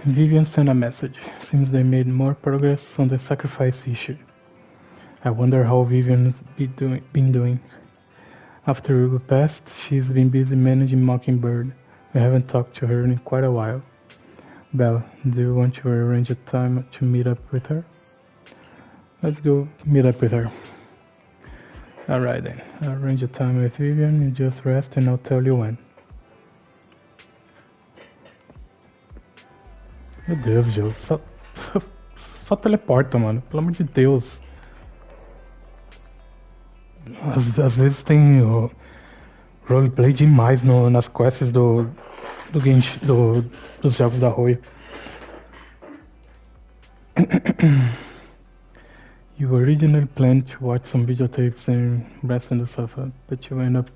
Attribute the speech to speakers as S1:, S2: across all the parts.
S1: Vivian sent a message. Seems they made more progress on the sacrifice issue. I wonder how Vivian's been doing. After we passed, she's been busy managing Mockingbird. We haven't talked to her in quite a while. Belle, do you want to arrange a time to meet up with her? Let's go meet up with her. Alright then, I'll arrange a time with Vivian, you just rest and I'll tell you when. Meu Deus, Gil, só teleporta, mano, pelo amor de Deus. Às vezes tem roleplay demais nas quests dos jogos da Roy. You originally planned to watch some videotapes and rest on the sofa, but you end up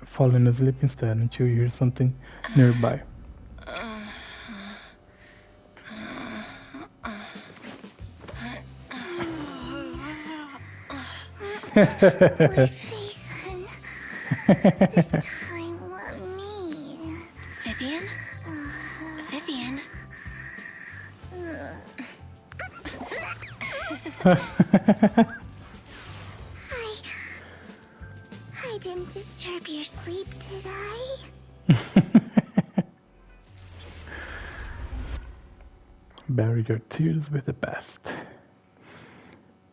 S1: falling asleep instead until you hear something nearby.
S2: Ethan, this time let me.
S3: Vivian? Vivian?
S2: I didn't disturb your sleep, did I?
S1: Bury your tears with the past.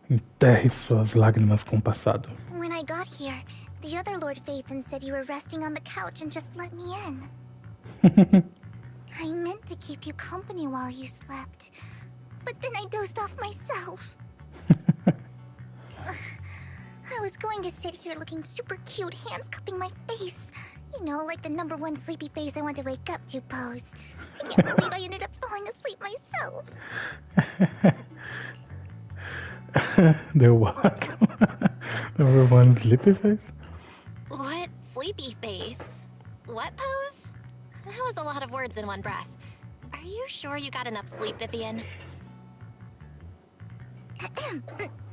S1: Enterre suas lágrimas com o passado.
S2: When I got here, the other Lord Phaethon said you were resting on the couch and just let me in. I meant to keep you company while you slept, but then I dozed off myself. I was going to sit here looking super cute, hands cupping my face. You know, like the #1 sleepy face I want to wake up to pose. I can't believe I ended up falling asleep myself.
S1: The what? #1 sleepy face?
S3: What sleepy face? What pose? That was a lot of words in one breath. Are you sure you got enough sleep, Vivian?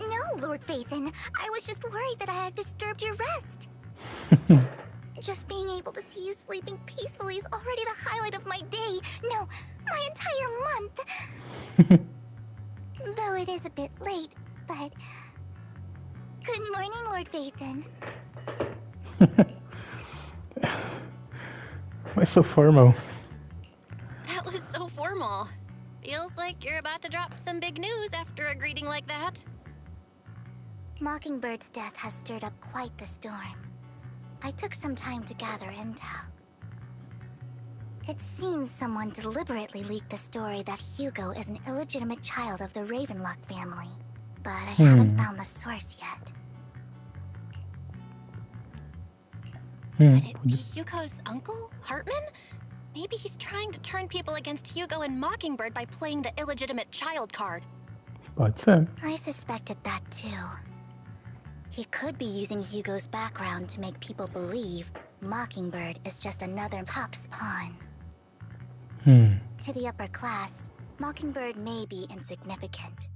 S2: No, Lord Phaethon. I was just worried that I had disturbed your rest. Just being able to see you sleeping peacefully is already the highlight of my day. No, my entire month. Though it is a bit late, but... Good morning, Lord Phaethon.
S1: Why so formal?
S3: That was so formal. Feels like you're about to drop some big news after a greeting like that.
S2: Mockingbird's death has stirred up quite the storm. I took some time to gather intel. It seems someone deliberately leaked the story that Hugo is an illegitimate child of the Ravenlock family, but I haven't found the source yet.
S3: Could it be Hugo's uncle, Hartman? Maybe he's trying to turn people against Hugo and Mockingbird by playing the illegitimate child card.
S1: Pode ser.
S2: I suspected that too. He could be using Hugo's background to make people believe Mockingbird is just another Top's pawn. To the upper class, Mockingbird may be insignificant,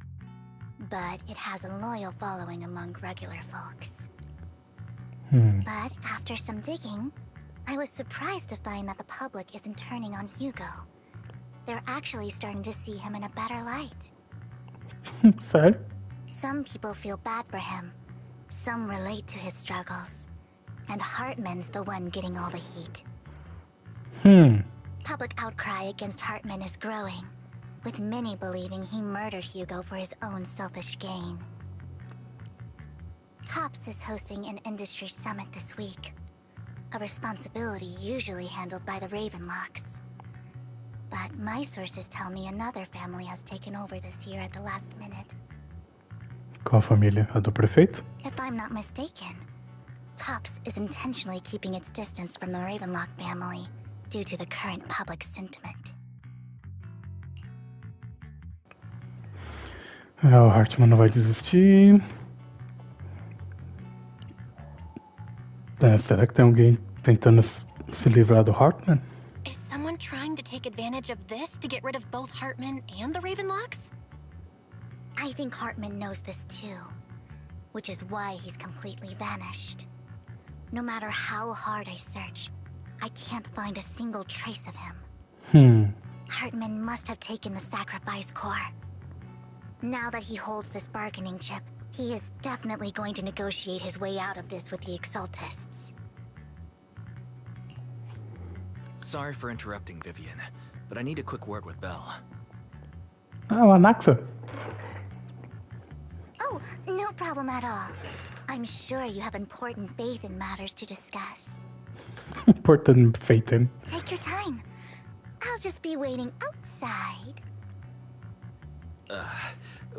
S2: but it has a loyal following among regular folks. But after some digging, I was surprised to find that the public isn't turning on Hugo. They're actually starting to see him in a better light.
S1: Sério?
S2: Some people feel bad for him. Some relate to his struggles. And Hartman's the one getting all the heat. Public outcry against Hartman is growing, with many believing he murdered Hugo for his own selfish gain. Tops is hosting an industry summit this week, a responsibility usually handled by the Ravenlocks. But my sources tell me another family has taken over this year at the last minute.
S1: Qual família? A do prefeito?
S2: If I'm not mistaken, Tops is intentionally keeping its distance from the Ravenlock family due to the current public sentiment.
S1: O Hartman não vai desistir. Será que tem alguém tentando se livrar do Hartman?
S3: Is someone trying to take advantage of this to get rid of both Hartman and the Ravenlocks?
S2: I think Hartman knows this too, which is why he's completely vanished. No matter how hard I search, I can't find a single trace of
S1: him.
S2: Hartman must have taken the sacrifice core. Now that he holds this bargaining chip, he is definitely going to negotiate his way out of this with the Exaltists.
S4: Sorry for interrupting, Vivian, but I need a quick word with Belle.
S1: Ah, o Anaxa.
S2: Oh, no problem at all. I'm sure you have important faith in matters to discuss.
S1: Important faith in.
S2: Take your time. I'll just be waiting outside.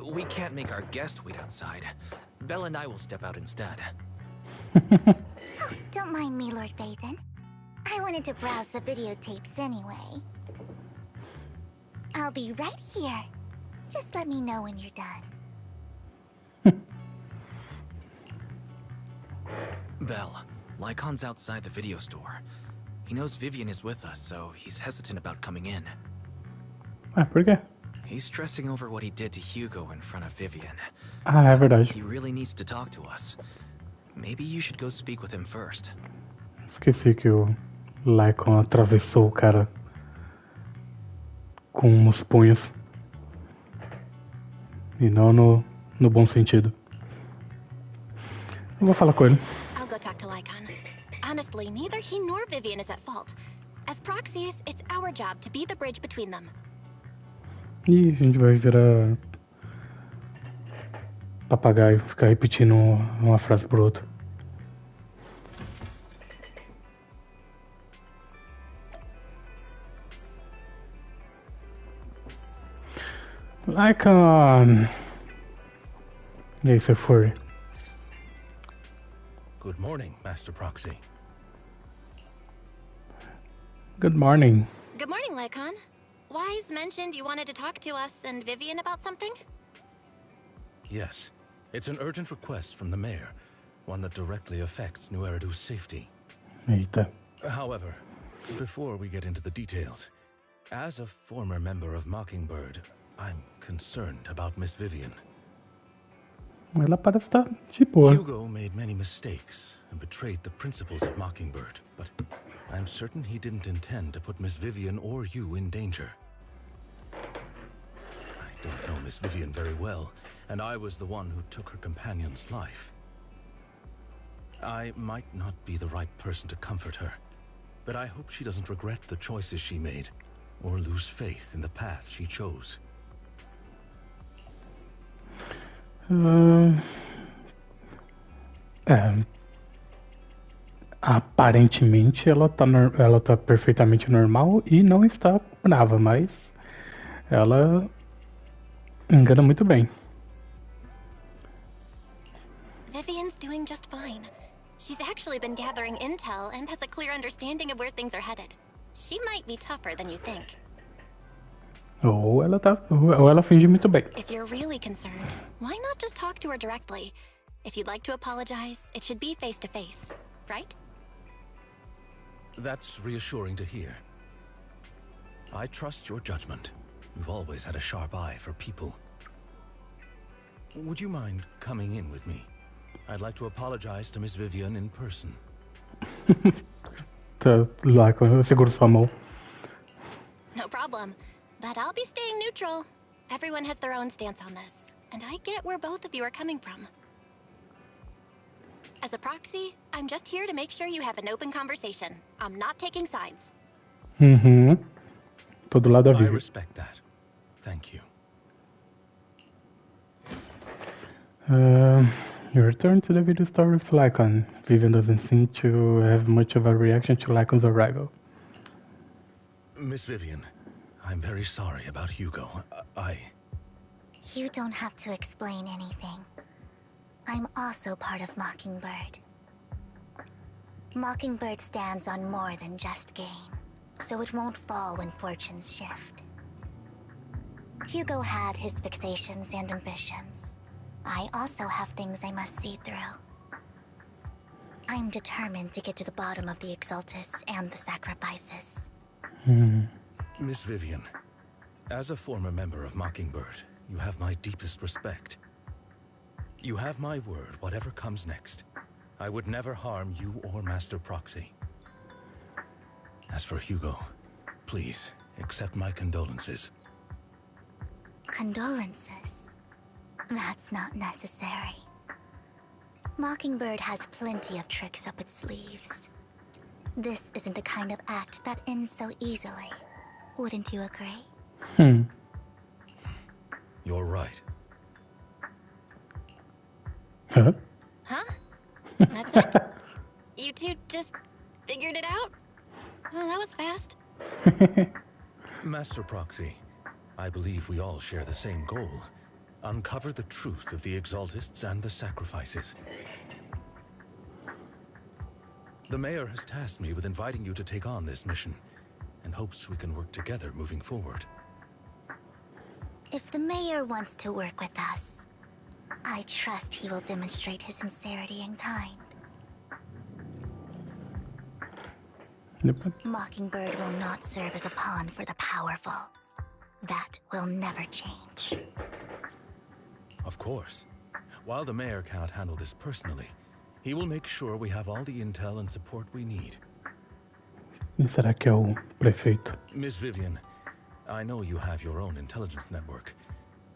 S4: We can't make our guest wait outside. Belle and I will step out instead.
S2: Oh, don't mind me, Lord Phaethon. I wanted to browse the videotapes anyway. I'll be right here. Just let me know when you're done.
S4: Belle, Lycon's outside the video store. He knows Vivian is with us, so he's hesitant about coming in.
S1: Ah, por quê?
S4: He's stressing over what he did to Hugo in front of Vivian.
S1: Ah, é verdade.
S4: He really needs to talk to us. Maybe you should go speak with him first.
S1: Esqueci que o Lycon atravessou o cara com os punhos. E não no bom sentido. Eu vou falar com ele.
S3: I'll go talk to Lycon. Honestly, neither he nor Vivian is at fault. As proxies, it's our job to be the bridge between them.
S1: E a gente vai virar papagaio, ficar repetindo uma frase por outra. Lycon! E aí, seu furry?
S5: Good morning, Master Proxy.
S1: Good morning.
S3: Good morning, Lycon. Wise mentioned you wanted to talk to us and Vivian about something?
S5: Yes, it's an urgent request from the mayor, one that directly affects New Eridu's safety.
S1: Eita.
S5: However, before we get into the details, as a former member of Mockingbird, I'm concerned about Miss Vivian.
S1: Ela parece estar de boa.
S5: Hugo made many mistakes and betrayed the principles of Mockingbird, but I'm certain he didn't intend to put Miss Vivian or you in danger. I don't know Miss Vivian very well, and I was the one who took her companion's life. I might not be the right person to comfort her, but I hope she doesn't regret the choices she made, or lose faith in the path she chose.
S1: Aparentemente ela tá perfeitamente normal e não está brava, mas ela engana muito bem.
S3: Vivian's doing just fine. She's actually been gathering intel and has a clear understanding of where things are headed. She might be tougher than you think.
S1: Ou ela finge muito bem.
S3: If you're really concerned, why not just talk to her directly? If you'd like to apologize, it should be face to face, right?
S5: That's reassuring to hear. I trust your judgment. You've always had a sharp eye for people. Would you mind coming in with me? I'd like to apologize to Miss Vivian in person.
S1: Tá lá, eu seguro sua mão.
S3: No problem. But I'll be staying neutral. Everyone has their own stance on this, and I get where both of you are coming from. As a proxy, I'm just here to make sure you have an open conversation. I'm not taking sides.
S1: Tô do lado da
S5: I
S1: Vivian.
S5: respect that. Thank you.
S1: You return to the video store with Lycon. Vivian doesn't seem to have much of a reaction to Lycon's arrival.
S5: Miss Vivian, I'm very sorry about Hugo.
S2: You don't have to explain anything. I'm also part of Mockingbird. Mockingbird stands on more than just game, so it won't fall when fortunes shift. Hugo had his fixations and ambitions. I also have things I must see through. I'm determined to get to the bottom of the Exaltists and the sacrifices.
S5: Miss Vivian, as a former member of Mockingbird, you have my deepest respect. You have my word, whatever comes next. I would never harm you or Master Proxy. As for Hugo, please accept my condolences.
S2: Condolences? That's not necessary. Mockingbird has plenty of tricks up its sleeves. This isn't the kind of act that ends so easily. Wouldn't you agree?
S5: You're right.
S1: Huh?
S3: Huh? That's it? You two just figured it out? Well, that was fast.
S5: Master Proxy, I believe we all share the same goal. Uncover the truth of the Exaltists and the sacrifices. The mayor has tasked me with inviting you to take on this mission, and hopes we can work together moving forward.
S2: If the mayor wants to work with us, I trust he will demonstrate his sincerity in kind. Mockingbird will not serve as a pawn for the powerful. That will never change.
S5: Of course. While the mayor cannot handle this personally, he will make sure we have all the intel and support we need.
S1: Será que é o prefeito?
S5: Miss Vivian, I know you have your own intelligence network,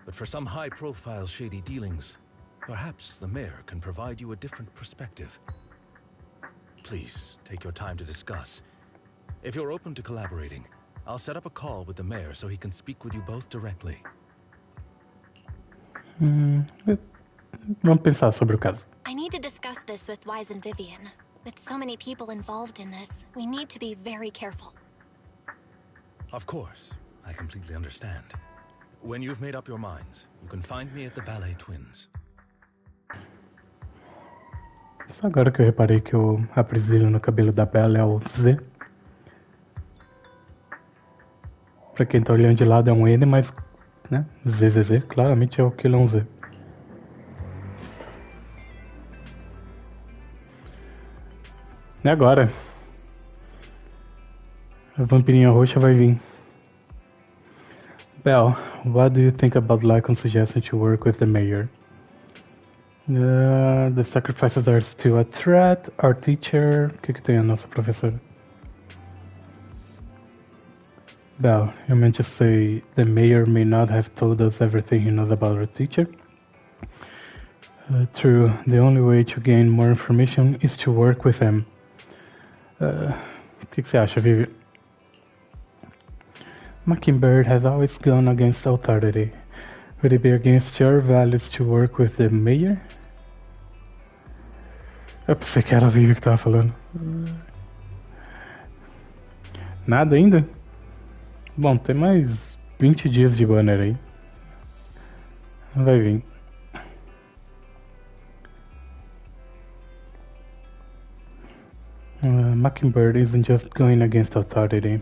S5: but for some high-profile shady dealings, perhaps the mayor can provide you a different perspective. Please, take your time to discuss. If you're open to collaborating, I'll set up a call with the mayor so he can speak with you both directly.
S1: Vamos pensar sobre o caso.
S3: I need to discuss this with Wise and Vivian. With so many people involved in this, we need to be very careful.
S5: Of course, I completely understand. When you've made up your minds, you can find me at the Ballet Twins.
S1: Só agora que eu reparei que o apresilho no cabelo da Bella é o Z. Pra quem tá olhando de lado é um N, mas, né, ZZZ, claramente é o que é um Z. E agora? A vampirinha roxa vai vir. Belle, what do you think about Lycon's suggestion to work with the mayor? The sacrifices are still a threat. Our teacher... O que tem a nossa professora? Belle, you meant to say the mayor may not have told us everything he knows about our teacher? True. The only way to gain more information is to work with him. O que você acha, Vivi? Mockingbird has always gone against authority. Would it be against your values to work with the mayor? Eu pensei que era a Vivi que tava falando. Nada ainda? Bom, tem mais 20 dias de banner aí. Vai vir. Mockingbird isn't just going against authority.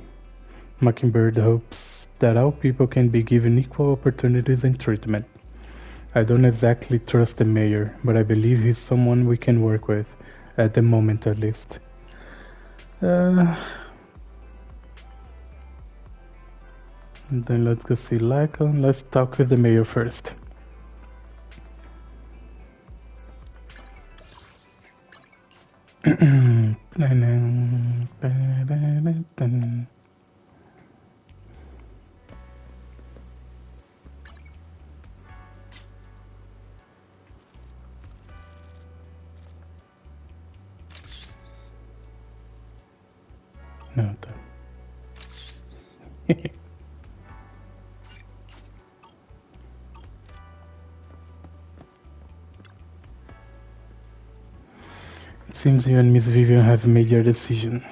S1: Mockingbird hopes that all people can be given equal opportunities and treatment. I don't exactly trust the mayor, but I believe he's someone we can work with, at the moment at least. Then let's go see Lycon. Let's talk with the mayor first. No, tá. It seems you and Miss Vivian have made your decision.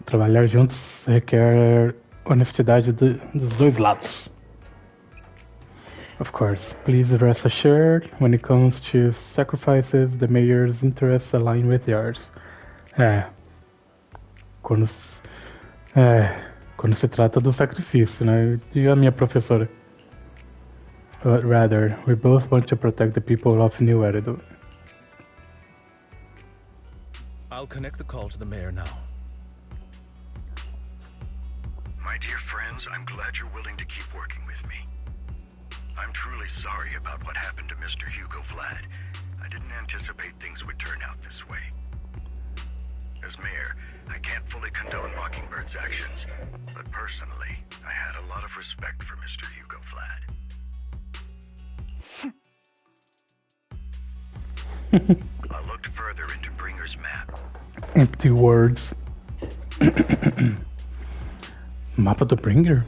S1: Trabalhar juntos requer honestidade dos dois lados. Of course, please rest assured, when it comes to sacrifices, the mayor's interests align with yours. Quando se trata do sacrifício, né? E a minha professora? But rather, we both want to protect the people of New Eridu.
S5: I'll connect the call to the mayor now.
S6: My dear friends, I'm glad you're willing to keep working with me. I'm truly sorry about what happened to Mr. Hugo Vlad. I didn't anticipate things would turn out this way. as mayor, I can't fully condone Mockingbird's actions, but personally, I had a lot of respect for Mr. Hugo Vlad. I looked further into Bringer's map.
S1: Empty words. Mapa do Bringer?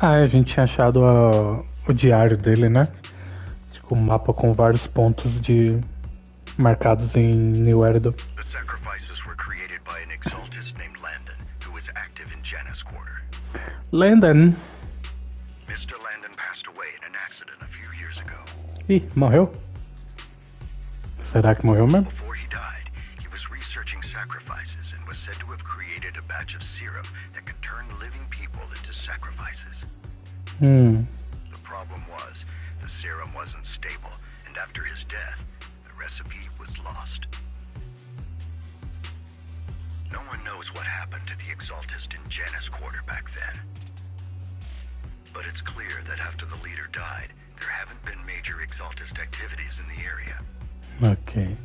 S1: Ah, a gente tinha achado o diário dele, né? Tipo, um mapa com vários pontos marcados em New Eridon.
S6: The sacrifices were created by an exaltist named Landon, who was active in Janus Quarter.
S1: Landon.
S6: Mr. Landon passed away in an accident a few years ago.
S1: Ih, morreu? Será que morreu mesmo?
S6: Before he died, he was researching sacrifices and was said to have created a batch of serum that could turn living people into sacrifices. The problem was, the serum wasn't stable, and after his death, the recipe was lost. No one knows what happened to the exaltist in Janus Quarter back then. But it's clear that after the leader died, there haven't been major exaltist activities in the area.
S1: Ok.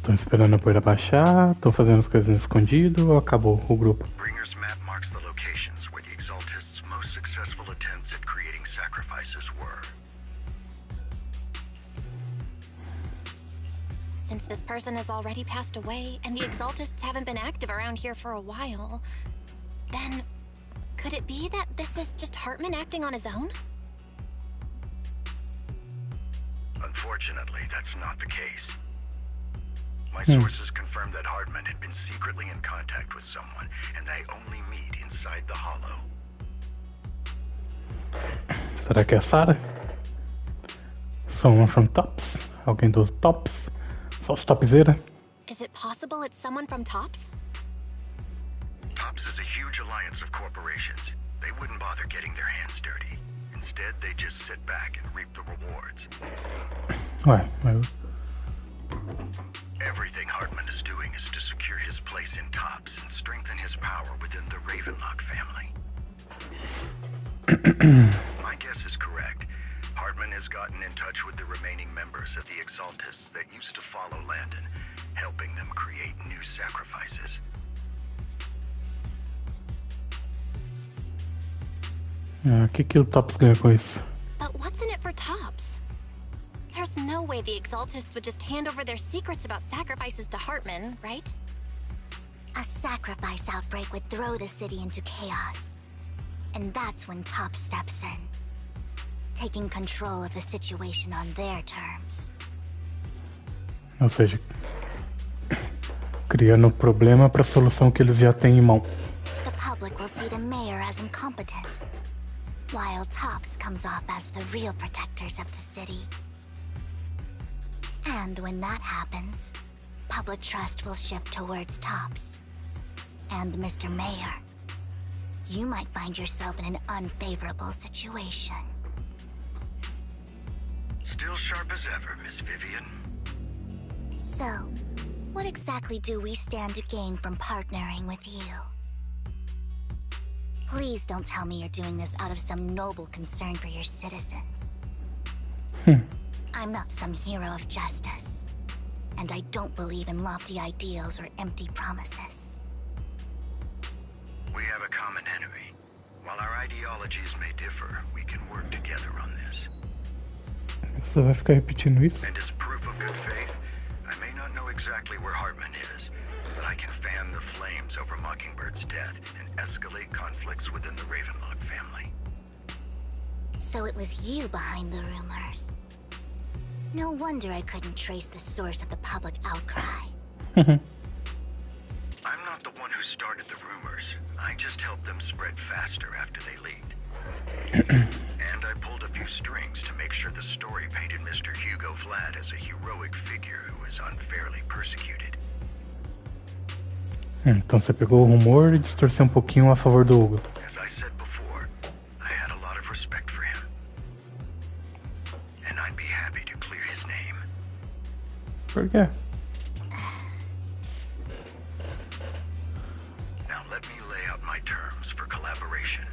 S1: Tô esperando a poeira baixar, tô fazendo as coisas escondido ou acabou o grupo?
S6: Bringer's map marks the locations where the exaltists' most successful attempts at creating sacrifices were.
S3: Since this person has already passed away, and the exaltists haven't been active around here for a while, then could it be that this is just Hartman acting on his own?
S6: Unfortunately, that's not the case. My sources confirmed that Hartman had been secretly in contact with someone, and they only meet inside the hollow.
S1: Será que é Sarah? Someone from Tops? Alguém dos Tops? Só os topzera?
S3: Is it possible it's someone from Tops?
S6: Tops is a huge alliance of corporations. They wouldn't bother getting their hands dirty. Instead, they just sit back and reap the rewards.
S1: Ué, mas...
S6: Everything Hartman is doing is to secure his place in Tops and strengthen his power within the Ravenlock family. My guess is correct. Hartman has gotten in touch with the remaining members of the Exaltists that used to follow Landon, helping them create new sacrifices.
S1: O que o Tops ganha com isso?
S3: But what's in it for Tops? There's no way the Exaltists would just hand over their secrets about sacrifices to Hartman, right?
S2: A sacrifice outbreak would throw the city into chaos. And that's when Tops steps in, taking control of the situation on their terms.
S1: Ou seja, criando um problema para a solução que eles já têm em mão.
S2: The public will see the mayor as incompetent, while Tops comes off as the real protectors of the city. And when that happens, public trust will shift towards Tops. And Mr. Mayor, you might find yourself in an unfavorable situation.
S6: Still sharp as ever, Miss Vivian.
S2: So, what exactly do we stand to gain from partnering with you? Please don't tell me you're doing this out of some noble concern for your citizens. I'm not some hero of justice, and I don't believe in lofty ideals or empty promises.
S6: We have a common enemy. While our ideologies may differ, we can work together on this.
S1: Você vai ficar repetindo isso?
S6: And as proof of good faith, I may not know exactly where Hartman is, but I can fan the flames over Mockingbird's death and escalate conflicts within the Ravenlock family.
S2: So it was you behind the rumors. No wonder I couldn't trace the source of the public outcry.
S6: I'm not the one who started the rumors. I just helped them spread faster after they leaked. And I pulled a few strings to make sure the story painted Mr. Hugo Vlad as a heroic figure who was unfairly persecuted.
S1: Então você pegou o rumor e distorceu um pouquinho a favor do Hugo.
S6: As I said before, I had a lot of respect for him. And I'd be happy to clear his name.
S1: Por quê?
S6: Now let me lay out my terms for collaboration.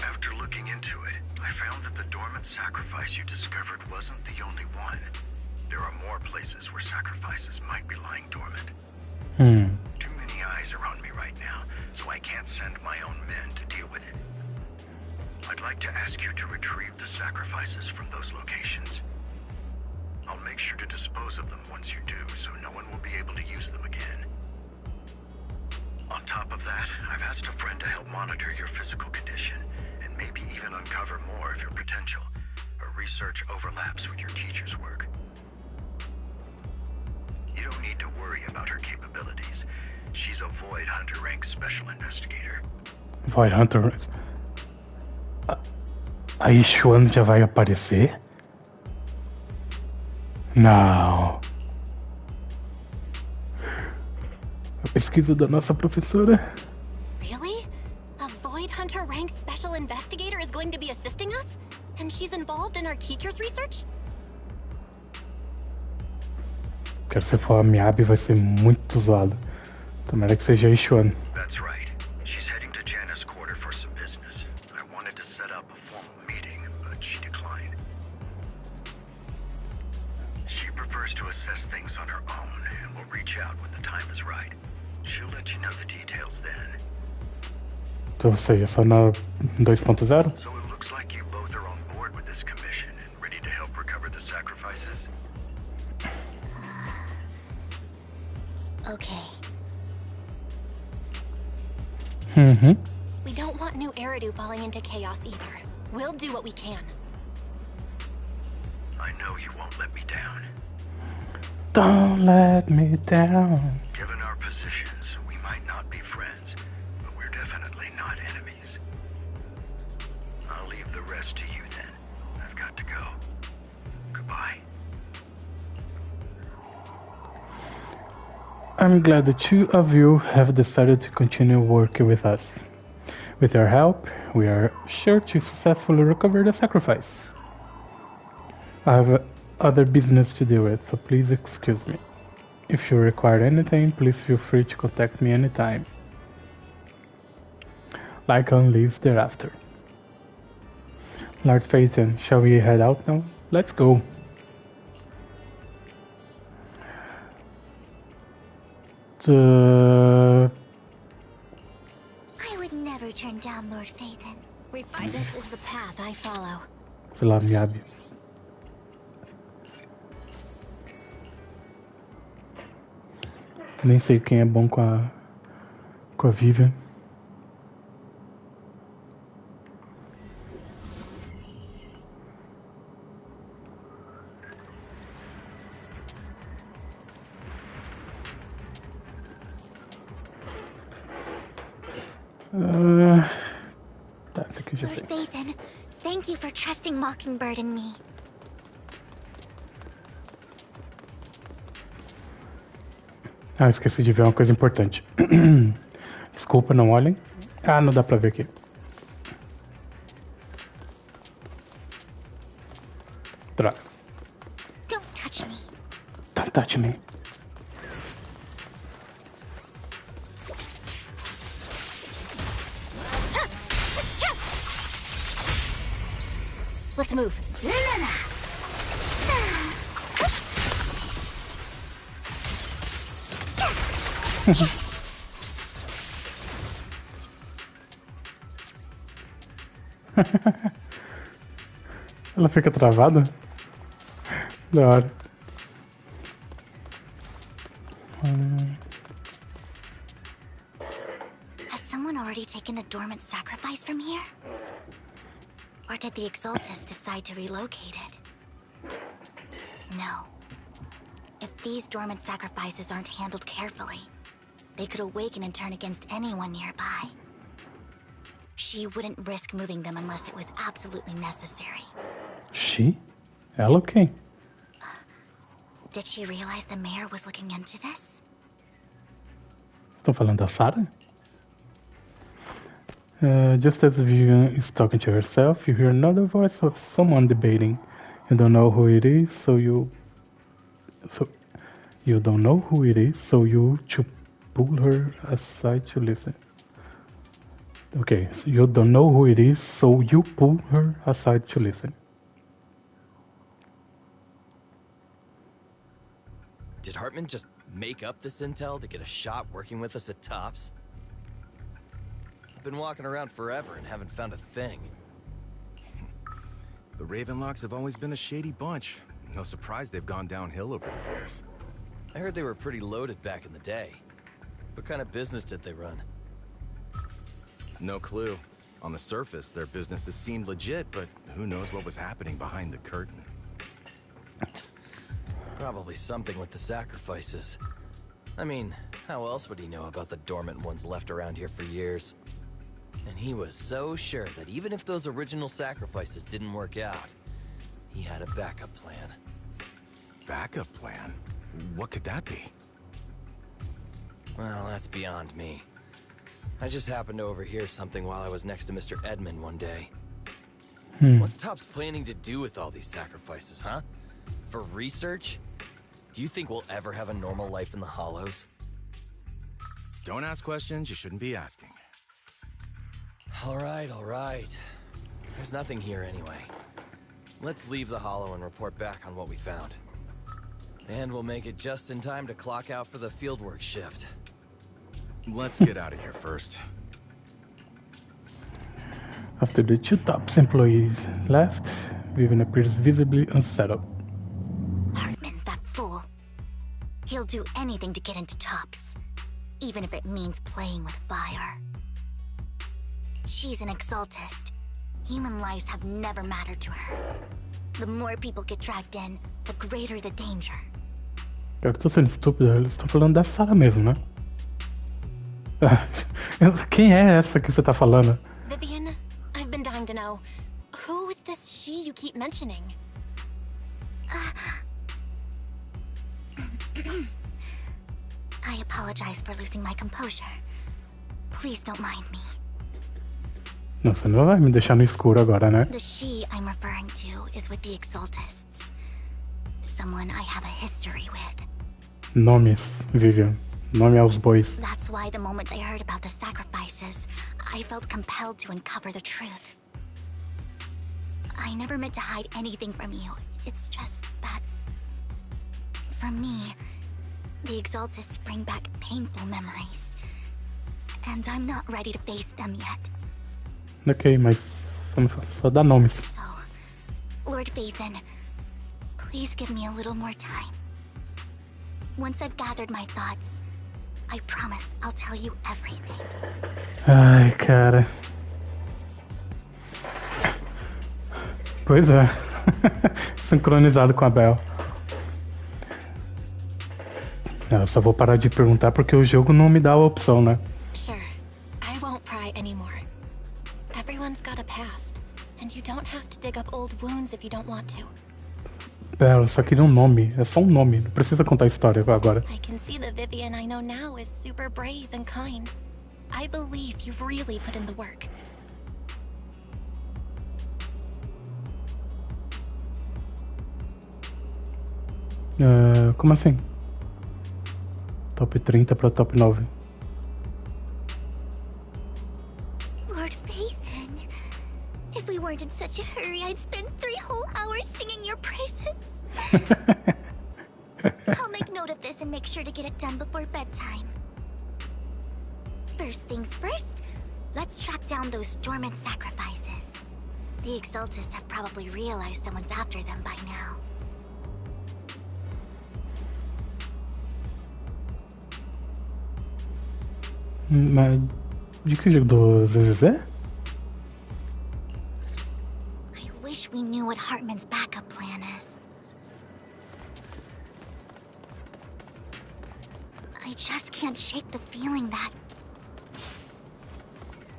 S6: After looking into it, I found that the dormant sacrifice you discovered wasn't the only one. There are more places where sacrifices might be lying dormant. eyes are on me right now, so I can't send my own men to deal with it. I'd like to ask you to retrieve the sacrifices from those locations. I'll make sure to dispose of them once you do, so no one will be able to use them again. On top of that, I've asked a friend to help monitor your physical condition, and maybe even uncover more of your potential. Her research overlaps with your teacher's work. You don't need to worry about her capabilities. She's a Void Hunter rank special investigator.
S1: Void Hunter. A Ishuan já vai aparecer? Não. A pesquisa da nossa professora.
S3: Really? A Void Hunter rank special investigator is going to be assisting us? And she's involved in our teacher's research?
S1: Quero se for a Miyabi vai ser muito zoado. Tomara que seja a Ishuan.
S6: That's right. She's heading to Janna's quarter for some business. I wanted to set up a formal meeting, but she declined. She prefers to assess things on her own and will reach out when the time is right. She'll let you know the details then.
S1: Então, ou seja, só na 2.0?
S6: So it looks like you both are on board with this commission and ready to help recover the sacrifices?
S2: Okay.
S3: We don't want new Eridu falling into chaos either. We'll do what we can.
S6: I know you won't let me down.
S1: Don't let me down.
S6: Given our positions, we might not be friends, but we're definitely not enemies. I'll leave the rest to you then. I've got to go. Goodbye.
S1: I'm glad the two of you have decided to continue working with us. With your help, we are sure to successfully recover the sacrifice. I have other business to deal with, so please excuse me. If you require anything, please feel free to contact me anytime. Lycon leaves thereafter. Lord Phaeton, shall we head out now? Let's go.
S2: I would never turn down Lord Phaeton.
S3: This is the path I follow.
S1: Sei lá, Miyabi. Nem sei quem é bom com a Vivian. Tá, esse aqui eu já sei.
S2: Lord Phaeton, thank you for trusting Mockingbird and me.
S1: Ah, esqueci de ver uma coisa importante. Desculpa, não olhem. Ah, não dá pra ver aqui. Droga.
S2: Don't touch me.
S1: Don't touch me.
S3: Let's move.
S1: Ela fica travada? Da hora.
S2: Has someone already taken the dormant sacrifice from here? Or did the Exaltus decide to relocate it? No. If these dormant sacrifices aren't handled carefully, they could awaken and turn against anyone nearby. She wouldn't risk moving them unless it was absolutely necessary.
S1: She? Ela quem?
S2: Did she realize the mayor was looking into this?
S1: Estão falando da Sarah? Just as Vivian is talking to herself, you hear another voice of someone debating. You don't know who it is, so you don't know who it is, so you to pull her aside to listen. Okay, so you don't know who it is, so you pull her aside to listen.
S4: Did Hartman
S7: Hartman just make up this intel to get a shot working with us at Tops? I've been walking around forever and haven't found a thing.
S8: The Ravenlocks have always been a shady bunch. No surprise they've gone downhill over the years.
S7: I heard they were pretty loaded back in the day. What kind of business did they run?
S8: No clue. On the surface, their businesses seemed legit, but who knows what was happening behind the curtain.
S7: Probably something with the sacrifices. I mean, how else would he know about the dormant ones left around here for years? And he was so sure that even if those original sacrifices didn't work out, he had a backup plan.
S8: Backup plan? What could that be?
S7: Well, that's beyond me. I just happened to overhear something while I was next to Mr. Edmund one day. What's Tops planning to do with all these sacrifices, huh? For research? Do you think we'll ever have a normal life in the Hollows?
S8: Don't ask questions you shouldn't be asking.
S7: All right. There's nothing here anyway. Let's leave the Hollow and report back on what we found. And we'll make it just in time to clock out for the fieldwork shift.
S8: Let's get out of here first.
S1: After the two Tops employees left, Vivian appears visibly unsettled.
S2: Hartman, that fool. He'll do anything to get into Tops, even if it means playing with fire. She's an exaltist. Human lives have never mattered to her. The more people get dragged in, the greater the danger.
S1: Eu tô sendo estúpido, eles estão falando da Sarah mesmo, né? Quem é essa que você tá falando?
S3: Vivian, I've been dying to know. Who is this she you keep mentioning?
S2: I apologize for losing my composure. Please don't mind me.
S1: Nossa, não vai me deixar no escuro agora, né?
S2: The she I'm referring to is with the exaltists. Someone I have a history with.
S1: Nomes, Vivian. Nome aos bois.
S2: That's why the moment I heard about the sacrifices, I felt compelled to uncover the truth. I never meant to hide anything from you. It's just that... For me, the exaltists bring back painful memories. And I'm not ready to face them yet.
S1: Ok, mas só dá nomes.
S2: So, Lord Vathan, please give me a little more time. Once I've gathered my thoughts, I promise I'll tell you everything.
S1: Ai, cara. Pois é. Sincronizado com a Bel. Eu só vou parar de perguntar porque o jogo não me dá a opção, né?
S3: Sure, I won't pry anymore. Everyone's got a past, and you don't have to dig up old wounds if you don't want to.
S1: Bel, eu só queria um nome. É só um nome. Não precisa contar a história agora.
S3: I can see the Vivian I know now is super brave and kind. I believe you've really put in the work.
S1: Como assim? Top 30 pra top 9.
S2: Lord Vathan, if we weren't in such a hurry, I'd spend 3 whole hours singing your praises. I'll make note of this and make sure to get it done before bedtime. First things first, let's track down those dormant sacrifices. The exaltists have probably realized someone's after them by now.
S1: Mas de que jogo? Do ZZZ?
S2: I wish we knew what Hartman's backup plan is. I just can't shake the feeling that...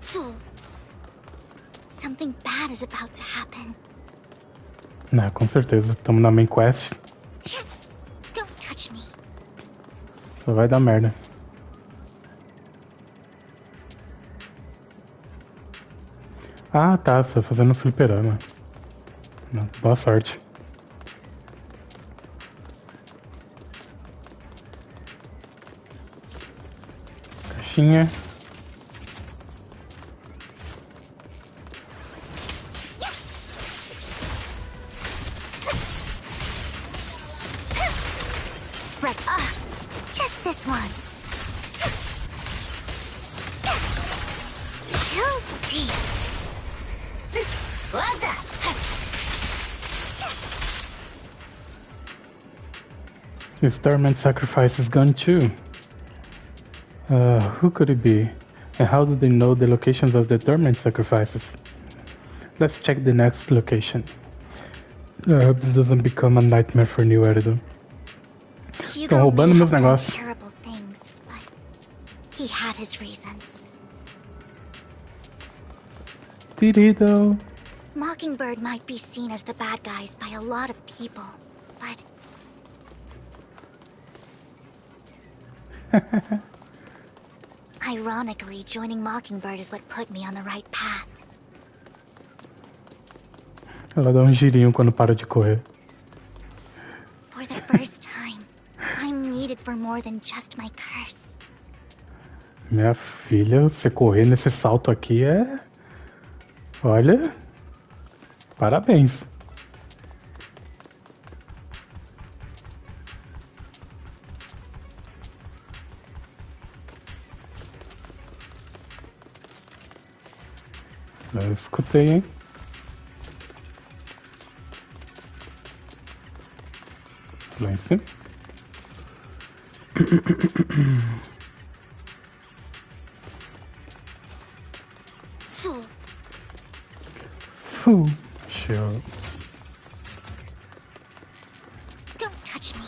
S2: Fool. Something bad is about to happen.
S1: Não, com certeza. Tamo na main quest.
S2: Don't touch me.
S1: Só vai dar merda. Ah, tá. Você tá fazendo fliperama. Boa sorte. Caixinha.
S2: Right. this once. Guilty. What's up?
S1: His torment sacrifice is gone too. Who could it be? And how do they know the locations of the torment sacrifices? Let's check the next location. I hope this doesn't become a nightmare for new editor. Estão roubando meus negócios.
S2: Terrible things, but he had his reasons.
S1: Tirito.
S2: Mockingbird might be seen as the bad guys by a lot of people, but ironically, joining Mockingbird is what put me on the right path.
S1: Ela dá girinho quando para de correr.
S2: For the first time, I'm needed for more than just my curse.
S1: Minha filha, você correr nesse salto aqui é... Olha... Parabéns. Eu escutei, hein? Lá em cima. Sure.
S2: Don't touch me.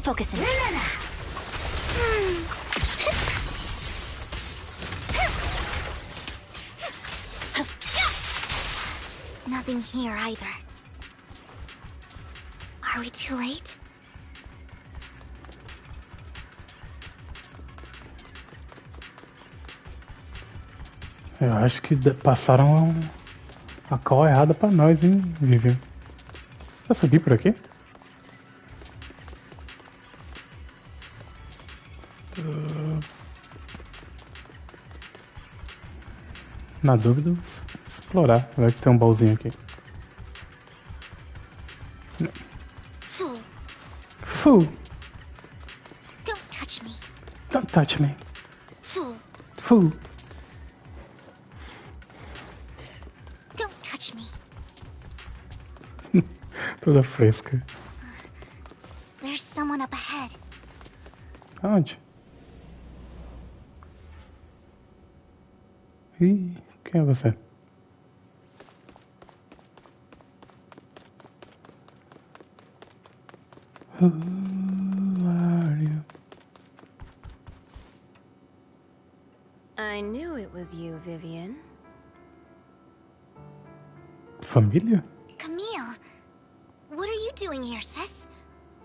S2: Focusing. Nothing here either. Are we too late?
S1: Eu acho que passaram a call errada pra nós, hein, Vivian? Vai subir por aqui? Na dúvida, explorar. Vai que tem um baúzinho aqui. Fool!
S2: Don't touch me.
S1: Don't touch me.
S2: Fool! Don't touch me.
S1: Toda fresca.
S2: There's someone up ahead.
S1: Aonde? Ih, quem é você? Who are you?
S3: I knew it was you, Vivian.
S1: Família?
S2: Camille, what are you doing here, sis?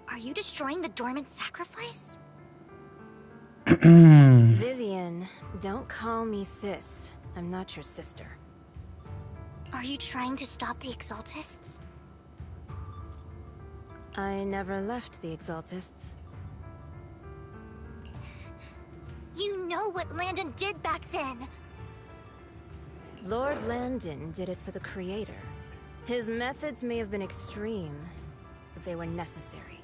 S2: Are you destroying the dormant sacrifice?
S3: Vivian, don't call me sis. I'm not your sister.
S2: Are you trying to stop the Exaltists?
S3: I never left the Exaltists.
S2: You know what Landon did back then!
S3: Lord Landon did it for the Creator. His methods may have been extreme, but they were necessary.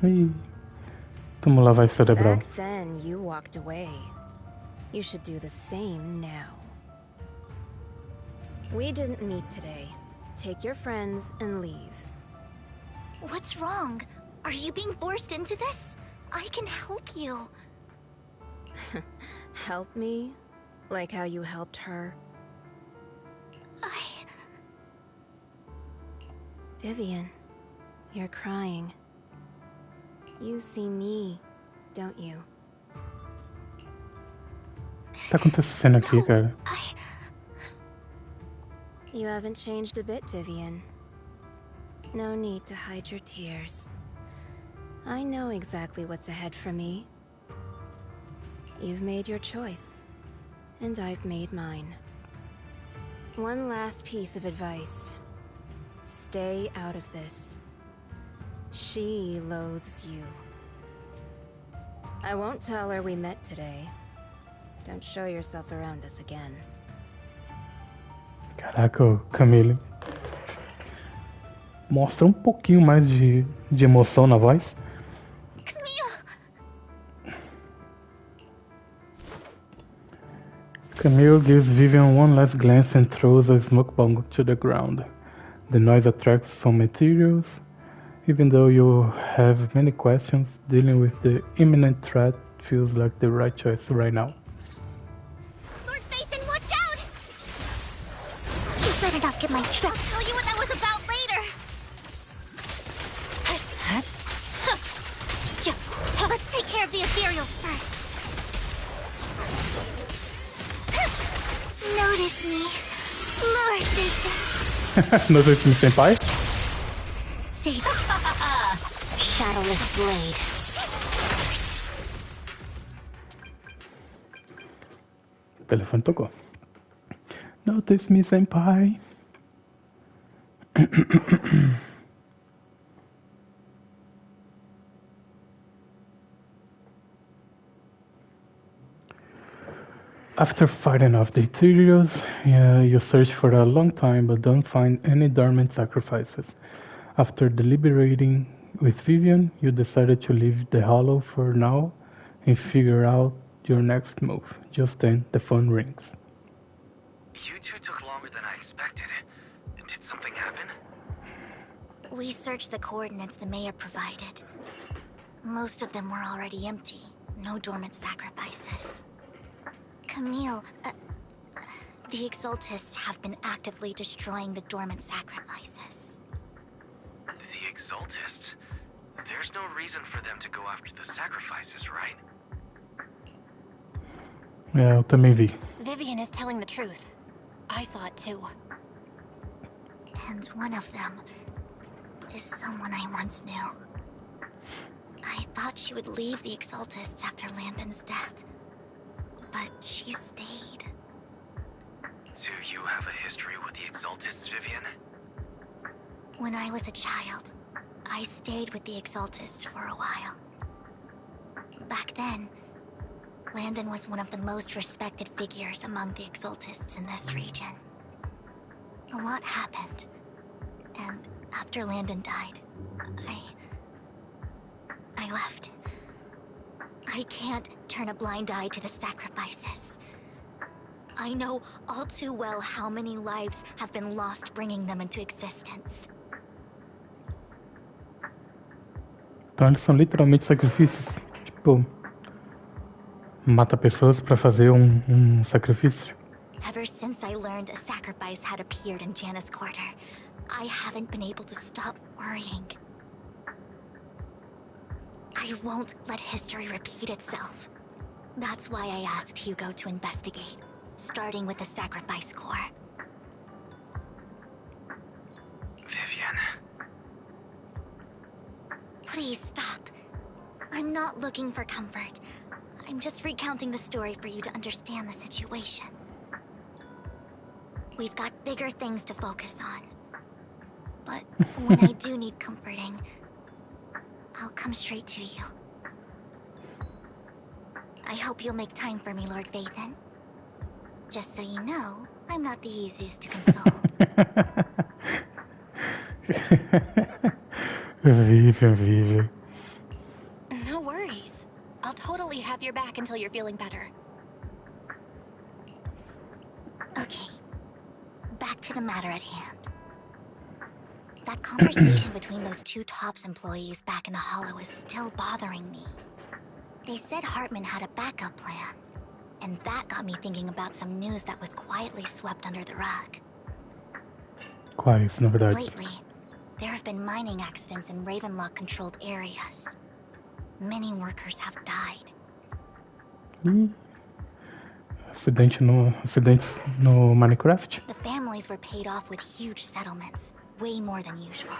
S1: Ih, toma lavagem cerebral.
S3: Back then, you walked away. You should do the same now. We didn't meet today. Take your friends and leave.
S2: What's wrong? Are you being forced into this? I can help you.
S3: Help me? Like how you helped her? Vivian, you're crying. You see me, don't you?
S1: O que tá acontecendo aqui, cara?
S3: You haven't changed a bit, Vivian. No need to hide your tears. I know exactly what's ahead for me. You've made your choice, and I've made mine. One last piece of advice. Stay out of this. She loathes you. I won't tell her we met today. Don't show yourself around us again.
S1: Caraca, o Camille mostra pouquinho mais de emoção na voz. Camille gives Vivian one last glance and throws a smoke bomb to the ground. The noise attracts some materials. Even though you have many questions, dealing with the imminent threat feels like the right choice right now.
S2: Lord Nathan, watch out! You better not get my trap. I'll tell you what that was about later. Let's take care of the ethereals first. Notice me, Lord Nathan.
S1: Notice me, senpai?
S2: Shadowless blade.
S1: O telefone tocou. Notice me, senpai. After fighting off the ethereals, you search for a long time but don't find any dormant sacrifices. After deliberating with Vivian, you decided to leave the hollow for now and figure out your next move. Just then, the phone rings.
S4: You two took longer than I expected. Did something happen?
S2: We searched the coordinates the mayor provided. Most of them were already empty. No dormant sacrifices. Camille, the Exaltists have been actively destroying the dormant sacrifices.
S4: The Exaltists? There's no reason for them to go after the sacrifices, right?
S1: Eu também vi.
S2: Vivian is telling the truth. I saw it too. And one of them is someone I once knew. I thought she would leave the Exaltists after Landon's death. But she stayed.
S4: Do you have a history with the Exaltists, Vivian?
S2: When I was a child, I stayed with the Exaltists for a while. Back then, Landon was one of the most respected figures among the Exaltists in this region. A lot happened, and after Landon died, I left. I can't turn a blind eye to the sacrifices. I know all too well how many lives have been lost bringing them into existence.
S1: Então eles são literalmente sacrifícios. Tipo, mata pessoas pra fazer sacrifício.
S2: Ever since I learned a sacrifice had appeared in Janna's quarter, I haven't been able to stop worrying. I won't let history repeat itself. That's why I asked Hugo to investigate, starting with the sacrifice core.
S4: Vivian.
S2: Please stop. I'm not looking for comfort. I'm just recounting the story for you to understand the situation. We've got bigger things to focus on. But when I do need comforting, I'll come straight to you. I hope you'll make time for me, Lord Vathan. Just so you know, I'm not the easiest to console.
S1: Vivian.
S2: No worries. I'll totally have your back until you're feeling better. Okay. Back to the matter at hand. That conversation between those two TOPS employees back in the Hollow is still bothering me. They said Hartman had a backup plan, and that got me thinking about some news that was quietly swept under the rug.
S1: Quais, na verdade.
S2: Lately, there have been mining accidents in Ravenlock-controlled areas. Many workers have died.
S1: Acidentes no Minecraft?
S2: The families were paid off with huge settlements, way more than usual.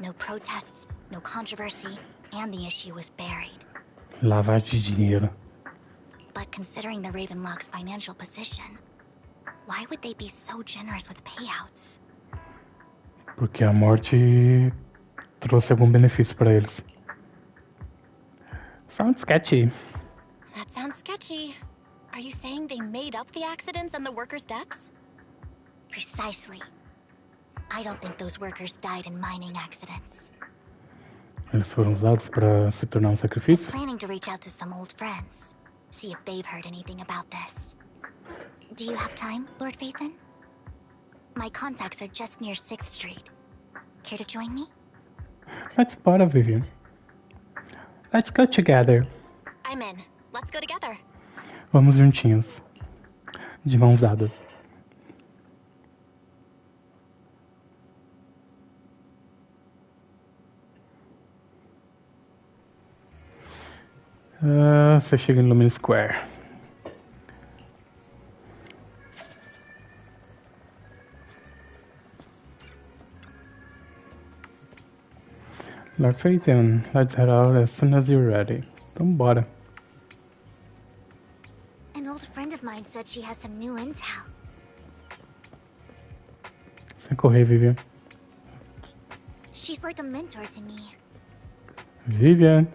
S2: No protests, no controversy, and the issue was buried.
S1: Lavagem de dinheiro.
S2: But considering the Ravenlock's financial position, why would they be so generous with payouts?
S1: Porque a morte trouxe algum benefício para eles. Sounds sketchy.
S2: That sounds sketchy. Are you saying they made up the accidents and the workers' deaths? Precisely. I don't think those workers died in mining accidents.
S1: Eles foram usados para se tornar sacrifício?
S2: I'm planning to reach out to some old friends, see if they've heard anything about this. Do you have time, Lord Phaethon? My contacts are just near 6th Street. Care to join me?
S1: Let's bora, Vivian. Let's go together.
S2: I'm in. Let's go together.
S1: Vamos juntinhos. De mãos dadas. Você chega em Lumen Square. Lord Phaethon, let's head out as soon as you're ready. Então bora.
S2: An old friend of mine said she has some new intel.
S1: Sem correr, Vivian.
S2: She's like a mentor to me.
S1: Vivian.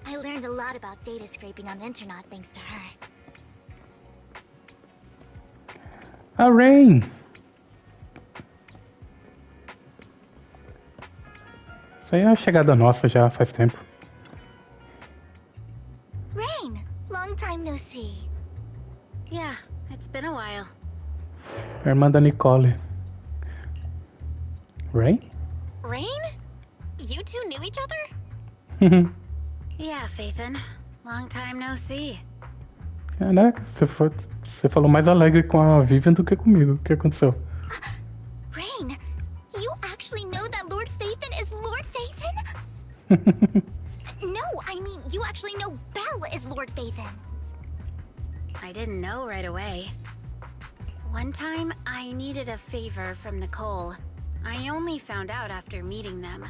S2: I learned a lot about data scraping on the internet thanks to her.
S1: Rain! Isso aí é a chegada nossa já faz tempo.
S2: Rain! Long time no see.
S3: Yeah, it's been a while.
S1: A irmã da Nicole. Rain?
S2: Rain? You two knew each other?
S3: Yeah, Phaethon. Long time no see.
S1: É, né? Você falou mais alegre com a Vivian do que comigo. O que aconteceu?
S2: Rain, you actually know that Lord Phaethon is Lord Phaethon? No, I mean, you actually know Belle is Lord Phaethon.
S3: I didn't know right away. One time, I needed a favor from Nicole. I only found out after meeting them.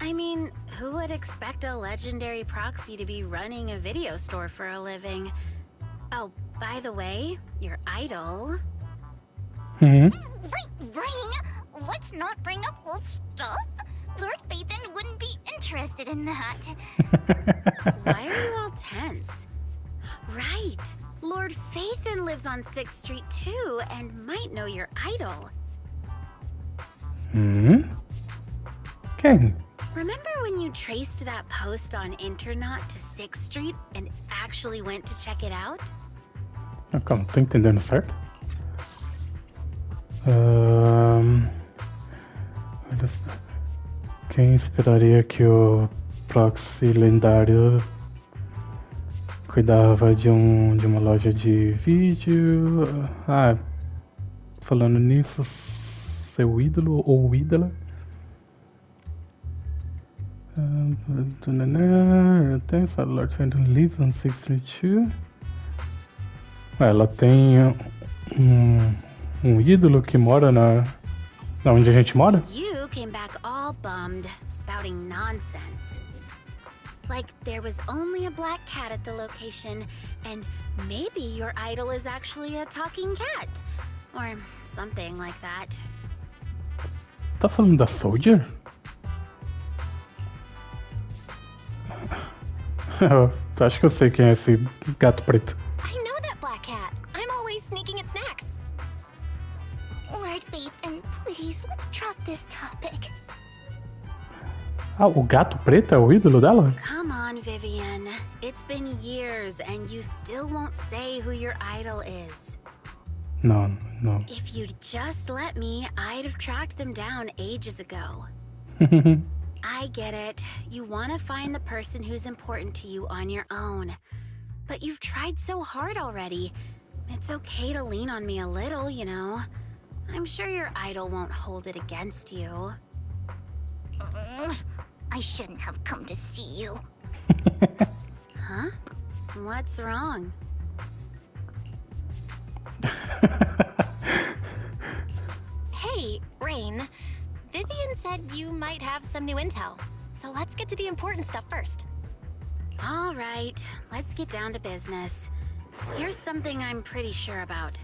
S3: I mean, who would expect a legendary proxy to be running a video store for a living? Oh, by the way, your idol...
S2: Rain, let's not bring up old stuff. Lord Phaethon wouldn't be interested in that.
S3: Why are you all tense? Right, Lord Phaethon lives on 6th Street too, and might know your idol.
S1: Okay.
S3: Remember when you traced that post on Internet to 6th Street and actually went to check it out?
S1: Calma, tô entendendo certo? Quem esperaria que o proxy lendário cuidava de uma loja de vídeo? Falando nisso, seu ídolo ou ídola? Lord Phaethon lives on 6th Street too. Ela tem um ídolo que mora na onde a gente mora?
S3: You came back all bummed, spouting nonsense. Like there was only a black cat at the location, and maybe your idol is actually a talking cat. Or something like that.
S1: Tá falando da Soldier? Eu acho que eu sei quem é esse gato preto.
S2: I know that black cat. I'm always sneaking at snacks. Lord Phaethon, please, let's drop this topic.
S1: O gato preto é o ídolo dela?
S3: Come on, Vivian. It's been years and you still won't say who your idol is.
S1: No.
S3: If you'd just let me, I'd have tracked them down ages ago. I get it. You want to find the person who's important to you on your own. But you've tried so hard already. It's okay to lean on me a little, you know. I'm sure your idol won't hold it against you.
S2: I shouldn't have come to see you.
S3: Huh? What's wrong?
S2: Hey, Rain. Vivian said you might have some new intel. So let's get to the important stuff first.
S3: All right, let's get down to business. Here's something I'm pretty sure about.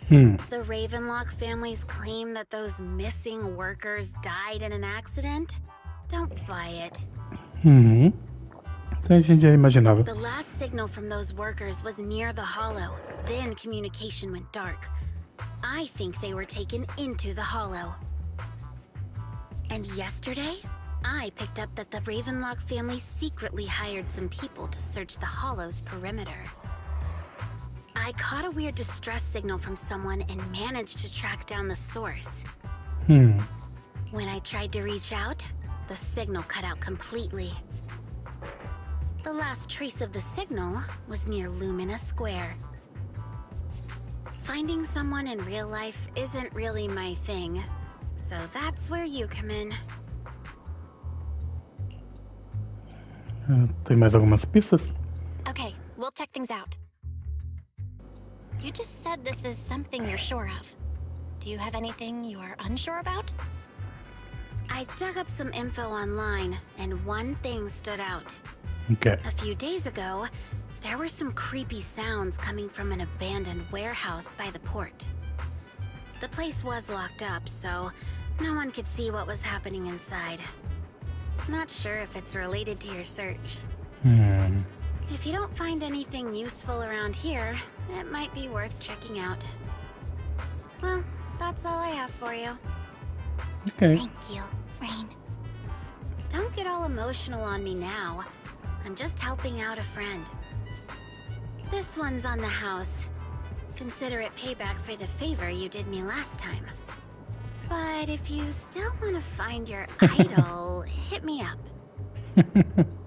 S3: The Ravenlock family's claim that those missing workers died in an accident? Don't buy it.
S1: Então a gente já imaginava.
S2: The last signal from those workers was near the hollow. Then communication went dark. I think they were taken into the hollow. And yesterday, I picked up that the Ravenlock family secretly hired some people to search the hollow's perimeter. I caught a weird distress signal from someone and managed to track down the source. When I tried to reach out, the signal cut out completely. The last trace of the signal was near Lumina Square. Finding someone in real life isn't really my thing, so that's where you come in.
S1: Tem mais algumas pistas?
S2: Okay, we'll check things out. You just said this is something you're sure of. Do you have anything you are unsure about? I dug up some info online, and one thing stood out.
S1: Okay.
S2: A few days ago, there were some creepy sounds coming from an abandoned warehouse by the port. The place was locked up, so no one could see what was happening inside. Not sure if it's related to your search. If you don't find anything useful around here, it might be worth checking out. Well, that's all I have for you.
S1: Okay.
S2: Thank you, Rain. Don't get all emotional on me now. I'm just helping out a friend. This one's on the house. Consider it payback for the favor you did me last time. But if you still want to find your idol, hit me up.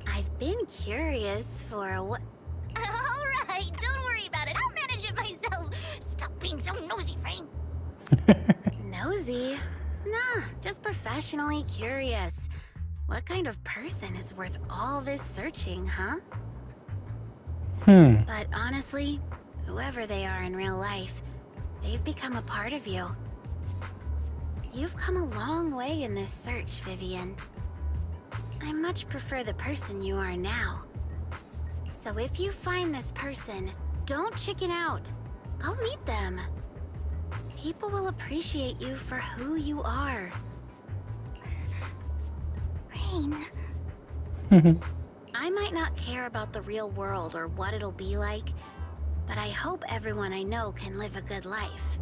S2: I've been curious for what... Alright, don't worry about it. I'll manage it myself. Stop being so nosy, Rain. Nosy? Nah, just professionally curious. What kind of person is worth all this searching, huh? But honestly, whoever they are in real life, they've become a part of you. You've come a long way in this search, Vivian. I much prefer the person you are now. So if you find this person, don't chicken out. Go meet them. People will appreciate you for who you are. Rain. I might not care about the real world or what it'll be like, but I hope everyone I know can live a good life.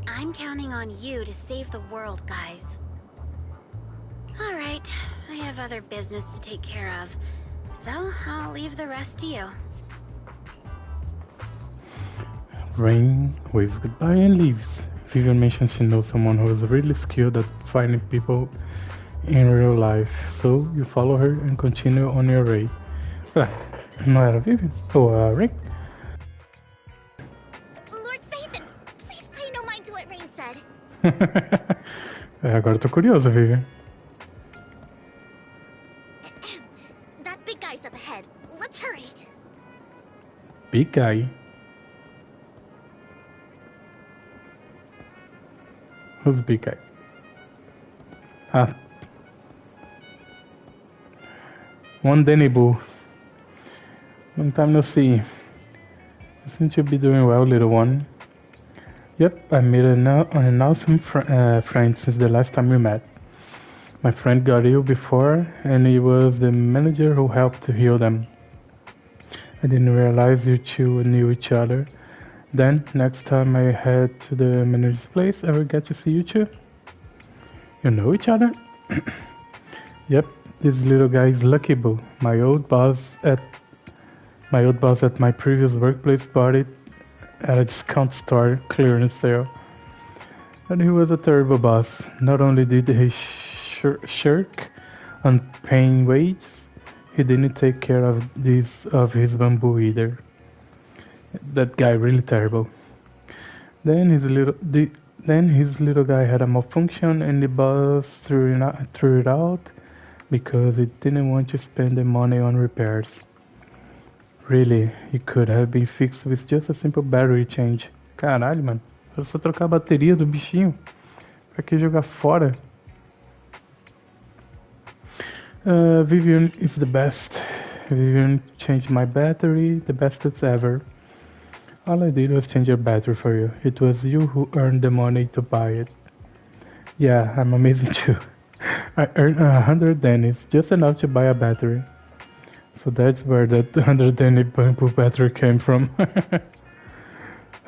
S2: I'm counting on you to save the world, guys. Alright, I have other business to take care of, so I'll leave the rest to you.
S1: Rain waves goodbye and leaves. Vivian mentions she knows someone who is really skilled at finding people in real life, so you follow her and continue on your way. Não era Vivian? Ou a Rain?
S2: Lord Phaethon, please pay no mind to what Rain said.
S1: Agora eu tô curioso, Vivian.
S2: That big guy's up ahead. Let's hurry.
S1: Big guy. Who's big guy? Ah. One Danny Boo. Long time no see. You seem to be doing well, little one. Yep, I made an awesome friend since the last time we met. My friend got ill before, and he was the manager who helped to heal them. I didn't realize you two knew each other. Then, next time I head to the manager's place, I will get to see you two. You know each other? Yep, this little guy is Lucky Boo, my old boss at my previous workplace bought it at a discount store clearance sale. But he was a terrible boss. Not only did he shirk on paying wages, he didn't take care of his bamboo either. That guy really terrible. Then his little guy had a malfunction, and the boss threw it out because he didn't want to spend the money on repairs. Really, it could have been fixed with just a simple battery change. Caralho, mano. Era só trocar a bateria do bichinho. Pra que jogar fora? Vivian is the best. Vivian changed my battery, the bestest ever. All I did was change your battery for you. It was you who earned the money to buy it. Yeah, I'm amazing too. I earned 100 Dennis, just enough to buy a battery. So that's where that 100 bamboo battery came from.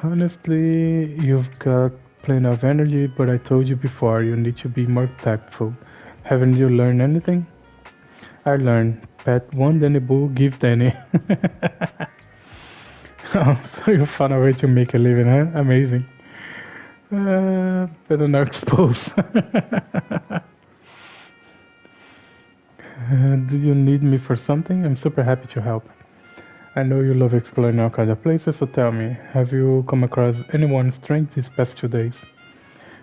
S1: Honestly, you've got plenty of energy, but I told you before, you need to be more tactful. Haven't you learned anything? I learned. Pet one Danny Boo, give Danny. Oh, so you found a way to make a living, huh? Amazing. Better not expose. Do you need me for something? I'm super happy to help. I know you love exploring all kinds of places, so tell me, have you come across anyone strange these past 2 days?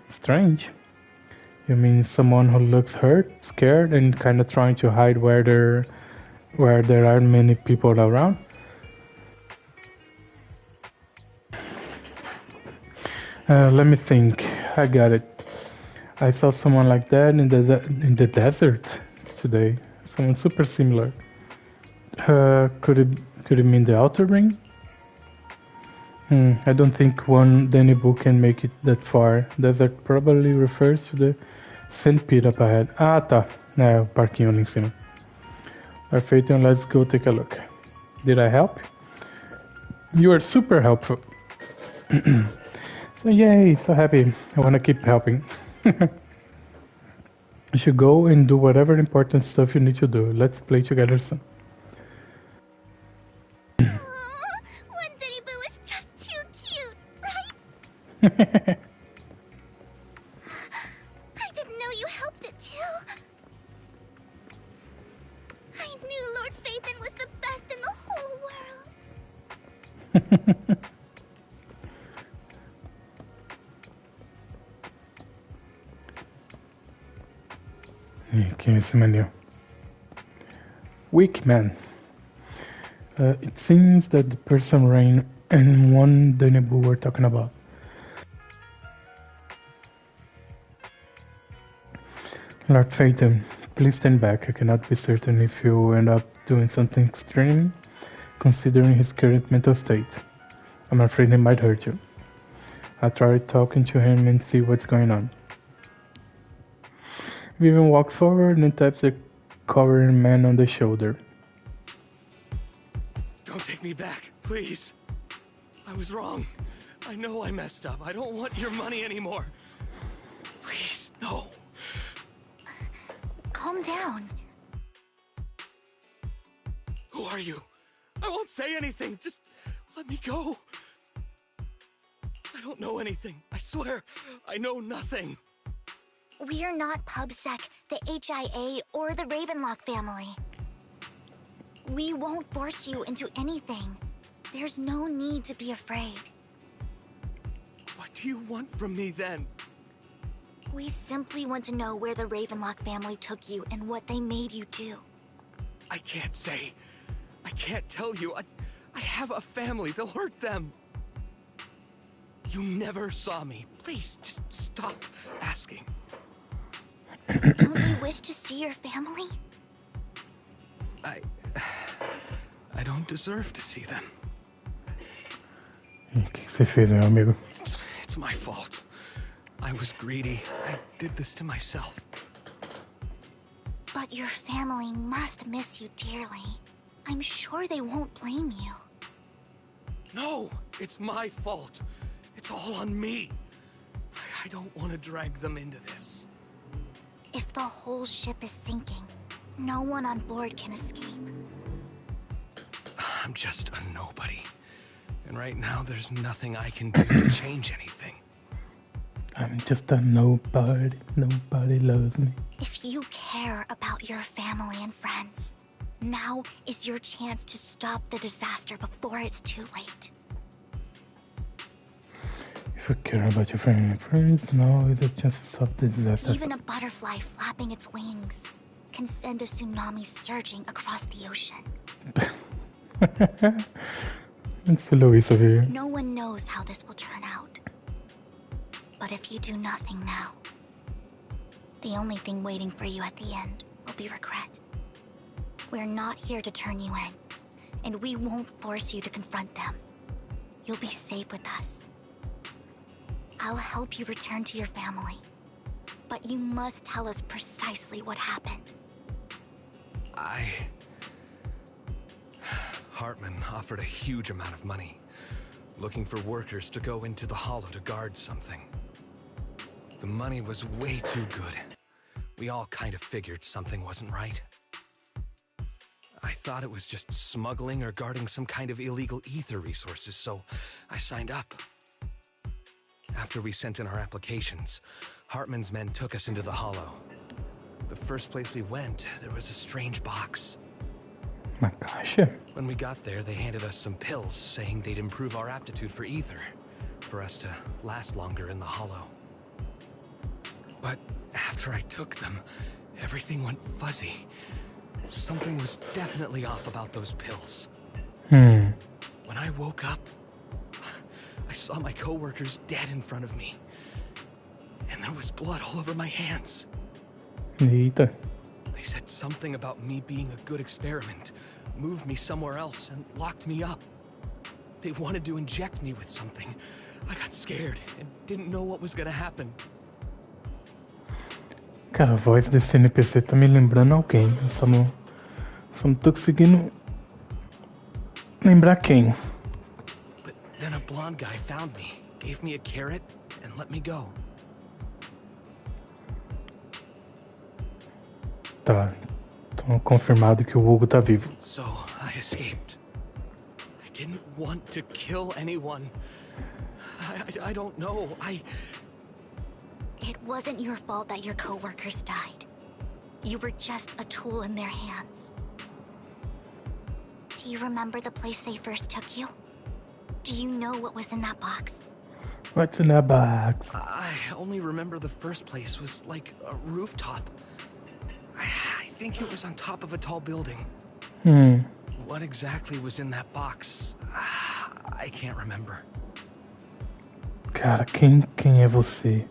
S1: Strange? You mean someone who looks hurt, scared, and kinda trying to hide where there aren't many people around? Let me think. I got it. I saw someone like that in the desert today. Someone super similar. Could it mean the Outer Ring? I don't think one Danny Boo can make it that far. Desert probably refers to the sand pit up ahead. Ah, tá. É, o parquinho ali em cima. Perfect, and let's go take a look. Did I help? You are super helpful. So yay, so happy. I wanna keep helping. You should go and do whatever important stuff you need to do. Let's play together soon.
S2: One Danny Boo is just too cute, right? I didn't know you helped it too. I knew Lord Phaethon was the best in the whole world.
S1: Quem é esse menu? Weak man. It seems that the person Rain and one Danny Boo were talking about. Lord Phaethon, please stand back. I cannot be certain if you end up doing something extreme, considering his current mental state. I'm afraid he might hurt you. I'll try talking to him and see what's going on. Vivian walks forward and taps the cowering man on the shoulder.
S7: Don't take me back, please. I was wrong. I know I messed up. I don't want your money anymore. Please, no.
S2: Calm down.
S7: Who are you? I won't say anything. Just let me go. I don't know anything. I swear, I know nothing.
S2: We are not PubSec, the HIA, or the Ravenlock family. We won't force you into anything. There's no need to be afraid.
S7: What do you want from me then?
S2: We simply want to know where the Ravenlock family took you and what they made you do.
S7: I can't say. I can't tell you. I have a family. They'll hurt them. You never saw me. Please, just stop asking.
S2: Don't you wish to see your family?
S7: I don't deserve to see them.
S1: O que você fez, meu amigo?
S7: It's my fault. I was greedy. I did this to myself.
S2: But your family must miss you dearly. I'm sure they won't blame you.
S7: No, it's my fault. It's all on me. I don't want to drag them into this.
S2: If the whole ship is sinking, no one on board can escape.
S7: I'm just a nobody. And right now, there's nothing I can do to change anything.
S1: I'm just a nobody. Nobody loves me.
S2: If you care about your family and friends, now is your chance to stop the disaster before it's too late.
S1: If you care about your family and friends, now is a chance to stop the disaster.
S2: Even a butterfly flapping its wings can send a tsunami surging across the ocean.
S1: It's the Louis of you.
S2: No one knows how this will turn out. But if you do nothing now, the only thing waiting for you at the end will be regret. We're not here to turn you in, and we won't force you to confront them. You'll be safe with us. I'll help you return to your family, but you must tell us precisely what happened.
S9: Hartman offered a huge amount of money, looking for workers to go into the hollow to guard something. The money was way too good. We all kind of figured something wasn't right. I thought it was just smuggling or guarding some kind of illegal ether resources, so I signed up. After we sent in our applications, Hartman's men took us into the hollow. The first place we went, there was a strange box.
S1: Uma caixa?
S9: When we got there, they handed us some pills, saying they'd improve our aptitude for ether, for us to last longer in the hollow. But after I took them, everything went fuzzy. Something was definitely off about those pills. When I woke up, I saw my coworkers dead in front of me. And there was blood all over my hands.
S1: Eita.
S9: They said something about me being a good experiment, moved me somewhere else, and locked me up. They wanted to inject me with something. I got scared and didn't know what was gonna happen.
S1: Cara, a voz desse NPC tá me lembrando alguém. Eu só não tô conseguindo lembrar quem.
S9: But then a blonde guy found me, gave me a carrot, and let me go.
S1: Tá, tô confirmado que o Hugo tá vivo.
S9: So I escaped. I didn't want to kill anyone. I don't know.
S2: It wasn't your fault that your co-workers died. You were just a tool in their hands. Do you remember the place they first took you? Do you know what was in that box?
S1: What's in that box?
S9: I only remember the first place was like a rooftop. I think it was on top of a tall building. What exactly was in that box? I can't remember.
S1: Cara, quem é você?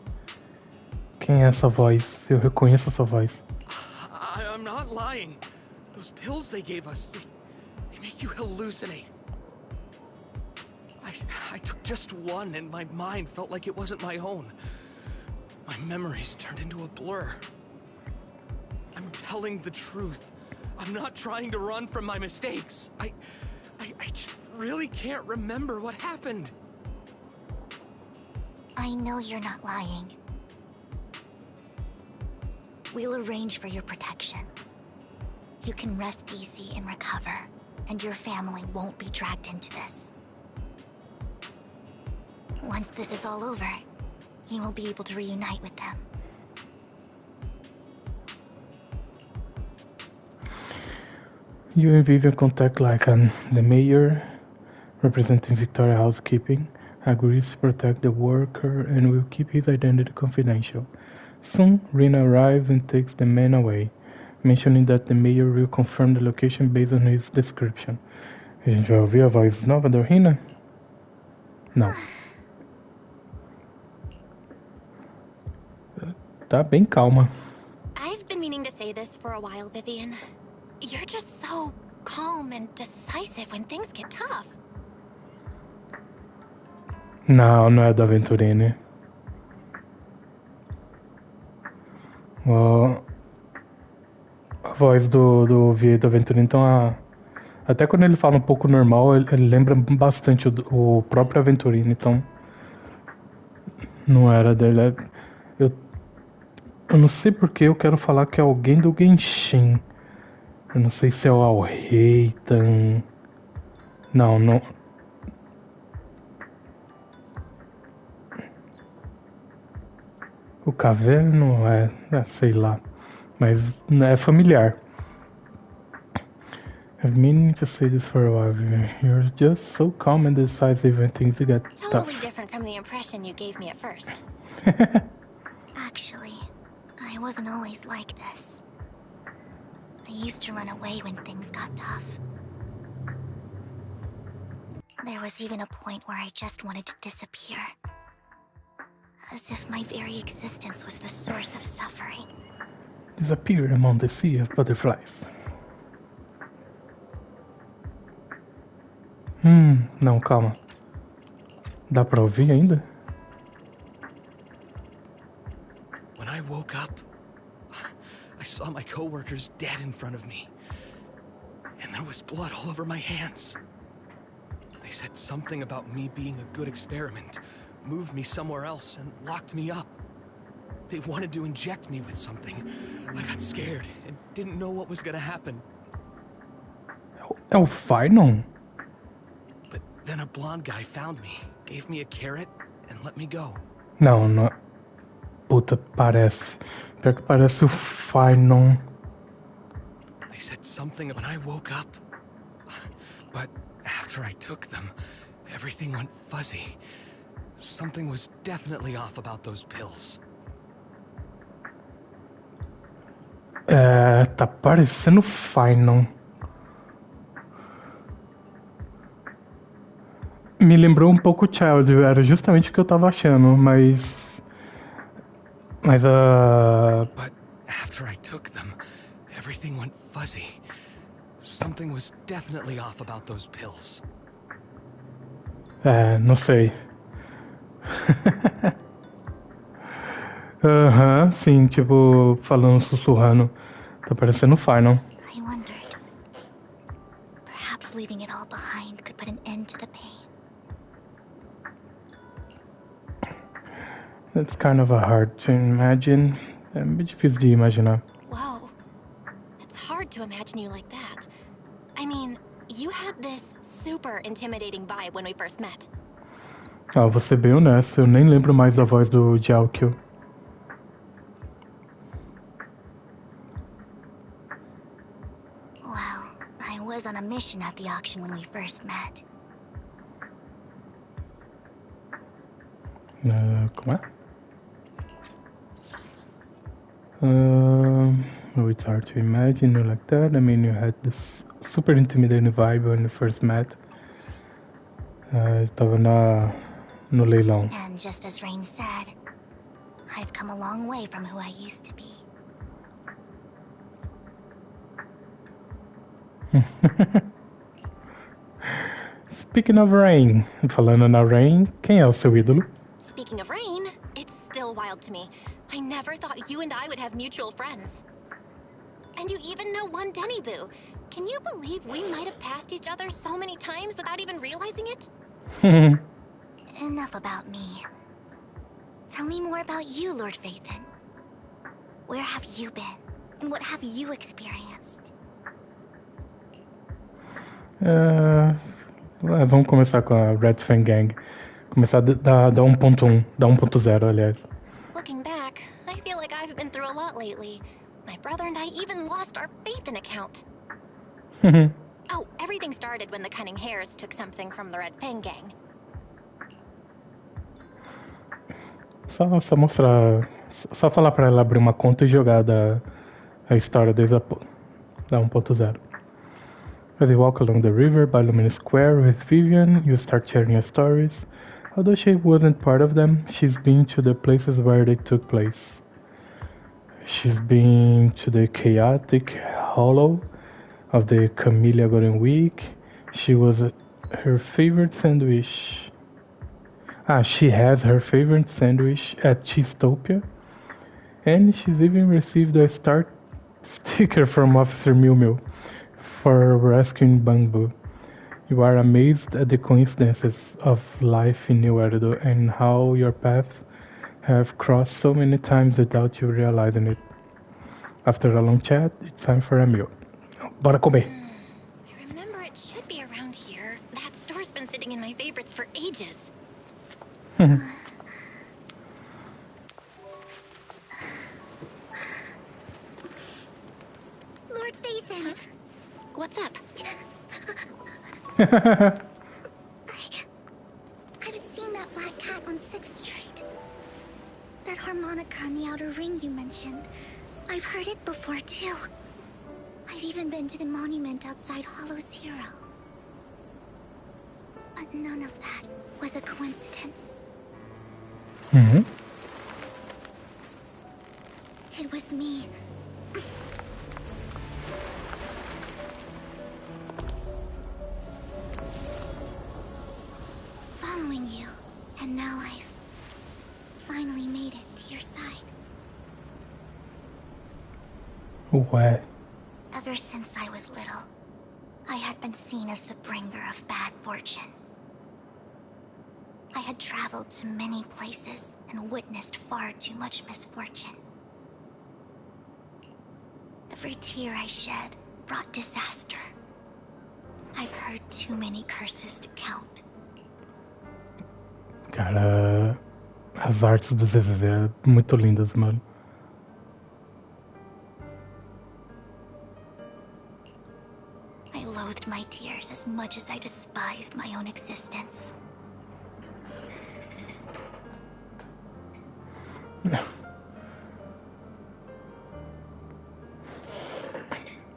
S1: Quem é essa voz? Eu reconheço essa voz.
S9: I'm not lying. Those pills they gave us, they make you hallucinate. I took just one and my mind felt like it wasn't my own. My memories turned into a blur. I'm telling the truth. I'm not trying to run from my mistakes. I just really can't remember what happened.
S2: I know you're not lying. We'll arrange for your protection. You can rest easy and recover, and your family won't be dragged into this. Once this is all over, you will be able to reunite with them.
S1: You and Vivian contact Lycan. The mayor, representing Victoria Housekeeping, agrees to protect the worker and will keep his identity confidential. Soon, Rina arrives and takes the man away, mentioning that the mayor will confirm the location based on his description. A gente vai ouvir a voz nova da Rina? Não. Tá bem calma.
S10: I've been meaning to say this for a while, Vivian. You're just so calm and decisive when things get tough.
S1: Não é do Aventurine. A voz do Aventurine, então até quando ele fala um pouco normal, ele lembra bastante o próprio Aventurine, então não era dele. Eu não sei porque eu quero falar que é alguém do Genshin. Eu não sei se é o Alreitan. Não. O Caverno sei lá, mas é familiar. I've meaning to say this for a while. You're just so calm and decisive when things get tough.
S10: Totally different from the impression you gave me at first.
S2: Actually, I wasn't always like this. I used to run away when things got tough. There was even a point where I just wanted to disappear. As if my very existence was the source of suffering.
S1: Disappear among the sea of butterflies. Não, calma. Dá pra ouvir ainda?
S9: When I woke up, I saw my coworkers dead in front of me. and there was blood all over my hands. They said something about me being a good experiment, moved me somewhere else, and locked me up. They wanted to inject me with something. I got scared and didn't know what was gonna happen.
S1: É o Finon?
S9: But then a blonde guy found me, gave me a carrot, and let me go.
S1: Não, não. Puta, parece. Pior que parece o Finon.
S9: They said something when I woke up. But after I took them, everything went fuzzy. Something was definitely off about those pills.
S1: É, tá parecendo Finon. Me lembrou um pouco Child, era justamente o que eu tava achando, mas
S9: But after I took them, everything went fuzzy. Something was definitely off about those pills.
S1: É, não sei. Aham, sim, tipo, falando sussurrando. Tá parecendo Final.
S2: I wondered. Perhaps leaving it all behind could put an end to the pain.
S1: It's kind of hard to imagine. É meio difícil de imaginar.
S10: Whoa. It's hard to imagine you like that. I mean, you had this super intimidating vibe when we first met.
S1: Ah, vou ser bem honesto, eu nem lembro mais da voz do Jiaokyu.
S2: Well, I was on a mission at the auction when we first met.
S1: Como é? Oh, it's hard to imagine you like that. I mean, you had this super intimidating vibe when you first met. Eu tava no leilão.
S2: And just as Rain said, I've come a long way from who I used to be.
S1: Speaking of Rain, falando na Rain, quem é o seu ídolo?
S10: Speaking of Rain, it's still wild to me. I never thought you and I would have mutual friends. And you even know one Denny Boo. Can you believe we might have passed each other so many times without even realizing it?
S2: Enough about me. Tell me more about you, Lord Phaethon. Where have you been? And what have you experienced?
S1: Vamos começar com a Red Fang Gang. Começar da 1.1, da 1.0, aliás.
S10: Looking back, I feel like I've been through a lot lately. My brother and I even lost our Phaethon account. Oh, everything started when the Cunning Hares took something from the Red Fang Gang.
S1: Só mostrar. Só falar pra ela abrir uma conta e jogar a história desde da 1.0. As you walk along the river by Luminous Square with Vivian, you start sharing your stories. Although she wasn't part of them, she's been to the places where they took place. She's been to the chaotic hollow of the Camellia Golden Week. She has her favorite sandwich at Cheesetopia. And she's even received a star sticker from Officer Mew Mew for rescuing Bangbu. You are amazed at the coincidences of life in New Eredo and how your paths have crossed so many times without you realizing it. After a long chat, it's time for a meal. Bora comer.
S10: I remember it should be around here. That store's been sitting in my favorites for ages.
S2: Lord Phaethon!
S10: What's up?
S2: I've seen that black cat on 6th Street. That harmonica in the outer ring you mentioned. I've heard it before, too. I've even been to the monument outside Hollow Zero. But none of that was a coincidence. It was me. Following you, and now I've finally made it to your side.
S1: What?
S2: Ever since I was little, I had been seen as the bringer of bad fortune. I had traveled to many places and witnessed far too much misfortune. Every tear I shed brought disaster. I've heard too many curses to count.
S1: Cara, as artes do ZZZ é muito lindas, mano.
S2: I loathed my tears as much as I despised my own existence.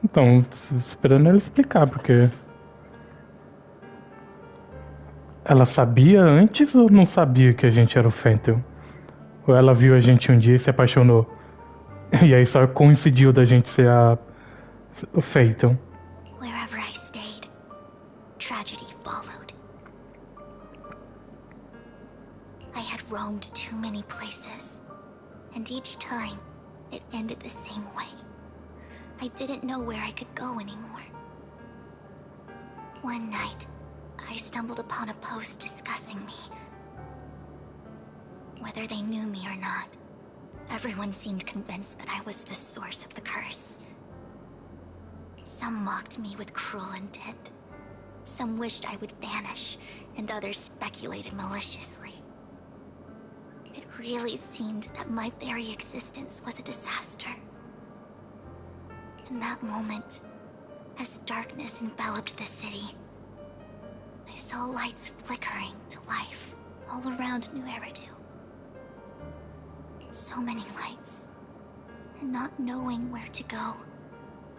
S1: Então, esperando ela explicar, porque... Ela sabia antes ou não sabia que a gente era o Fentel? Ou ela viu a gente um dia e se apaixonou? E aí só coincidiu da gente ser o Phaeton.
S2: Wherever I stayed, tragedy followed. I had roamed too many places, and each time it ended the same way. I didn't know where I could go anymore. One night, I stumbled upon a post discussing me. Whether they knew me or not, everyone seemed convinced that I was the source of the curse. Some mocked me with cruel intent. Some wished I would vanish, and others speculated maliciously. It really seemed that my very existence was a disaster. In that moment, as darkness enveloped the city, I saw lights flickering to life all around New Eridu. So many lights, and not knowing where to go,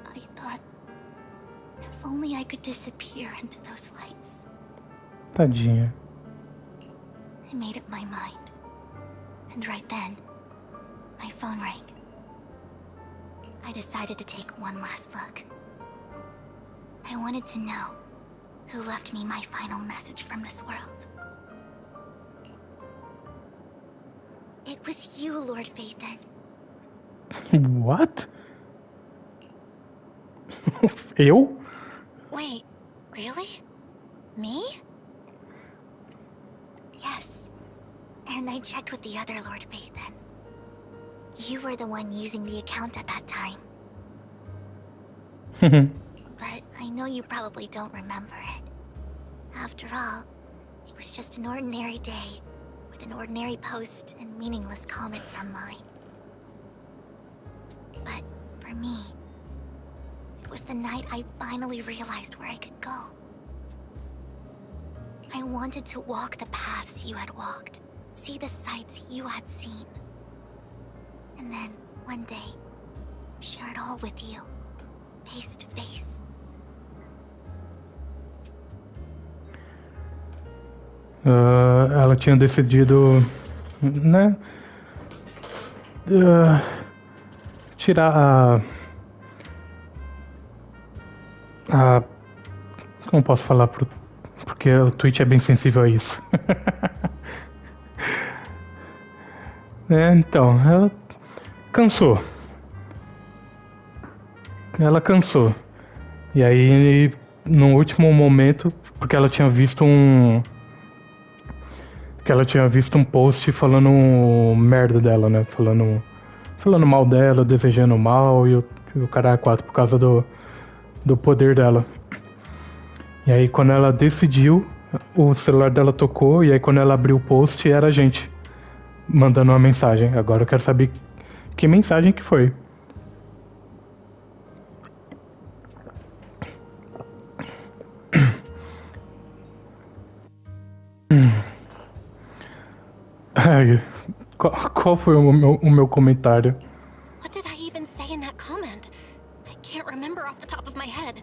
S2: I thought, if only I could disappear into those lights.
S1: Tadinha.
S2: I made up my mind, and right then, my phone rang. I decided to take one last look. I wanted to know who left me my final message from this world. It was you, Lord Phaeton.
S1: What? Eu?
S10: Wait, really? Me?
S2: Yes. And I checked with the other Lord Phaeton. You were the one using the account at that time. But I know you probably don't remember it. After all, it was just an ordinary day, with an ordinary post and meaningless comments online. But for me, it was the night I finally realized where I could go. I wanted to walk the paths you had walked, see the sights you had seen. And then, one day, share it all with you, face to face.
S1: Ela tinha decidido, né, tirar como posso falar, porque o Twitch é bem sensível a isso. Então, ela cansou. Ela cansou. E aí, no último momento, porque ela tinha visto um post falando merda dela, né? Falando mal dela, desejando mal e o cara 4 por causa do poder dela. E aí quando ela decidiu, o celular dela tocou e aí quando ela abriu o post era a gente mandando uma mensagem. Agora eu quero saber que mensagem que foi. Qual foi o meu comentário?
S10: What did I even say in that comment? I can't remember off the top of my head.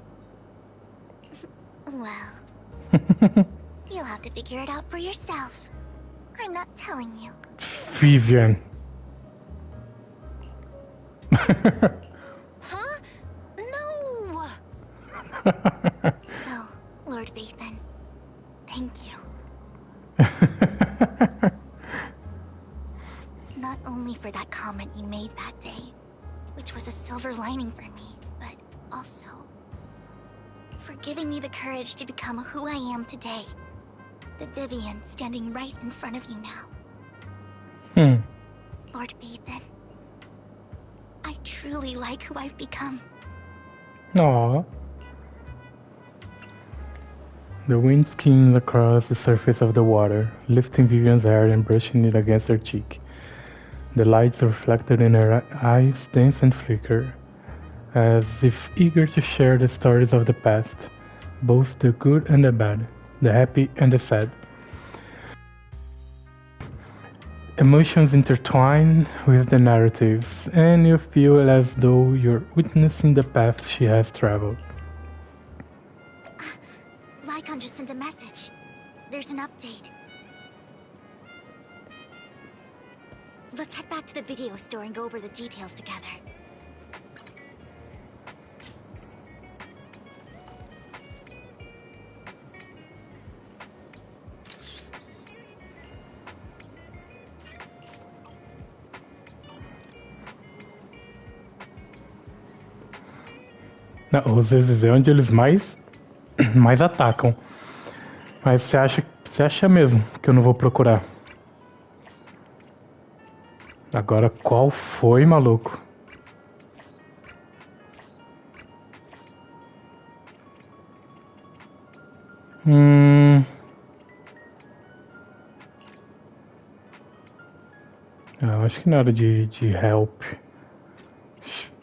S2: Well, you'll have to figure it out for yourself. I'm not telling you.
S1: Vivian.
S10: Huh? No!
S2: So, Lord Phaeton, thank you. Not only for that comment you made that day, which was a silver lining for me, but also for giving me the courage to become who I am today. The Vivian standing right in front of you now. Lord Ethan, I truly like who I've become.
S1: Aww. The wind skims across the surface of the water, lifting Vivian's hair and brushing it against her cheek. The lights reflected in her eyes dance and flicker, as if eager to share the stories of the past, both the good and the bad, the happy and the sad. Emotions intertwine with the narratives, and you feel as though you're witnessing the path she has traveled.
S2: Lycon just sent a message. There's an update. Let's head back to the video store and go over the details together.
S1: Os ZZZ é onde eles mais atacam. Mas você acha mesmo que eu não vou procurar? Agora qual foi, maluco? Eu acho que na hora de help.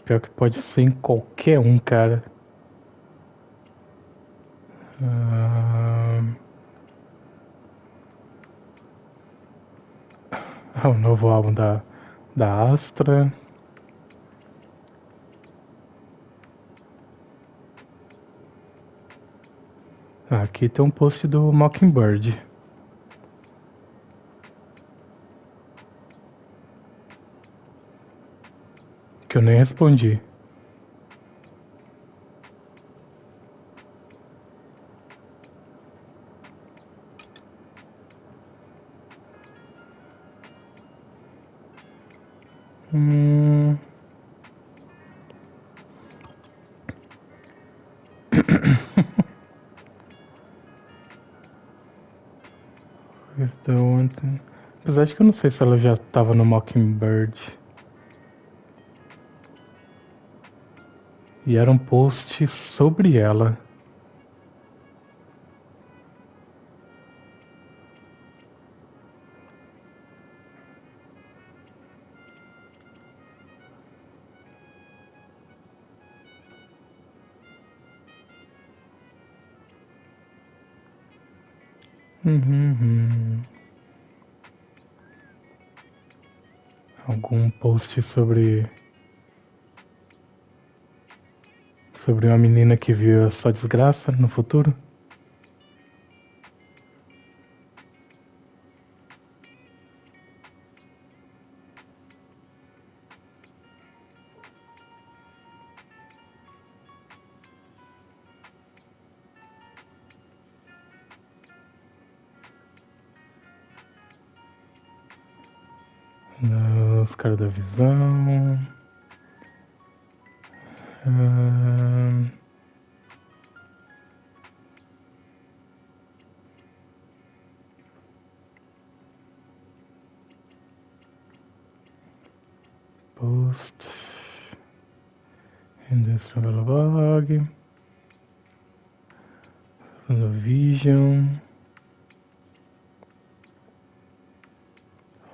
S1: Pior que pode ser em qualquer um, cara. O novo álbum da Astra. Aqui tem um post do Mockingbird. Que eu nem respondi. Apesar de que eu não sei se ela já estava no Mockingbird. E era um post sobre ela. Algum post sobre uma menina que viu a sua desgraça no futuro? Os caras da visão. Post. Industrial Log. Vision.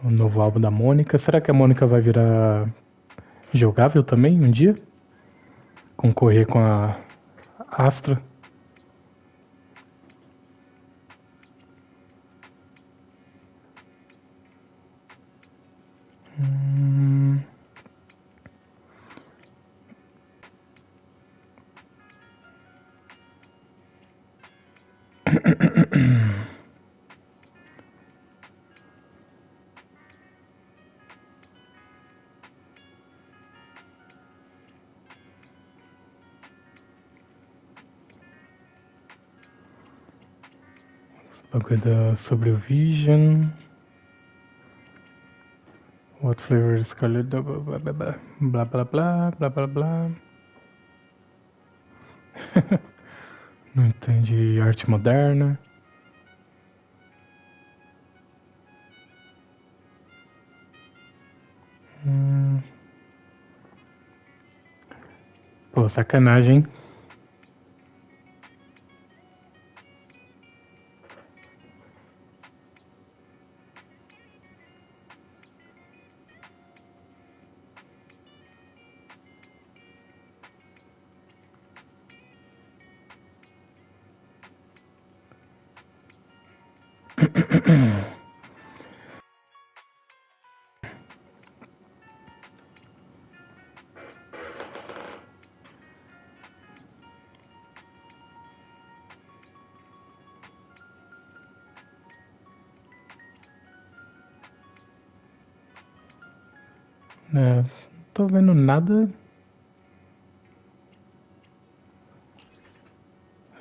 S1: O novo álbum da Mônica. Será que a Mônica vai virar jogável também um dia? Concorrer com a Astra? Sobre o Vision. What flavor is colored? Blá blá blá blá blá blá blá. Não entende arte moderna. Pô, sacanagem, hein? Não tô vendo nada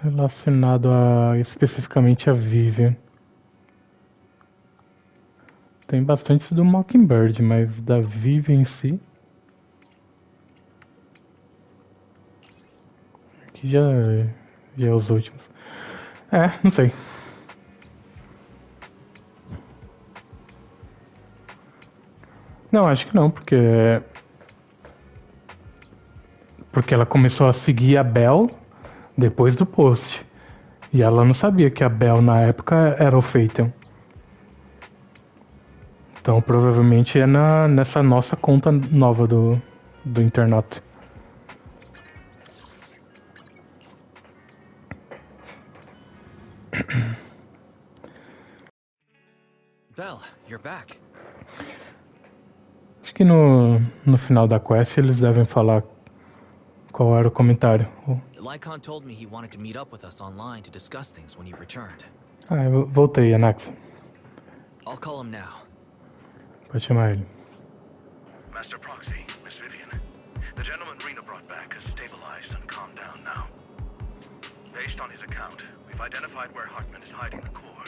S1: relacionado especificamente a Vivian. Tem bastante do Mockingbird, mas da Vivian em si... Aqui já é os últimos. Não sei. Não, acho que não, porque ela começou a seguir a Belle depois do post. E ela não sabia que a Belle na época era o Phaeton. Então provavelmente é nessa nossa conta nova do internet.
S4: Belle, you're back.
S1: Acho que no final da quest eles devem falar qual era o comentário.
S4: Lycon told me he wanted to meet up with us online to discuss things when you returned.
S1: Eu voltei, Anaxa.
S4: I'll call him now.
S1: Pode chamar ele.
S6: Master Proxy, Miss Vivian. The gentleman Rena brought back has stabilized and calmed down now. Based on his account, we've identified where Hartman is hiding the core.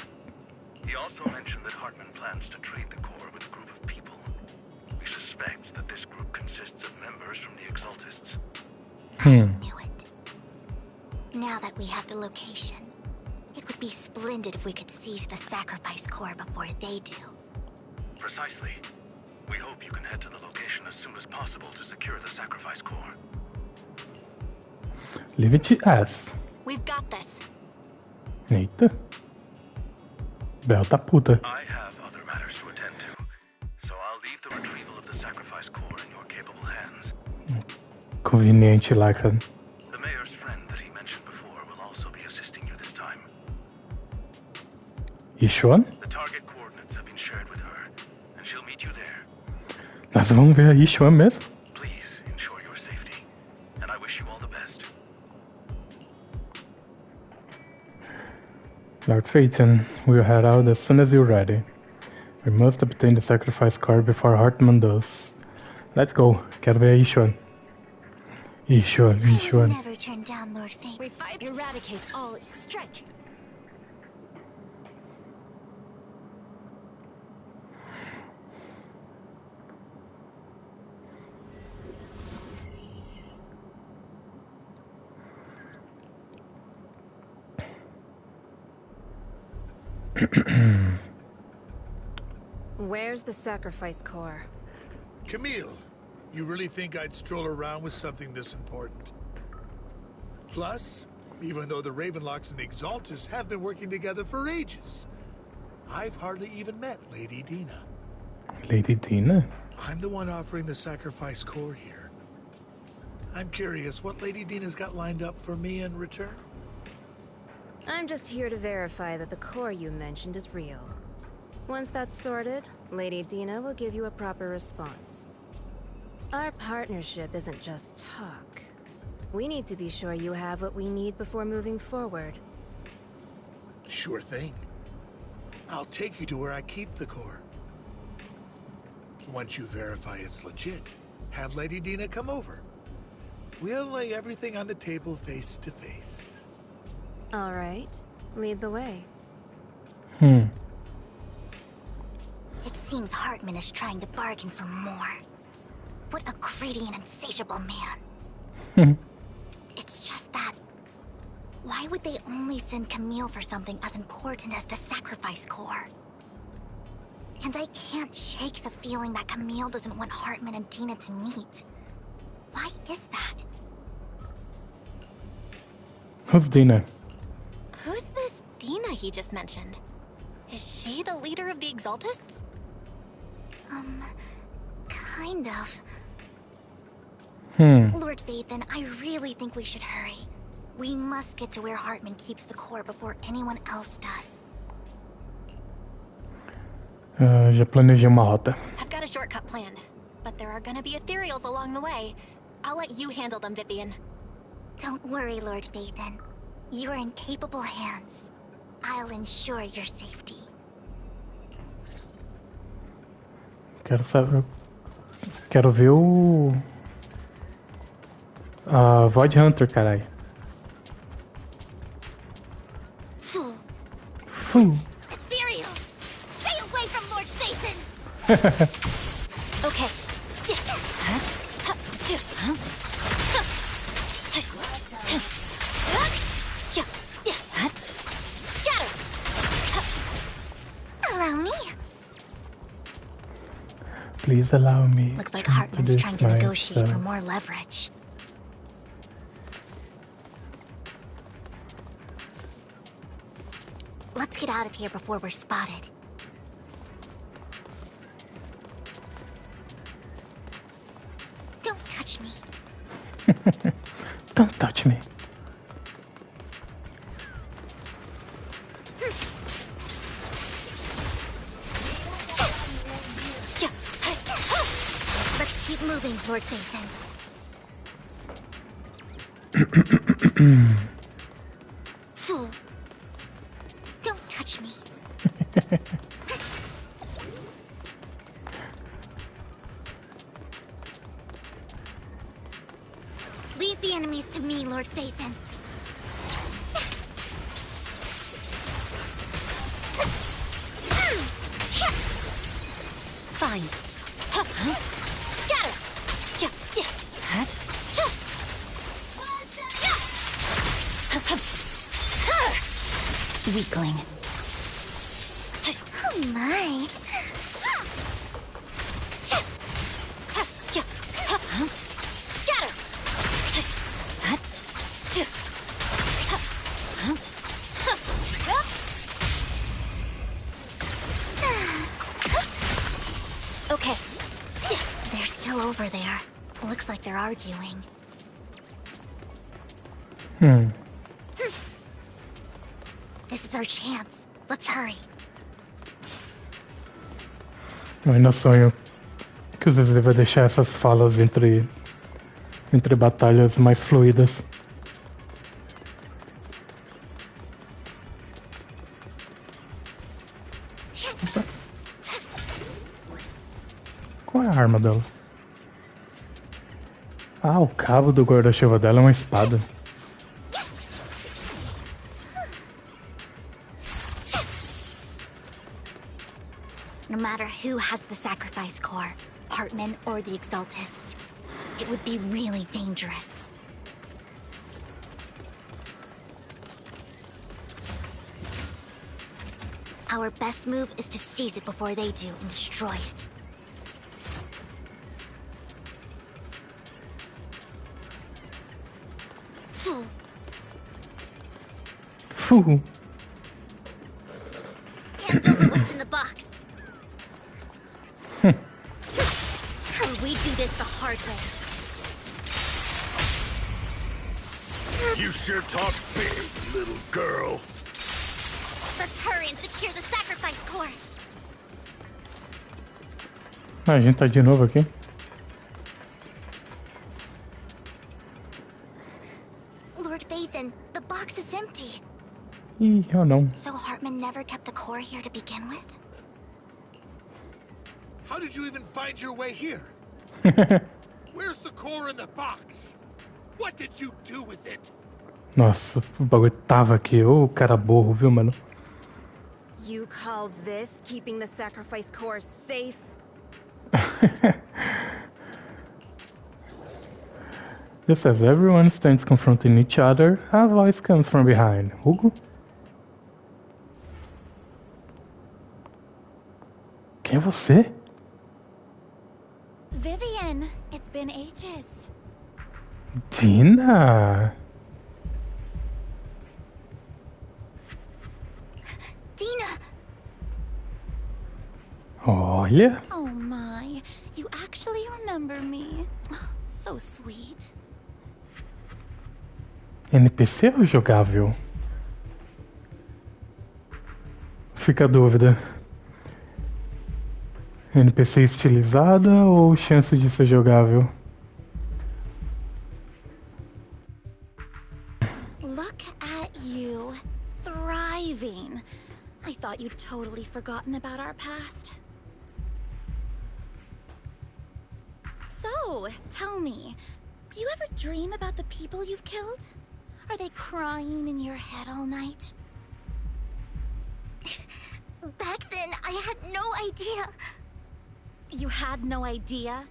S6: He also mentioned that Hartman plans to trade the core with a group of people. We suspect that this group consists of members from the Exaltists.
S2: I knew it. Now that we have the location, it would be splendid if we could seize the sacrifice core before they do.
S6: Precisely. We hope you can head to the location as soon as possible to secure the sacrifice core.
S1: Leave it to us.
S10: We've got this.
S1: Eita. Belle tá puta.
S6: I have other matters to attend to, so I'll leave the retrieval of the sacrifice core in your capable hands.
S1: Conveniente, Laxa.
S6: The mayor's friend that he mentioned before will also be assisting you this time.
S1: Ishuan?
S6: The target coordinates have been shared with her, and she'll meet you there.
S1: Nós vamos ver a Ishuan mesmo?
S6: Please ensure your safety, and I wish you all the best.
S1: Lord Phaeton, we'll head out as soon as you're ready. We must obtain the sacrifice card before Hartman does. Let's go. Quero ver a Ishuan. Ishuan.
S2: I will never turn down Lord Fate.
S10: We fight, eradicate all, strike.
S3: Where's the sacrifice core?
S11: Camille, you really think I'd stroll around with something this important? Plus, even though the Ravenlocks and the Exaltists have been working together for ages, I've hardly even met Lady Dina.
S1: Lady Dina?
S11: I'm the one offering the sacrifice core here. I'm curious what Lady Dina's got lined up for me in return.
S3: I'm just here to verify that the core you mentioned is real. Once that's sorted, Lady Dina will give you a proper response. Our partnership isn't just talk. We need to be sure you have what we need before moving forward.
S11: Sure thing. I'll take you to where I keep the core. Once you verify it's legit, have Lady Dina come over. We'll lay everything on the table face to face.
S3: All right. Lead the way.
S2: It seems Hartman is trying to bargain for more. What a greedy and insatiable man. It's just that... Why would they only send Camille for something as important as the sacrifice core? And I can't shake the feeling that Camille doesn't want Hartman and Dina to meet. Why is that?
S1: Who's Dina?
S10: Who's this Dina he just mentioned? Is she the leader of the Exaltists?
S2: Kind of. Lord Vathan, I really think we should hurry. We must get to where Hartman keeps the core before anyone else does.
S1: Já planejei uma rota.
S10: I've got a shortcut planned, but there are gonna be ethereals along the way. I'll let you handle them, Vivian.
S2: Don't worry, Lord Vathan. You're in capable hands. I'll ensure your safety.
S1: Quero saber. Quero ver o. Void Hunter, caralho.
S2: Fool.
S10: Ethereal! Stay away from Lord Vathan! Okay. Scatter!
S2: Allow me.
S1: Please allow me.
S2: Looks like
S1: to
S2: Hartman's trying to negotiate for
S1: myself.
S2: more leverage. Let's get out of here before we're spotted. Don't touch me.
S1: Don't touch me.
S2: Let's keep moving, Lord Vathan. Fool. Don't touch me. Leave the enemies to me, Lord Vathan.
S10: Fine. Scatter! Weakling.
S2: Oh my.
S10: Scatter!
S2: Okay. They're still over there. Looks like they're arguing. This is our chance. Let's hurry.
S1: Eu ainda sonho que o ZZ vai deixar essas falas entre batalhas mais fluidas. Qual é a arma dela? Ah, o cabo do guarda-chuva dela é uma espada.
S2: No matter who has the sacrifice core, Hartman or the Exaltists, it would be really dangerous. Our best move is to seize it before they do and destroy it. Fool.
S1: Fool.
S2: Hand over what's in the box. Or we do this the hard way.
S6: You sure talk big, little girl.
S2: Let's hurry and secure the sacrifice core.
S1: Ah, a gente tá de novo aqui.
S2: Lord Vathan, the box is empty.
S1: Ih, eu não.
S2: So Hartman never kept the core here to begin with?
S11: How did you even find your way here? Where's the core in the box? What did you do with it?
S1: Nossa, o bagulho tava aqui. Ô, cara burro, viu, mano?
S3: You call this keeping the sacrifice core safe?
S1: Just as everyone stands confronting each other, a voice comes from behind. Hugo? Quem é você?
S10: Vivian, it's been ages.
S1: Dina!
S2: Dina!
S1: Olha!
S10: Oh my, you actually remember me. So sweet.
S1: NPC ou jogável? Fica a dúvida. NPC estilizada ou chance de ser jogável?
S10: Look at you, thriving. I thought you'd totally forgotten about our past. So, tell me, do you ever dream about the people you've killed? Are they crying in your head all night?
S2: Back then, I had no idea.
S10: You had no idea?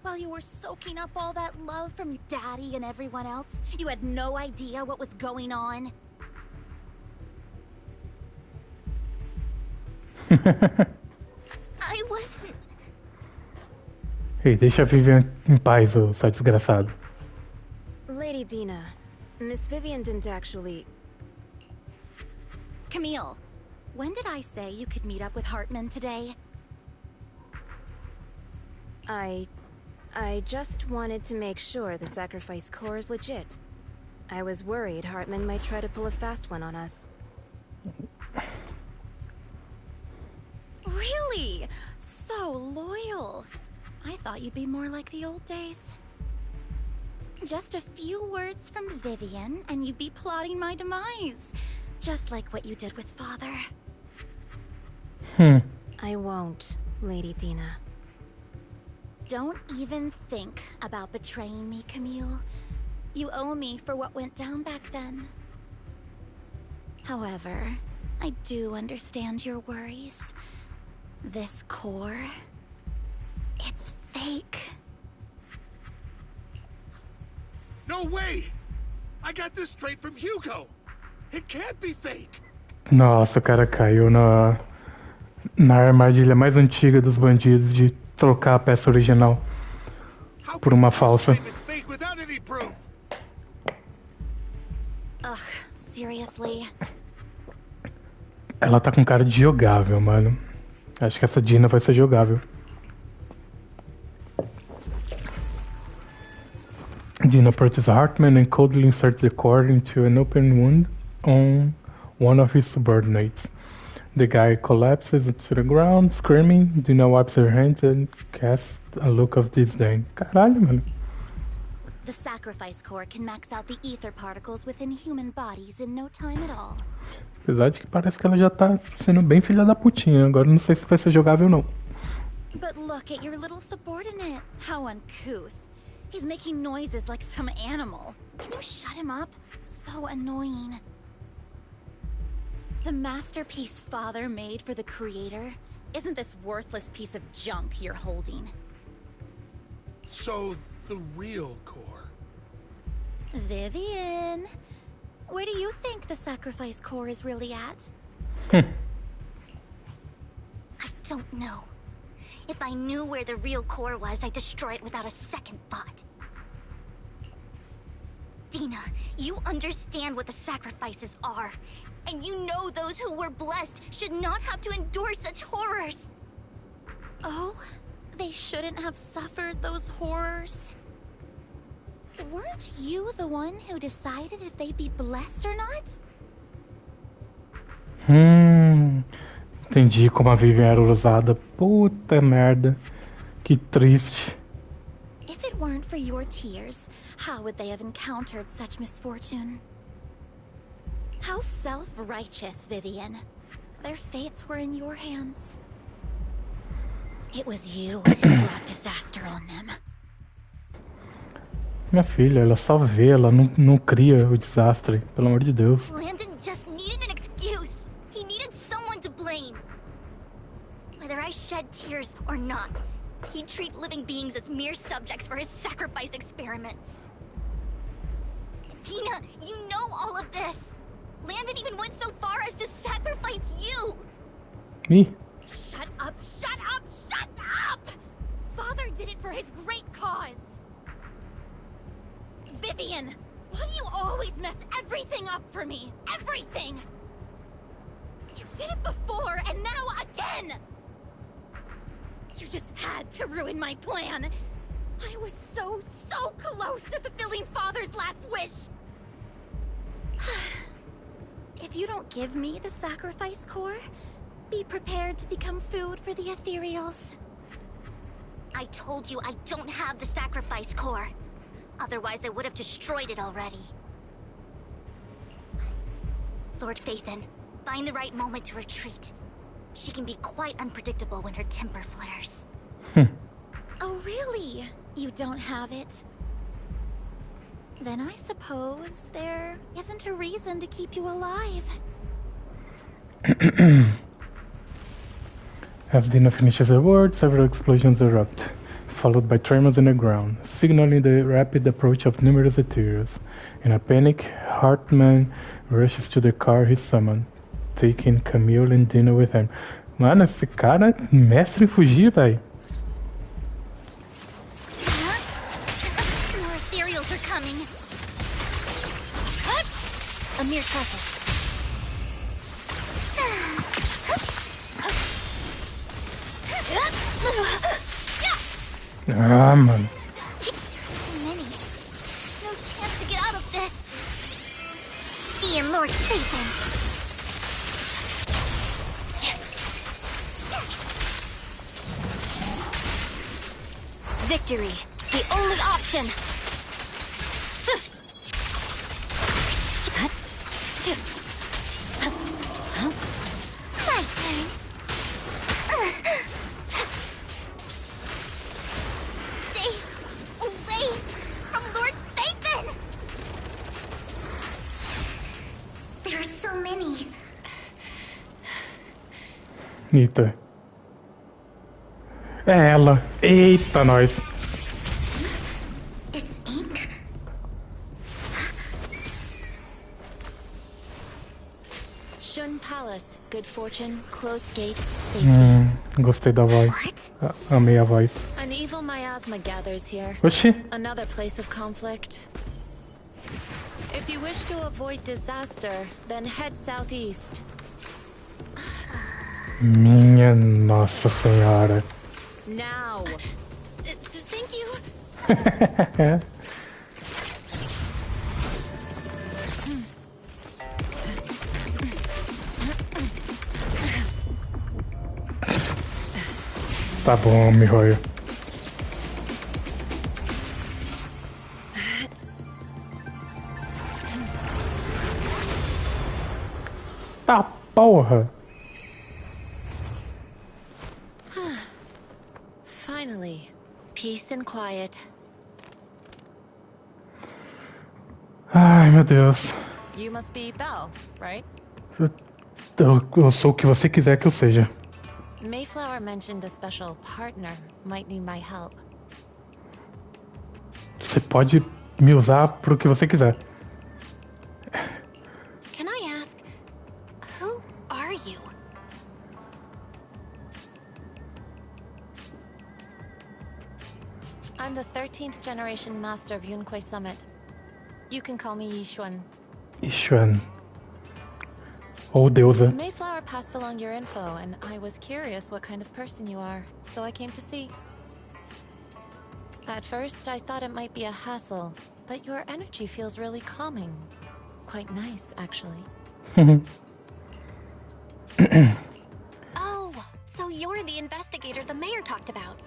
S10: While you were soaking up all that love from your daddy and everyone else, you had no idea what was going on?
S2: I wasn't.
S1: Ei, deixa a Vivian em paz, ô seu desgraçado.
S3: Lady Dina, Miss Vivian didn't actually...
S10: Camille, when did I say you could meet up with Hartman today?
S3: I just wanted to make sure the sacrifice core is legit. I was worried Hartman might try to pull a fast one on us.
S10: Really? So loyal. I thought you'd be more like the old days. Just a few words from Vivian, and you'd be plotting my demise. Just like what you did with Father.
S3: I won't, Lady Dina.
S10: Don't even think about betraying me, Camille. You owe me for what went down back then. However, I do understand your worries. This core... it's fake.
S11: No way! I got this straight from Hugo. It can't be fake.
S1: Nossa, o cara caiu na armadilha mais antiga dos bandidos de trocar a peça original por uma falsa.
S10: Ugh, seriously?
S1: Ela tá com cara de jogável, mano. Acho que essa Dina vai ser jogável. Dina approaches Hartman and coldly inserts the cord into an open wound on one of his subordinates. The guy collapses to the ground, screaming. Dina wipes her hands and casts a look of disdain. Caralho, mano.
S10: The sacrifice core can max out the ether particles within human bodies in no time at all.
S1: Apesar de que parece que ela já tá sendo bem filha da putinha. Agora não sei se vai ser jogável ou não.
S10: But look at your little subordinate. How uncouth. He's making noises like some animal. Can you shut him up? So annoying. The masterpiece Father made for the Creator isn't this worthless piece of junk you're holding.
S11: So, the real core.
S10: Vivian, where do you think the sacrifice core is really at?
S2: I don't know. If I knew where the real core was, I'd destroy it without a second thought. Dina, you understand what the sacrifices are. And you know those who were blessed should not have to endure such horrors.
S10: Oh? They shouldn't have suffered those horrors? Weren't you the one who decided if they'd be blessed or not?
S1: Entendi como a Vivian era usada. Puta merda. Que triste.
S10: If it weren't for your tears, how would they have encountered such misfortune? How self-righteous, Vivian. Their fates were in your hands. It was you who brought disaster on them.
S1: Minha filha, ela só vê, ela não cria o desastre. Pelo amor de Deus.
S2: Landon just needed an excuse. He needed someone to blame. Whether I shed tears or not, he'd treat living beings as mere subjects for his sacrifice experiments. Tina, you know all of this. Landon even went so far as to sacrifice you.
S1: Me?
S10: Shut up, shut up, shut up! Father did it for his great cause. Vivian, why do you always mess everything up for me? Everything! You did it before, and now again! You just had to ruin my plan. I was so close to fulfilling Father's last wish. If you don't give me the sacrifice core, be prepared to become food for the ethereals.
S2: I told you I don't have the sacrifice core. Otherwise, I would have destroyed it already. Lord Phaethon, find the right moment to retreat. She can be quite unpredictable when her temper flares.
S10: Oh, really? You don't have it? Then I suppose there isn't a reason to keep you alive.
S1: As Dina finishes her words, several explosions erupt, followed by tremors in the ground, signaling the rapid approach of numerous ethereals. In a panic, Hartman rushes to the car he summoned, taking Camille and Dina with him. Mano, esse cara é mestre em fugir, velho.
S2: More ethereals are coming. A mere trifle.
S1: Ah, mano.
S2: Too many. No chance to get out of this. Me and Lord Phaethon. Victory, the only option. My turn. Stay away from Lord Phaethon. There are so many.
S1: Eita. É ela. Eita, nós.
S2: It's ink.
S3: Shun Palace, good fortune, closed gate, safety.
S1: Gostei da voz. Amei a voz.
S3: An evil miasma gathers here.
S1: Oxi.
S3: Another place of conflict. If you wish to avoid disaster, then head southeast.
S1: Minha Nossa Senhora.
S3: Now.
S10: Thank you.
S1: Tá bom, Mihoyo. Tá porra.
S3: Finally, peace and quiet.
S1: Ai, meu Deus.
S3: You must be Belle, right?
S1: Eu sou o que você quiser que eu seja.
S3: Mayflower mentioned a special partner might need my help.
S1: Você pode me usar pro que você quiser.
S10: Can I ask, who are you?
S3: I'm the 13th generation master of Yunquei Summit. You can call me Yishuan.
S1: Yishuan. Ou deusa.
S3: Mayflower passed along your info, and I was curious what kind of person you are, so I came to see. At first, I thought it might be a hassle, but your energy feels really calming. Quite nice, actually.
S10: Oh, so you're the investigator the mayor talked about.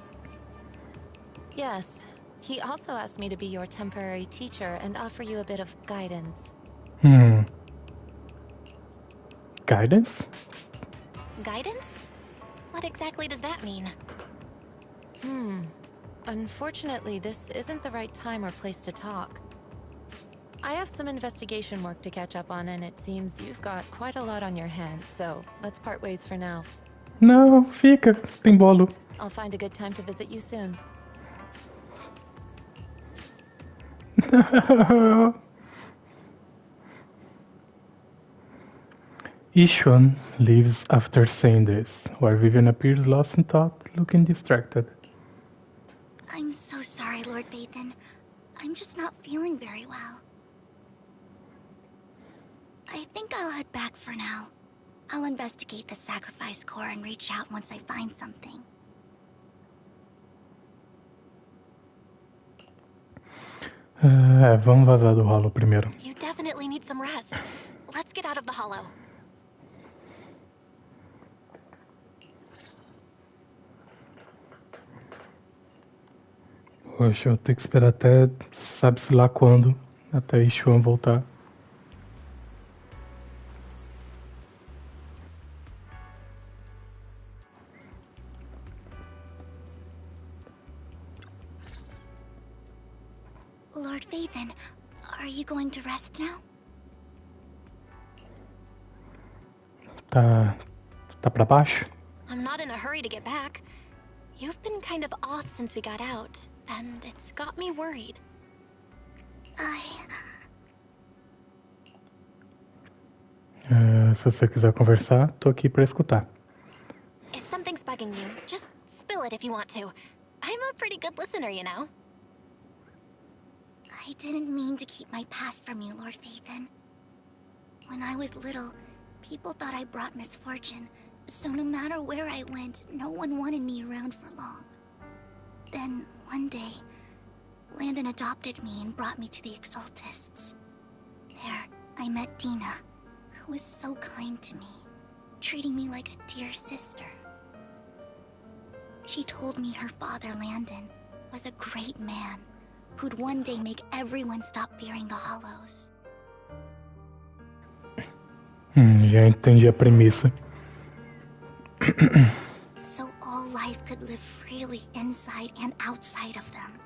S3: Yes. He also asked me to be your temporary teacher and offer you a bit of guidance.
S1: Guidance?
S10: Guidance? What exactly does that mean?
S3: Unfortunately, this isn't the right time or place to talk. I have some investigation work to catch up on, and it seems you've got quite a lot on your hands, so let's part ways for now.
S1: Não, fica. Tem bolo.
S3: I'll find a good time to visit you soon.
S1: Ishuan leaves after saying this, while Vivian appears lost in thought, looking distracted.
S2: I'm so sorry, Lord Vathan. I'm just not feeling very well. I think I'll head back for now. I'll investigate the sacrifice core and reach out once I find something.
S1: Vamos vazar do Hollow primeiro.
S10: You definitely need some rest. Let's get out of the hollow.
S1: Poxa, eu tenho que esperar até sabe-se lá quando, até Ishuan voltar.
S2: Lord Vathan, are you going to rest now?
S1: Tá pra baixo?
S10: I'm not in a hurry to get back. You've been kind of off since we got out, and it's got me worried.
S1: Se você quiser conversar, tô aqui pra escutar.
S10: If something's bugging you, just spill it if you want to. I'm a pretty good listener, you know.
S2: I didn't mean to keep my past from you, Lord Vathan. When I was little, people thought I brought misfortune, so no matter where I went, no one wanted me around for long. Then, one day, Landon adopted me and brought me to the Exaltists. There, I met Dina, who was so kind to me, treating me like a dear sister. She told me her father, Landon, was a great man, who'd one day make everyone stop fearing the Hollows.
S1: Já entendi a premissa.
S2: So all life could live freely inside and outside of them.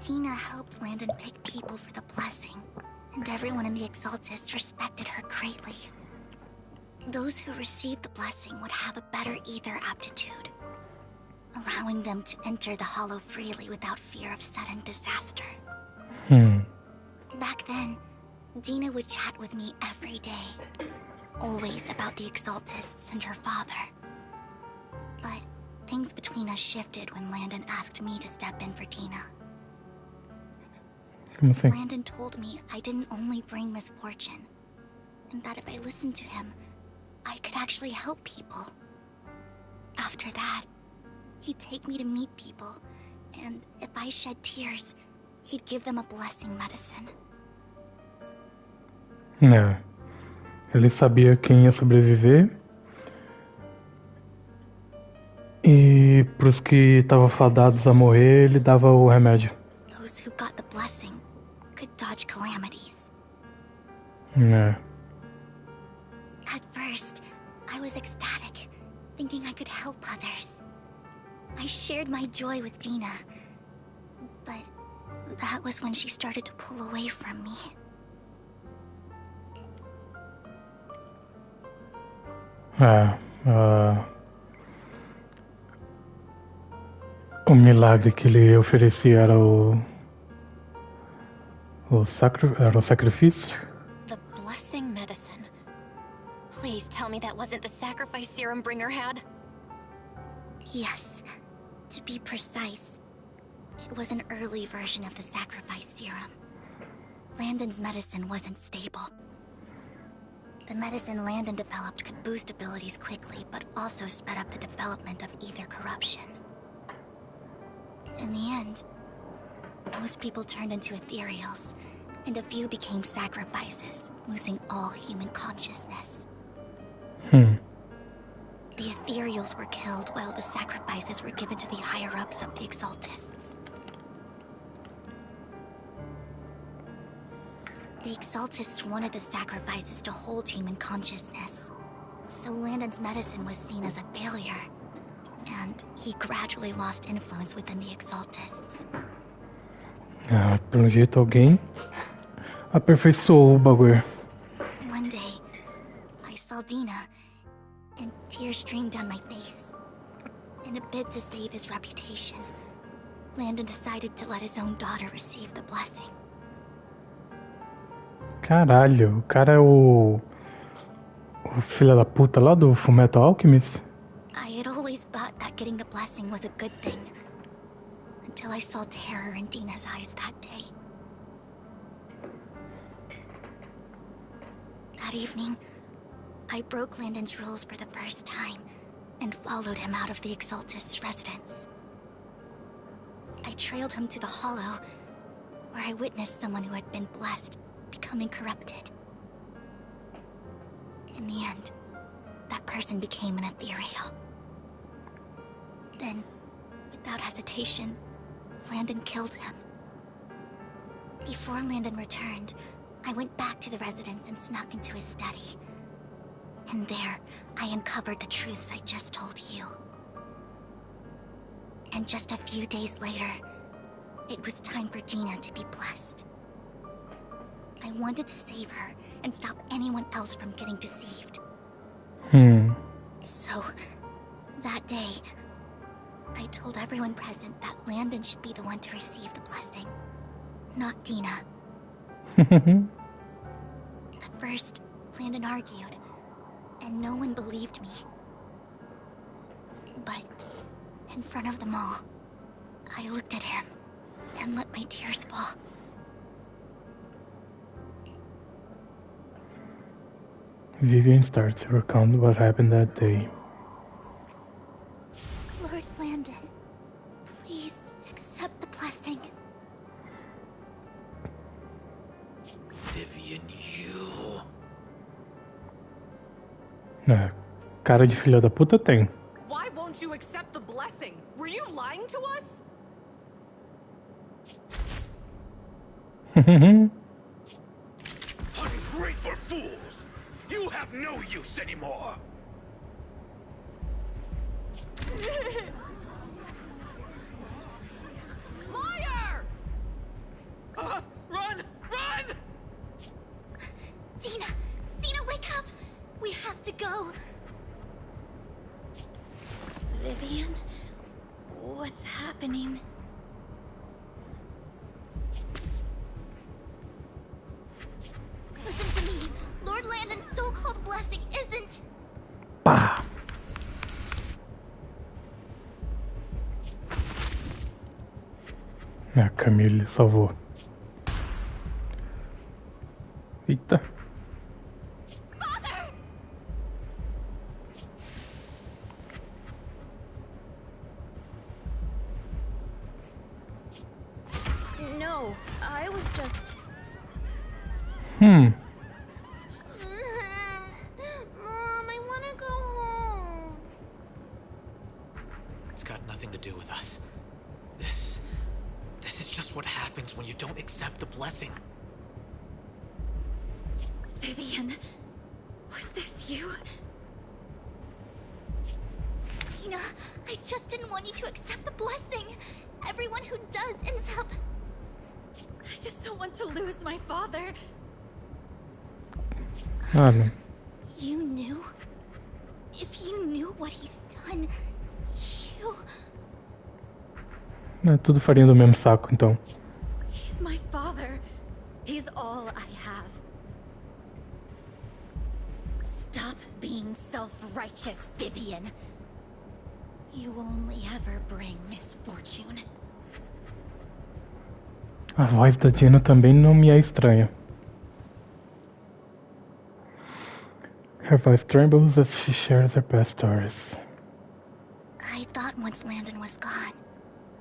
S2: Tina helped Landon pick people for the blessing, and everyone in the Exaltists respected her greatly. Those who received the blessing would have a better ether aptitude, allowing them to enter the Hollow freely without fear of sudden disaster. Back then, Dina would chat with me every day, always about the Exaltists and her father. But things between us shifted when Landon asked me to step in for Dina. Landon told me I didn't only bring misfortune, and that if I listened to him, I could actually help people. After that, he'd take me to meet people, and if I shed tears, he'd give them a blessing medicine.
S1: Ele sabia quem ia sobreviver. E pros que estavam fadados a morrer, ele dava o remédio.
S2: Those who got the blessing could dodge calamities. At first, I was ecstatic, thinking I could help others. I shared my joy with Dina, but that was when she started to pull away from me.
S1: O milagre que ele oferecia era o sacrifício?
S10: The blessing medicine. Please tell me that wasn't the sacrifice serum Bringer had?
S2: Yes. To be precise, it was an early version of the sacrifice serum. Landon's medicine wasn't stable. The medicine Landon developed could boost abilities quickly, but also sped up the development of ether corruption. In the end, most people turned into ethereals, and a few became sacrifices, losing all human consciousness. The ethereals were killed while the sacrifices were given to the higher-ups of the Exaltists. The Exaltists wanted the sacrifices to hold human consciousness, so Landon's medicine was seen as a failure, and he gradually lost influence within the Exaltists.
S1: Pelo jeito alguém aperfeiçoou o bagulho.
S2: One day, I saw Dina, and tears streamed down my face. In a bid to save his reputation, Landon decided to let his own daughter receive the blessing.
S1: Caralho, o cara é o O filho da puta lá do Fullmetal Alchemist?
S2: I had always thought that getting the blessing was a good thing. Until I saw terror in Dina's eyes that day. That evening, I broke Landon's rules for the first time and followed him out of the Exaltist's residence. I trailed him to the Hollow, where I witnessed someone who had been blessed becoming corrupted. In the end, that person became an ethereal. Then, without hesitation, Landon killed him. Before Landon returned, I went back to the residence and snuck into his study. And there, I uncovered the truths I just told you. And just a few days later, it was time for Dina to be blessed. I wanted to save her and stop anyone else from getting deceived. So, that day, I told everyone present that Landon should be the one to receive the blessing, not Dina. At first, Landon argued, and no one believed me. But, in front of them all, I looked at him and let my tears fall.
S1: Vivian starts to recount what happened that day.
S2: Lord Landon, please accept the blessing.
S4: Vivian, you...
S1: Cara de filha da puta tem.
S12: Why won't you accept the blessing? Were you lying to us?
S13: Ungrateful fools! You have no use anymore!
S12: Liar!
S13: Run! Run!
S2: Dina! Dina, wake up! We have to go! Vivian? What's happening? Listen to me! Lord Landon's so-called blessing isn't...
S1: Pá! A Camille salvou. Eita.
S2: Father!
S3: No, I was just...
S2: Mom, I want to go home.
S4: It's got nothing to do with us. This is just what happens when you don't accept the blessing.
S2: Vivian, was this you? Dina, I just didn't want you to accept the blessing. Everyone who does ends up... I just don't want to lose my father.
S1: Não.
S2: You knew? If you knew what he's done, you...
S1: É tudo farinha do mesmo saco, então.
S2: He's my father. He's all I have. Stop being self-righteous, Vivian. You only ever bring misfortune.
S1: A voz da Dina também não me é estranha. Her voice trembles as she shares her past stories.
S2: I thought once Landon was gone,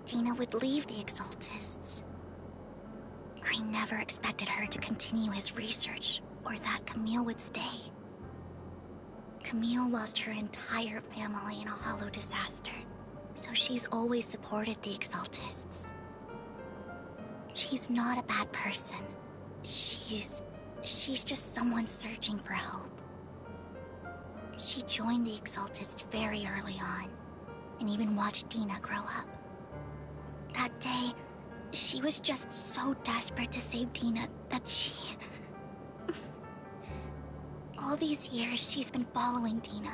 S2: Dina would leave the Exaltists. I never expected her to continue his research, or that Camille would stay. Camille lost her entire family in a hollow disaster, so she's always supported the Exaltists. She's not a bad person. She's just someone searching for hope. She joined the Exaltists very early on, and even watched Dina grow up. That day, she was just so desperate to save Dina that she... All these years, she's been following Dina,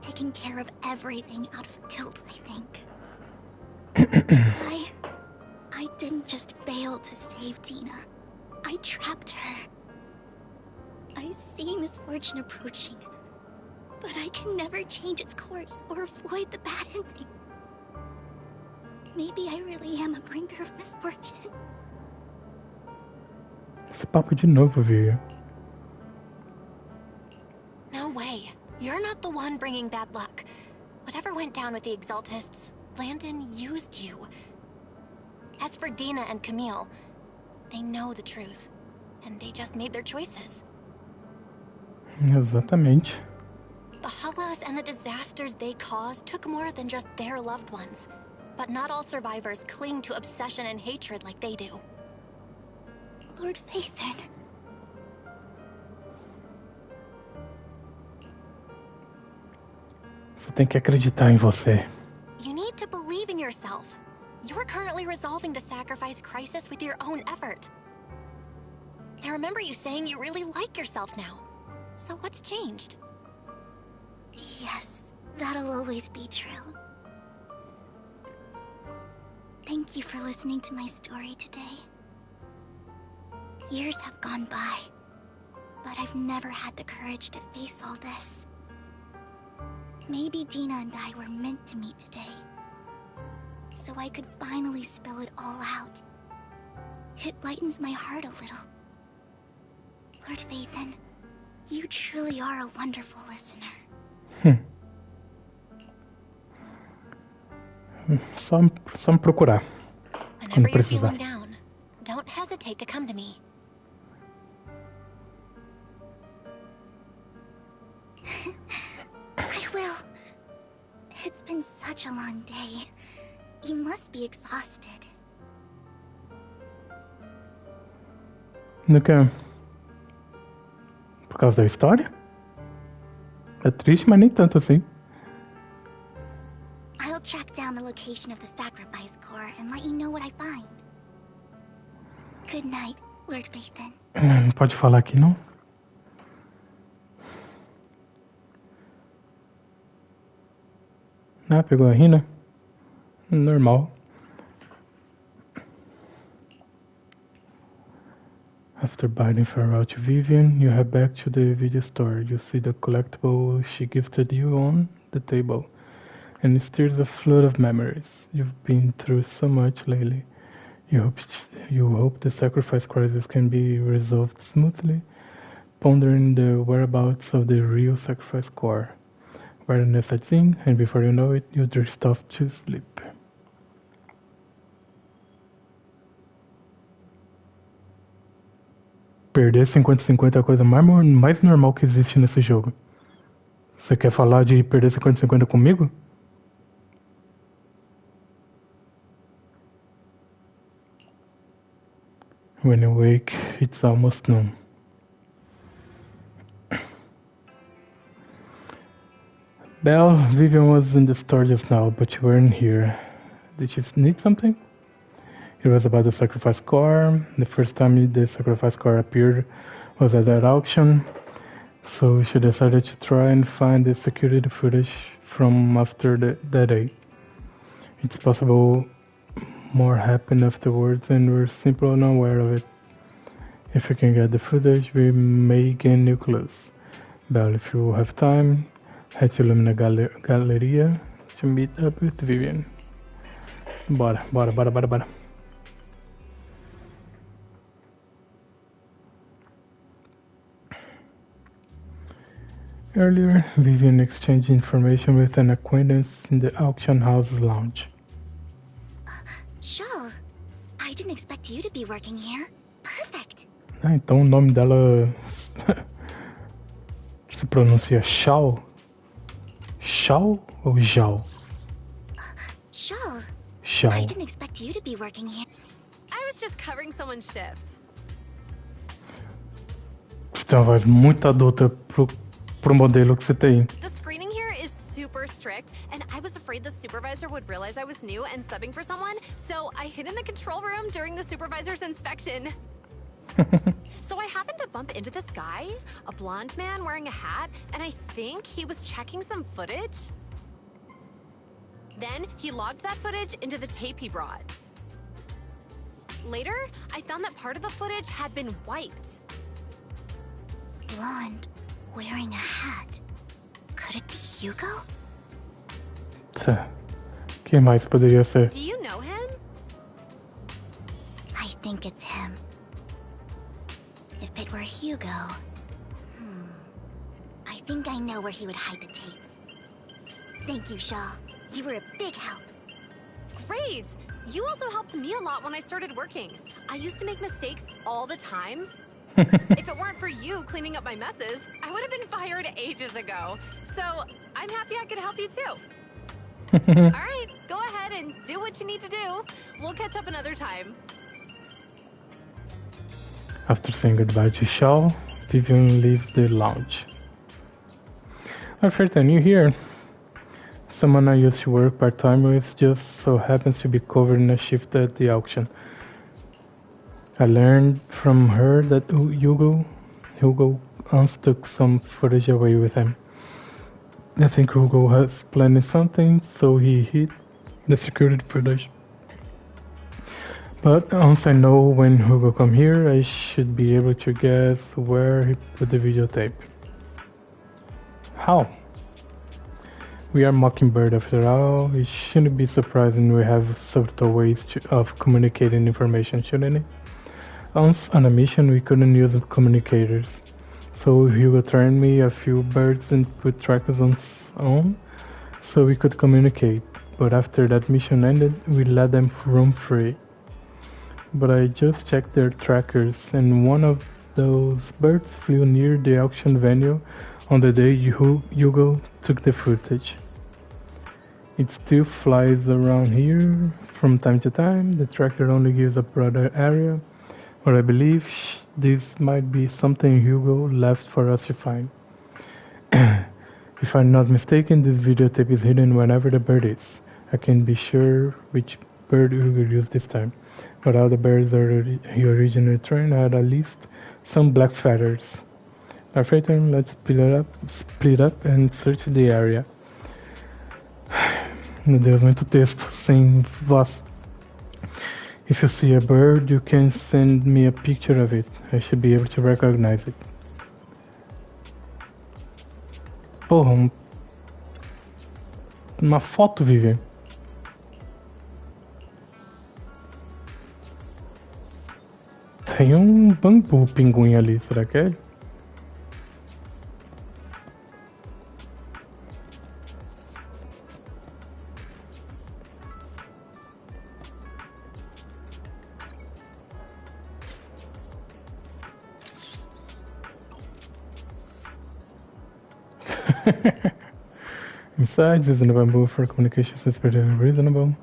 S2: taking care of everything out of guilt, I think. I didn't just fail to save Dina. I trapped her. I see misfortune approaching, But I can never change its course or avoid the bad ending. Maybe I really am a bringer of misfortune.
S1: Esse papo de novo, Vivian.
S10: No way. You're not the one bringing bad luck. Whatever went down with the Exaltists, Landon used you. As for Dina and Camille, they know the truth, and they just made their choices.
S1: Exatamente.
S10: The Hollows and the disasters they caused took more than just their loved ones. But not all survivors cling to obsession and hatred like they do.
S2: Lord Phaethon.
S1: Você tem que acreditar em você.
S10: You need to believe in yourself. You're currently resolving the sacrifice crisis with your own effort. I remember you saying you really like yourself now. So what's changed?
S2: Yes, that'll always be true. Thank you for listening to my story today. Years have gone by, but I've never had the courage to face all this. Maybe Dina and I were meant to meet today, so I could finally spill it all out. It lightens my heart a little. Lord Phaethon, you truly are a wonderful listener.
S1: Só me procurar.
S10: Whenever you're feeling down, don't hesitate to come to me.
S2: I will. It's been such a long day. You must be exhausted.
S1: No que? Por causa da história? É triste, mas nem tanto assim.
S2: I'll track down the location of the sacrifice core and let you know what I find. Good night, Lord Phaethon.
S1: Não pode falar aqui, não? Ah, pegou a Rina? Normal. After bidding farewell to Vivian, you head back to the video store. You see the collectible she gifted you on the table, and it stirs a flood of memories. You've been through so much lately. You hope the sacrifice crisis can be resolved smoothly, pondering the whereabouts of the real sacrifice core. Awareness sets in, and before you know it, you drift off to sleep. Perder 50-50 é a coisa mais normal que existe nesse jogo. Você quer falar de perder 50-50 comigo? When you wake, it's almost noon. Belle, Vivian was in the store just now, but you weren't here. Did she need something? It was about the sacrifice core. The first time the sacrifice core appeared was at that auction, so she decided to try and find the security footage from after that day. It's possible more happened afterwards and we're simply unaware of it. If we can get the footage, we may gain new clues. Belle, if you have time, head to Lumina Galleria to meet up with Vivian. Bora. Earlier, Vivian exchanged information with an acquaintance in the auction house's lounge.
S2: Shaw, I didn't expect you to be working here. Perfect.
S1: Ah, então o nome dela se pronuncia Shao? Shao ou Zhao?
S2: Shaw, I didn't expect you to be working here.
S12: I was just covering someone's shift.
S1: Você tem uma voz muito adulta pro modelo que você tem.
S12: The screening here is super strict, and I was afraid the supervisor would realize I was new and subbing for someone, so I hid in the control room during the supervisor's inspection. So I happened to bump into this guy, a blonde man wearing a hat, and I think he was checking some footage. Then he logged that footage into the tape he brought. Later, I found that part of the footage had been wiped.
S2: Blonde, wearing a hat. Could it be Hugo?
S1: Quem mais poderia ser?
S12: Do you know him?
S2: I think it's him. If it were Hugo... I think I know where he would hide the tape. Thank you, Shaw. You were a big help.
S12: Great! You also helped me a lot when I started working. I used to make mistakes all the time. If it weren't for you cleaning up my messes, I would have been fired ages ago. So, I'm happy I could help you too. Alright, go ahead and do what you need to do. We'll catch up another time.
S1: After saying goodbye to Shaw, Vivian leaves the lounge. Alfred, you here? Someone I used to work part-time with just so happens to be covering a shift at the auction. I learned from her that Hugo once took some footage away with him. I think Hugo has planned something, so he hid the security footage. But once I know when Hugo come here, I should be able to guess where he put the videotape. How? We are Mockingbird after all. It shouldn't be surprising we have subtle ways of communicating information, shouldn't it? Once on a mission we couldn't use communicators, so Hugo turned me a few birds and put trackers on so we could communicate. But after that mission ended, we let them roam free. But I just checked their trackers, and one of those birds flew near the auction venue on the day Hugo took the footage. It still flies around here from time to time. The tracker only gives a broader area, but I believe this might be something Hugo left for us to find. If I'm not mistaken, this videotape is hidden wherever the bird is. I can't be sure which bird Hugo used this time, but all the birds he originally trained had at least some black feathers. Alright, let's split up and search the area. Meu Deus, muito texto sem voz. If you see a bird, you can send me a picture of it. I should be able to recognize it. Porra, uma foto, Vivian. Tem bambu pinguim ali, será que é ele? Besides, isn't a bamboo for communication is pretty reasonable.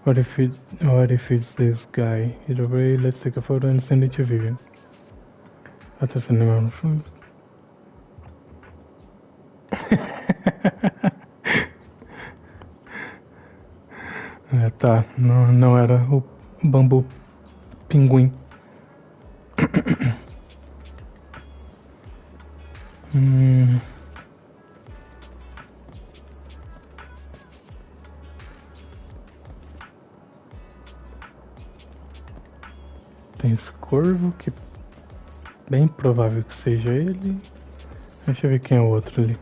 S1: What if it's this guy? Either way, let's take a photo and send it to Vivian. After sending my food. Tá, não era o bambu pinguim. Tem esse corvo que bem provável que seja ele. Deixa eu ver quem é o outro ali.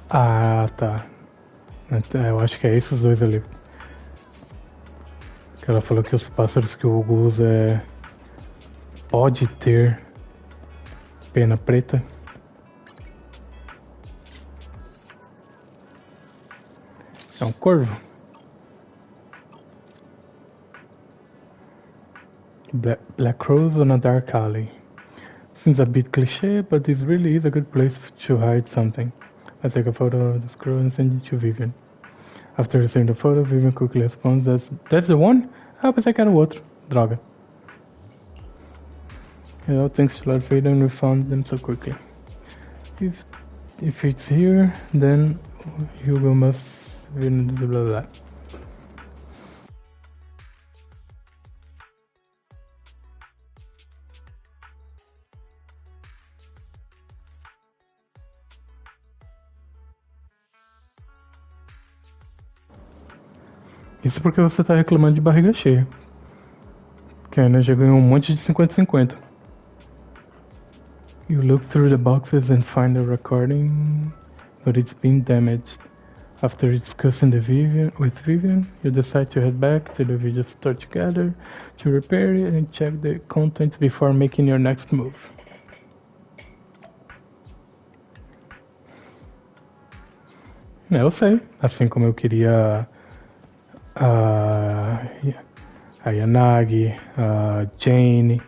S1: Ah, tá. Eu acho que é esses dois ali. Que ela falou que os pássaros que o Hugo usa pode ter pena preta. É um corvo. Black crows on a dark alley. Seems a bit cliché, but this really is a good place to hide something. I take a photo of the crow and send it to Vivian. After receiving the photo, Vivian quickly responds, that's the one? Ah, pensei que era o outro. Droga. Thanks to Lord Faden, we found them so quickly. If it's here, then Hugo must blah blah blah. Isso porque você tá reclamando de barriga cheia. Que a Ana já ganhou um monte de 50-50. You look through the boxes and find a recording, but it's been damaged. After discussing with Vivian, you decide to head back to the video store together to repair it and check the contents before making your next move. Eu sei, assim como eu queria a Yanagi, a Jane.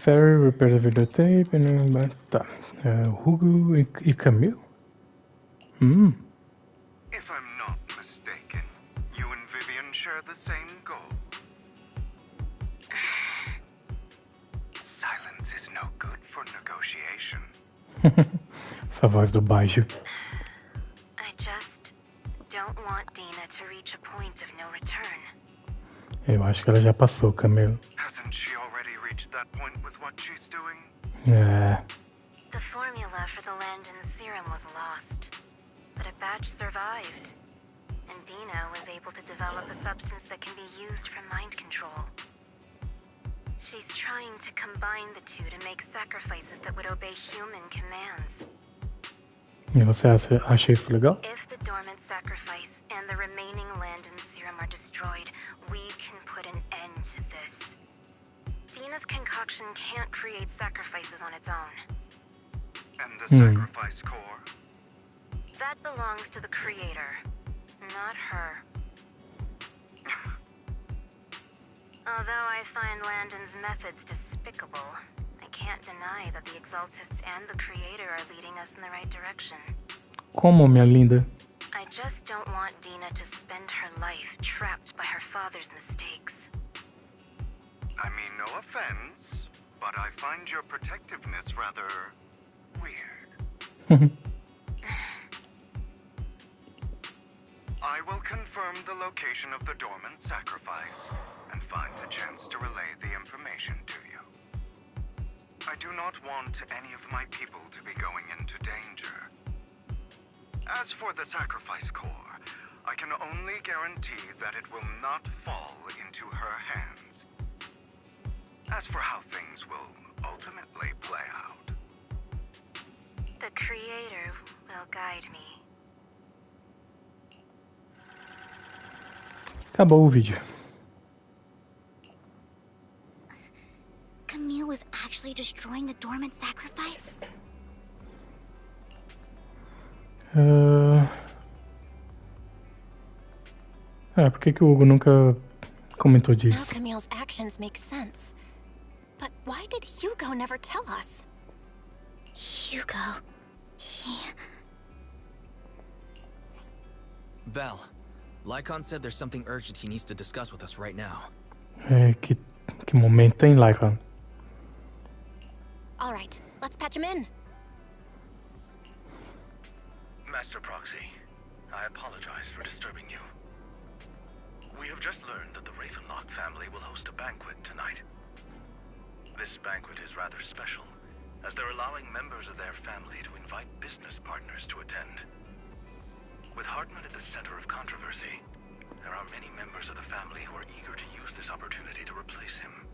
S1: Ferry repair the videotape and tá. Hugo e Camille?
S6: If I'm not mistaken, you and Vivian share the same goal. Silence is no good for negotiation.
S1: Essa voz do baixo.
S3: I just don't want Dina to reach a point of no return.
S1: Eu acho que ela já passou, Camille.
S6: Hasn't she already reached that point with what she's doing?
S1: É.
S3: The formula for the Landon serum was lost, but a batch survived, and Dina was able to develop a substance that can be used for mind control. She's trying to combine the two to make sacrifices that would obey human commands.
S1: E você acha isso legal?
S3: If the dormant sacrifice and the remaining Landon serum are destroyed, we can put an end to this. Dina's concoction can't create sacrifices on its own.
S6: And the sacrifice core?
S3: That belongs to the creator, not her. Although I find Landon's methods despicable, I can't deny that the Exaltists and the creator are leading us in the right direction.
S1: Como, minha linda?
S3: I just don't want Dina to spend her life trapped by her father's mistakes.
S6: I mean, no offense, but I find your protectiveness rather weird. I will confirm the location of the dormant sacrifice and find the chance to relay the information to you. I do not want any of my people to be going into danger. As for the sacrifice core, I can only guarantee that it will not fall into her hands. As for how things will ultimately play out,
S3: the creator will guide me.
S1: Acabou o vídeo.
S2: Camille was actually destroying the dormant sacrifice?
S1: Por que o Hugo nunca comentou disso?
S10: Now Camille's actions make sense. But why did Hugo never tell us?
S2: Hugo...
S4: Belle, Lycon said there's something urgent he needs to discuss with us right now.
S1: Que momento, hein, Lycon?
S10: All right, let's patch him in.
S5: Master Proxy, I apologize for disturbing you. We have just learned that the Ravenlock family will host a banquet tonight. This banquet is rather special, as they're allowing members of their family to invite business partners to attend. With Hartman at the center of controversy, there are many members of the family who are eager to use this opportunity to replace him.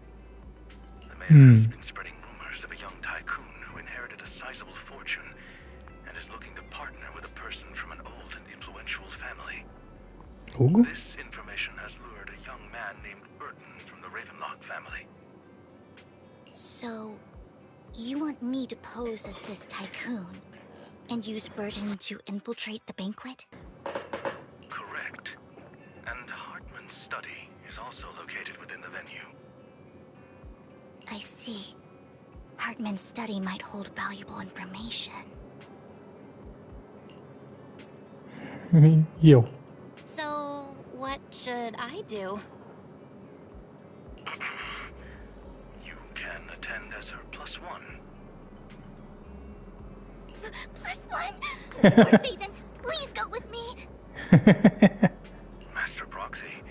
S5: The mayor has been spreading rumors of a young tycoon who inherited a sizable fortune and is looking to partner with a person from an old and influential family.
S1: Hugo?
S5: This information has lured a young man named Burton from the Ravenlock family.
S2: So, you want me to pose as this tycoon and use Burton to infiltrate the banquet?
S5: Correct. And Hartman's study is also located within the venue.
S2: I see. Hartman's study might hold valuable information.
S1: Eu.
S10: So, what should I do?
S5: You can attend as her +1.
S2: +1? Poor Vivian, please go with me!
S5: Master Proxy,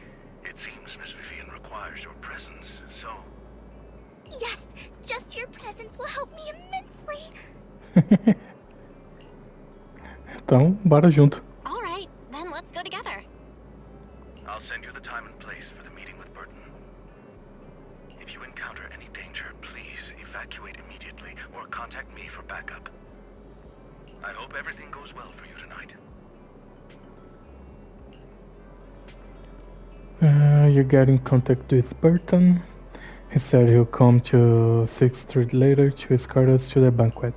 S5: it seems Miss Vivian requires your presence, so...
S2: Yes, just your presence will help me immensely!
S1: Então, bora junto.
S8: I'll send you the time and place for the meeting with Burton. If you encounter any danger, please evacuate immediately or contact me for backup. I hope everything goes well for you tonight.
S1: You get in contact with Burton. He said he'll come to 6th Street later to escort us to the banquet.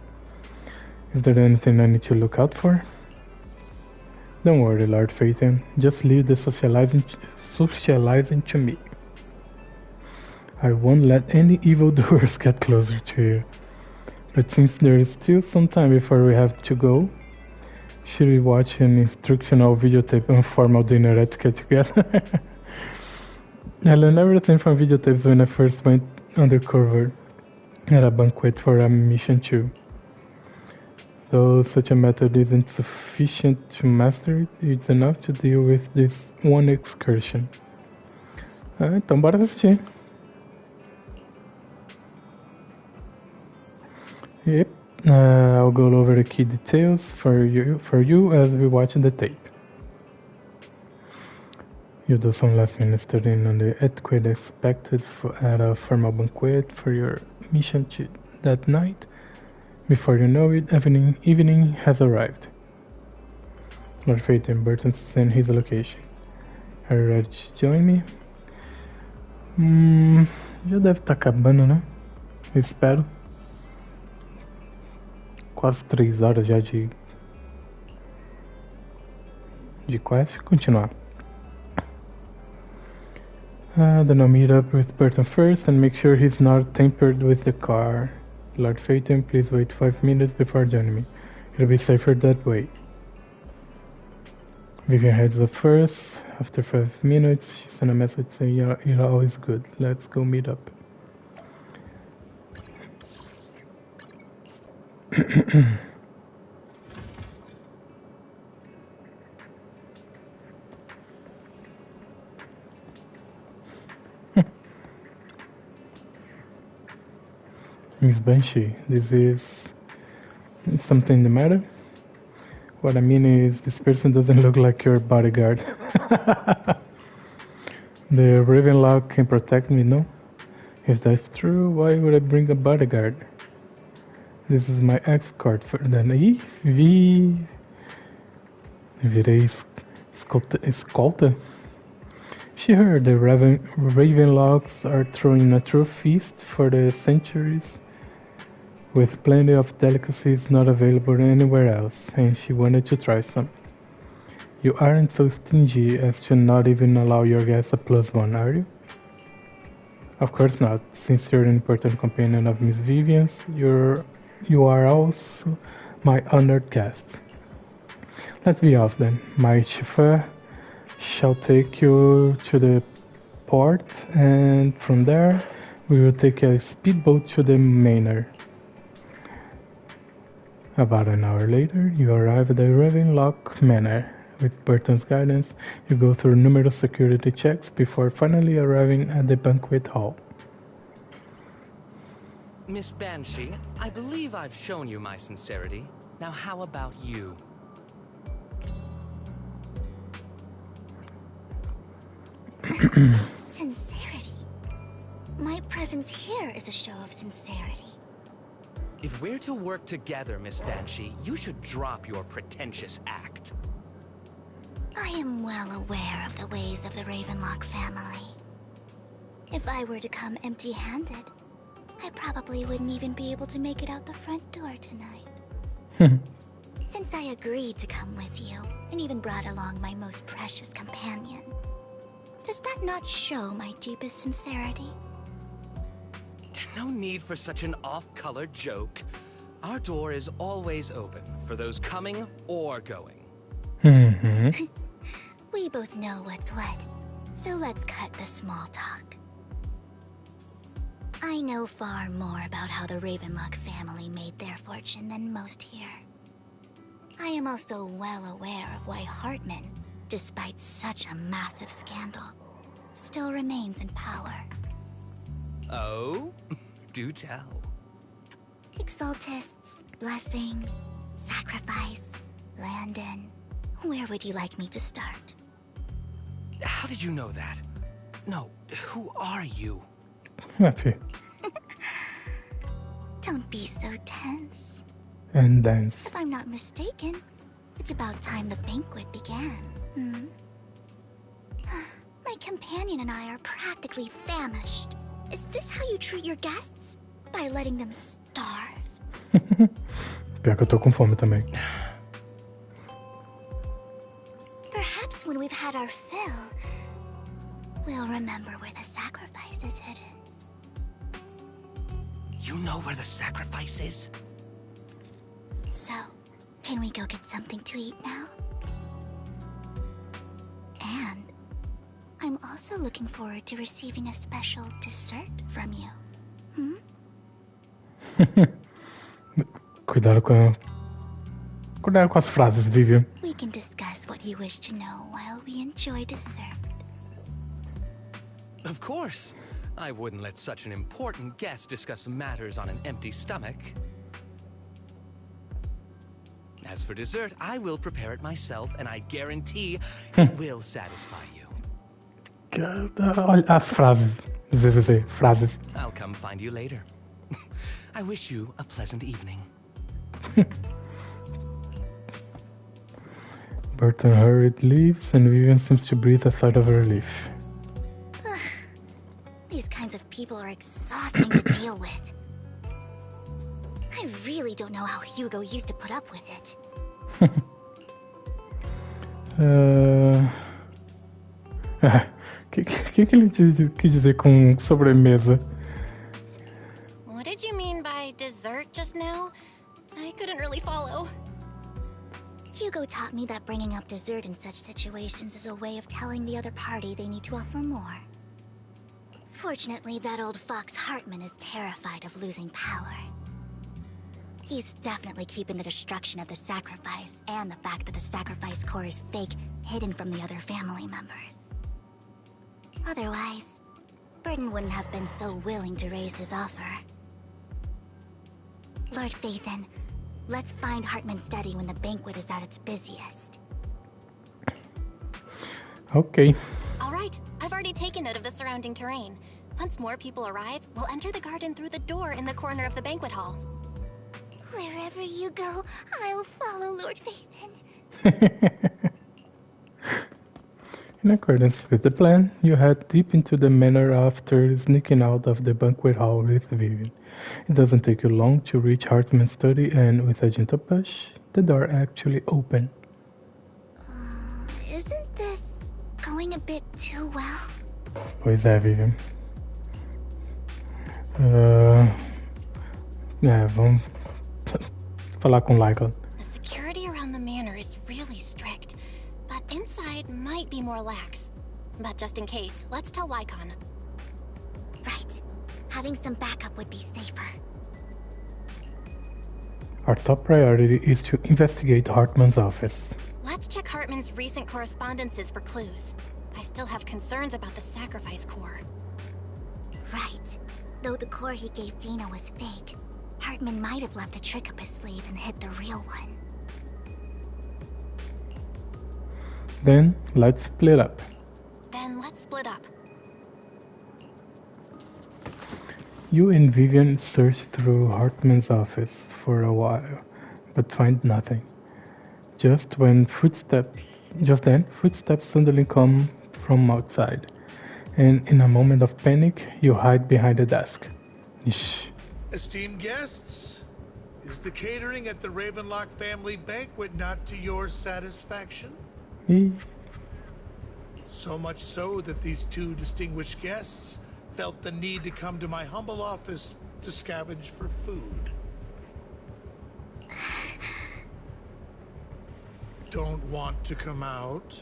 S1: Is there anything I need to look out for? Don't worry, Lord Phaeton. Just leave the socializing to me. I won't let any evildoers get closer to you. But since there is still some time before we have to go, should we watch an instructional videotape on formal dinner etiquette together? I learned everything from videotapes when I first went undercover at a banquet for a mission too. Though such a method isn't sufficient to master it, it's enough to deal with this one excursion. Então bora assistir. Yep, I'll go over the key details for you as we watch the tape. You do some last minute studying on the etiquette expected at a formal banquet for your mission that night. Before you know it, evening has arrived. Lord Phaeton Burton sent his location. Are you ready to join me? Já deve estar acabando, né? Eu espero. Quase 3 horas já de quest. Continuar. Then I'll meet up with Burton first and make sure he's not tampered with the car. Lord Phaeton, please wait 5 minutes before joining me. It'll be safer that way. Vivian heads up first. After 5 minutes, she sent a message saying you're always good. Let's go meet up. Miss Banshee, this is something the matter? What I mean is, this person doesn't look like your bodyguard. The Ravenlock can protect me, no? If that's true, why would I bring a bodyguard? This is my escort for the Virei escolta? She heard the Ravenlocks are throwing a true feast for the centuries, with plenty of delicacies not available anywhere else, and she wanted to try some. You aren't so stingy as to not even allow your guests a +1, are you? Of course not. Since you're an important companion of Miss Vivian's, you are also my honored guest. Let's be off then. My chauffeur shall take you to the port, and from there we will take a speedboat to the manor. About an hour later, you arrive at the Ravenlock Manor. With Burton's guidance, you go through numerous security checks before finally arriving at the banquet hall.
S9: Miss Banshee, I believe I've shown you my sincerity. Now how about you?
S2: Sincerity? My presence here is a show of sincerity.
S9: If we're to work together, Miss Banshee, you should drop your pretentious act.
S2: I am well aware of the ways of the Ravenlock family. If I were to come empty-handed, I probably wouldn't even be able to make it out the front door tonight. Since I agreed to come with you, and even brought along my most precious companion, does that not show my deepest sincerity?
S9: No need for such an off-color joke. Our door is always open for those coming or going.
S2: We both know what's what, so let's cut the small talk. I know far more about how the Ravenlock family made their fortune than most here. I am also well aware of why Hartman, despite such a massive scandal, still remains in power.
S9: Oh? Do tell.
S2: Exaltists, blessing, sacrifice, Landon. Where would you like me to start?
S9: How did you know that? No, who are you?
S1: Happy.
S2: Don't be so tense.
S1: And dance.
S2: If I'm not mistaken, it's about time the banquet began. My companion and I are practically famished. Is this how you treat your guests? By letting them starve?
S1: Pior que eu tô com fome também.
S2: Perhaps when we've had our fill, we'll remember where the sacrifice is hidden.
S9: You know where the sacrifice is?
S2: So, can we go get something to eat now? And I'm also looking forward to receiving a special dessert from you.
S1: Cuidado com as frases, Vivian.
S2: We can discuss what you wish to know while we enjoy dessert.
S9: Of course. I wouldn't let such an important guest discuss matters on an empty stomach. As for dessert, I will prepare it myself, and I guarantee it will satisfy you.
S1: Olha as frases. ZZZ, frases.
S9: I'll come find you later. I wish you a pleasant evening.
S1: Burton hurried leaves, and Vivian seems to breathe a sigh of relief.
S2: These kinds of people are exhausting to deal with. I really don't know how Hugo used to put up with it.
S1: Que ele quis dizer com sobremesa?
S10: What did you mean by dessert just now? I couldn't really follow.
S2: Hugo taught me that bringing up dessert in such situations is a way of telling the other party they need to offer more. Fortunately, that old fox Hartman is terrified of losing power. He's definitely keeping the destruction of the sacrifice and the fact that the sacrifice core is fake hidden from the other family members. Otherwise, Burton wouldn't have been so willing to raise his offer. Lord Phaethon, let's find Hartman's study when the banquet is at its busiest.
S1: Okay.
S10: All right, I've already taken note of the surrounding terrain. Once more people arrive, we'll enter the garden through the door in the corner of the banquet hall.
S2: Wherever you go, I'll follow, Lord Phaethon.
S1: In accordance with the plan, you head deep into the manor after sneaking out of the banquet hall with Vivian. It doesn't take you long to reach Hartman's study, and with a gentle push, the door actually opens.
S2: Isn't this going a bit too well?
S1: Pois é, Vivian. Vamos falar com Lycan.
S10: The security around the manor is really strict, but inside might be more lax. But just in case, let's tell Lycan.
S2: Right. Having some backup would be safer.
S1: Our top priority is to investigate Hartman's office.
S10: Let's check Hartman's recent correspondences for clues. I still have concerns about the sacrifice core.
S2: Right. Though the core he gave Dina was fake, Hartman might have left a trick up his sleeve and hid the real one.
S1: Then, let's split up.
S10: Then let's split up.
S1: You and Vivian search through Hartman's office for a while, but find nothing. Just then, footsteps suddenly come from outside, and in a moment of panic, you hide behind a desk. Shh.
S11: Esteemed guests, is the catering at the Ravenlock family banquet not to your satisfaction? So much so that these two distinguished guests felt the need to come to my humble office to scavenge for food. Don't want to come out?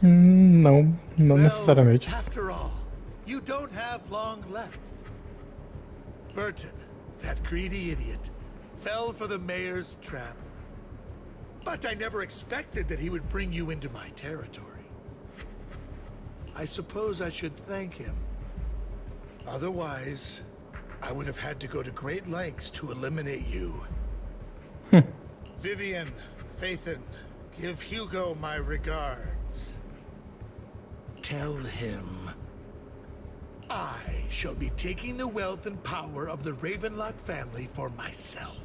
S1: Não necessariamente.
S11: After all, you don't have long left. Burton, that greedy idiot, fell for the mayor's trap. But I never expected that he would bring you into my territory. I suppose I should thank him. Otherwise, I would have had to go to great lengths to eliminate you. Vivian, Phaethon, give Hugo my regards. tell him. I shall be taking the wealth and power of the Ravenlock family for myself.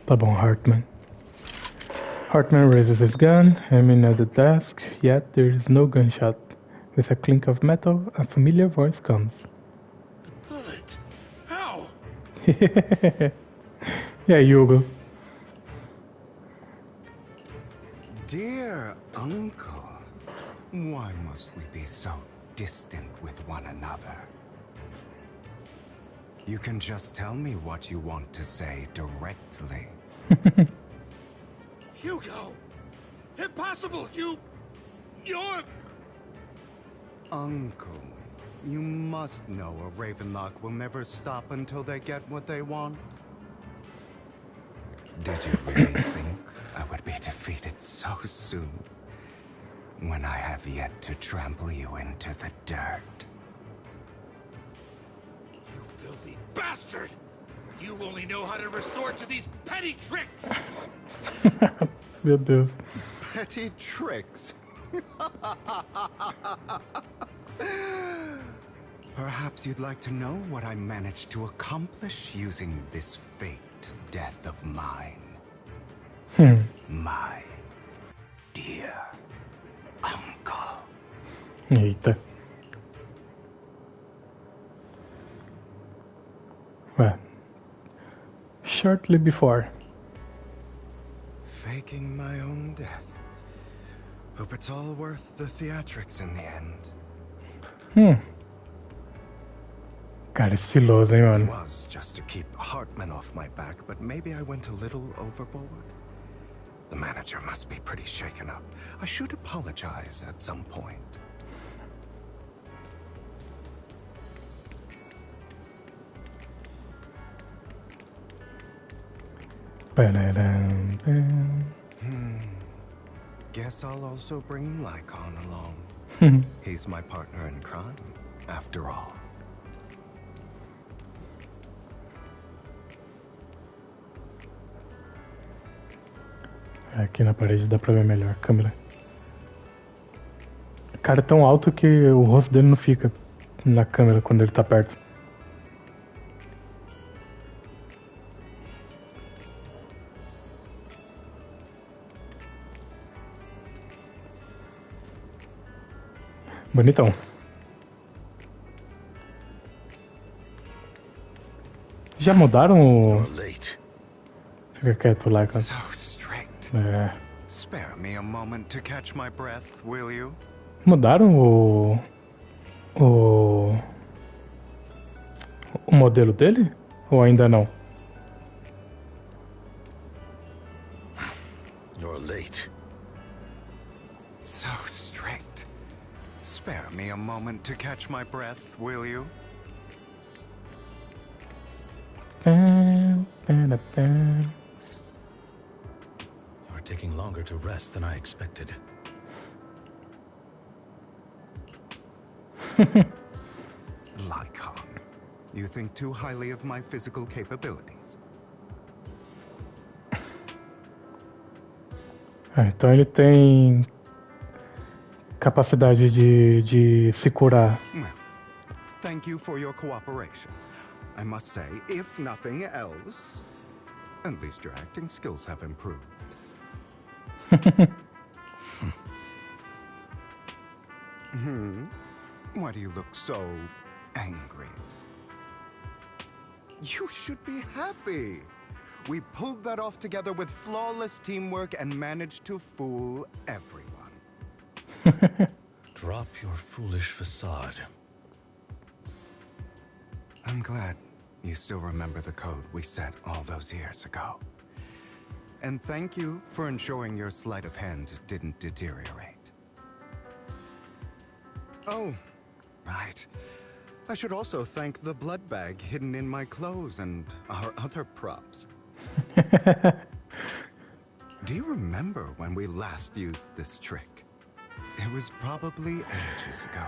S1: Tá bom, Hartman. Hartman raises his gun, aiming at the desk, yet there is no gunshot. With a clink of metal, a familiar voice comes.
S11: Bullet? How?
S1: Yeah, Hugo.
S14: Dear Uncle, why must we be so distant with one another? You can just tell me what you want to say directly.
S11: Hugo! Impossible! You're...
S14: Uncle, you must know a Ravenlock will never stop until they get what they want. Did you really think I would be defeated so soon? When I have yet to trample you into the dirt.
S11: You filthy bastard! You only know how to resort to these petty tricks!
S1: Meu Deus.
S14: Petty tricks? Perhaps you'd like to know what I managed to accomplish using this faked death of mine. My dear uncle.
S1: Eita. Well, shortly before.
S14: Faking my own death. Hope it's all worth the theatrics in the end.
S1: Cara, estiloso, hein,
S14: It
S1: mano?
S14: was just to keep Hartman off my back, but maybe I went a little overboard. The manager must be pretty shaken up. I should apologize at some point. Guess I'll also bring Lycon along. He's my partner in crime, after all.
S1: Aqui na parede dá pra ver melhor a câmera. O cara é tão alto que o rosto dele não fica na câmera quando ele tá perto. Bonitão. Já mudaram o... Fica quieto lá, cara.
S14: So strict.
S1: É.
S14: Spare me a moment to catch my breath, will you?
S1: Mudaram o modelo dele? Ou ainda não?
S9: You're late.
S14: So strict. Spare me a moment to catch my breath, will you?
S1: You're
S5: taking longer to rest than I expected.
S14: Lycon, you think too highly of my physical capabilities.
S1: Então ele tem capacidade de se curar.
S14: Well, thank you for your cooperation. I must say, if nothing else, at least your acting skills have improved. Why do you look so angry? You should be happy. We pulled that off together with flawless teamwork and managed to fool everyone.
S5: Drop your foolish facade.
S14: I'm glad you still remember the code we set all those years ago. And thank you for ensuring your sleight of hand didn't deteriorate. Oh, right. I should also thank the blood bag hidden in my clothes and our other props. Do you remember when we last used this trick? It was probably ages ago.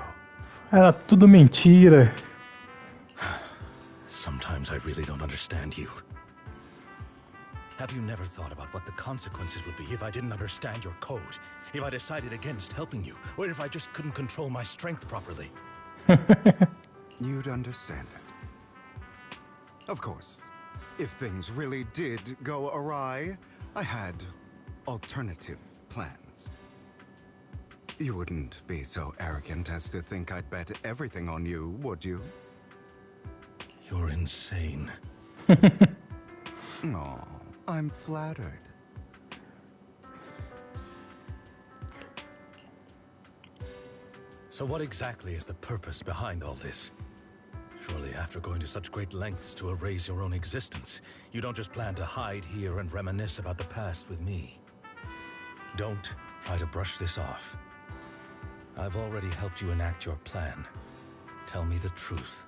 S1: Era tudo mentira.
S5: Sometimes I really don't understand you. Have you never thought about what the consequences would be if I didn't understand your code? If I decided against helping you? Or if I just couldn't control my strength properly?
S14: You'd understand it. Of course, if things really did go awry, I had alternative plans. You wouldn't be so arrogant as to think I'd bet everything on you, would you?
S5: You're insane.
S14: Aw, I'm flattered.
S5: So what exactly is the purpose behind all this? Surely after going to such great lengths to erase your own existence, you don't just plan to hide here and reminisce about the past with me. Don't try to brush this off. I've already helped you enact your plan. Tell me the truth.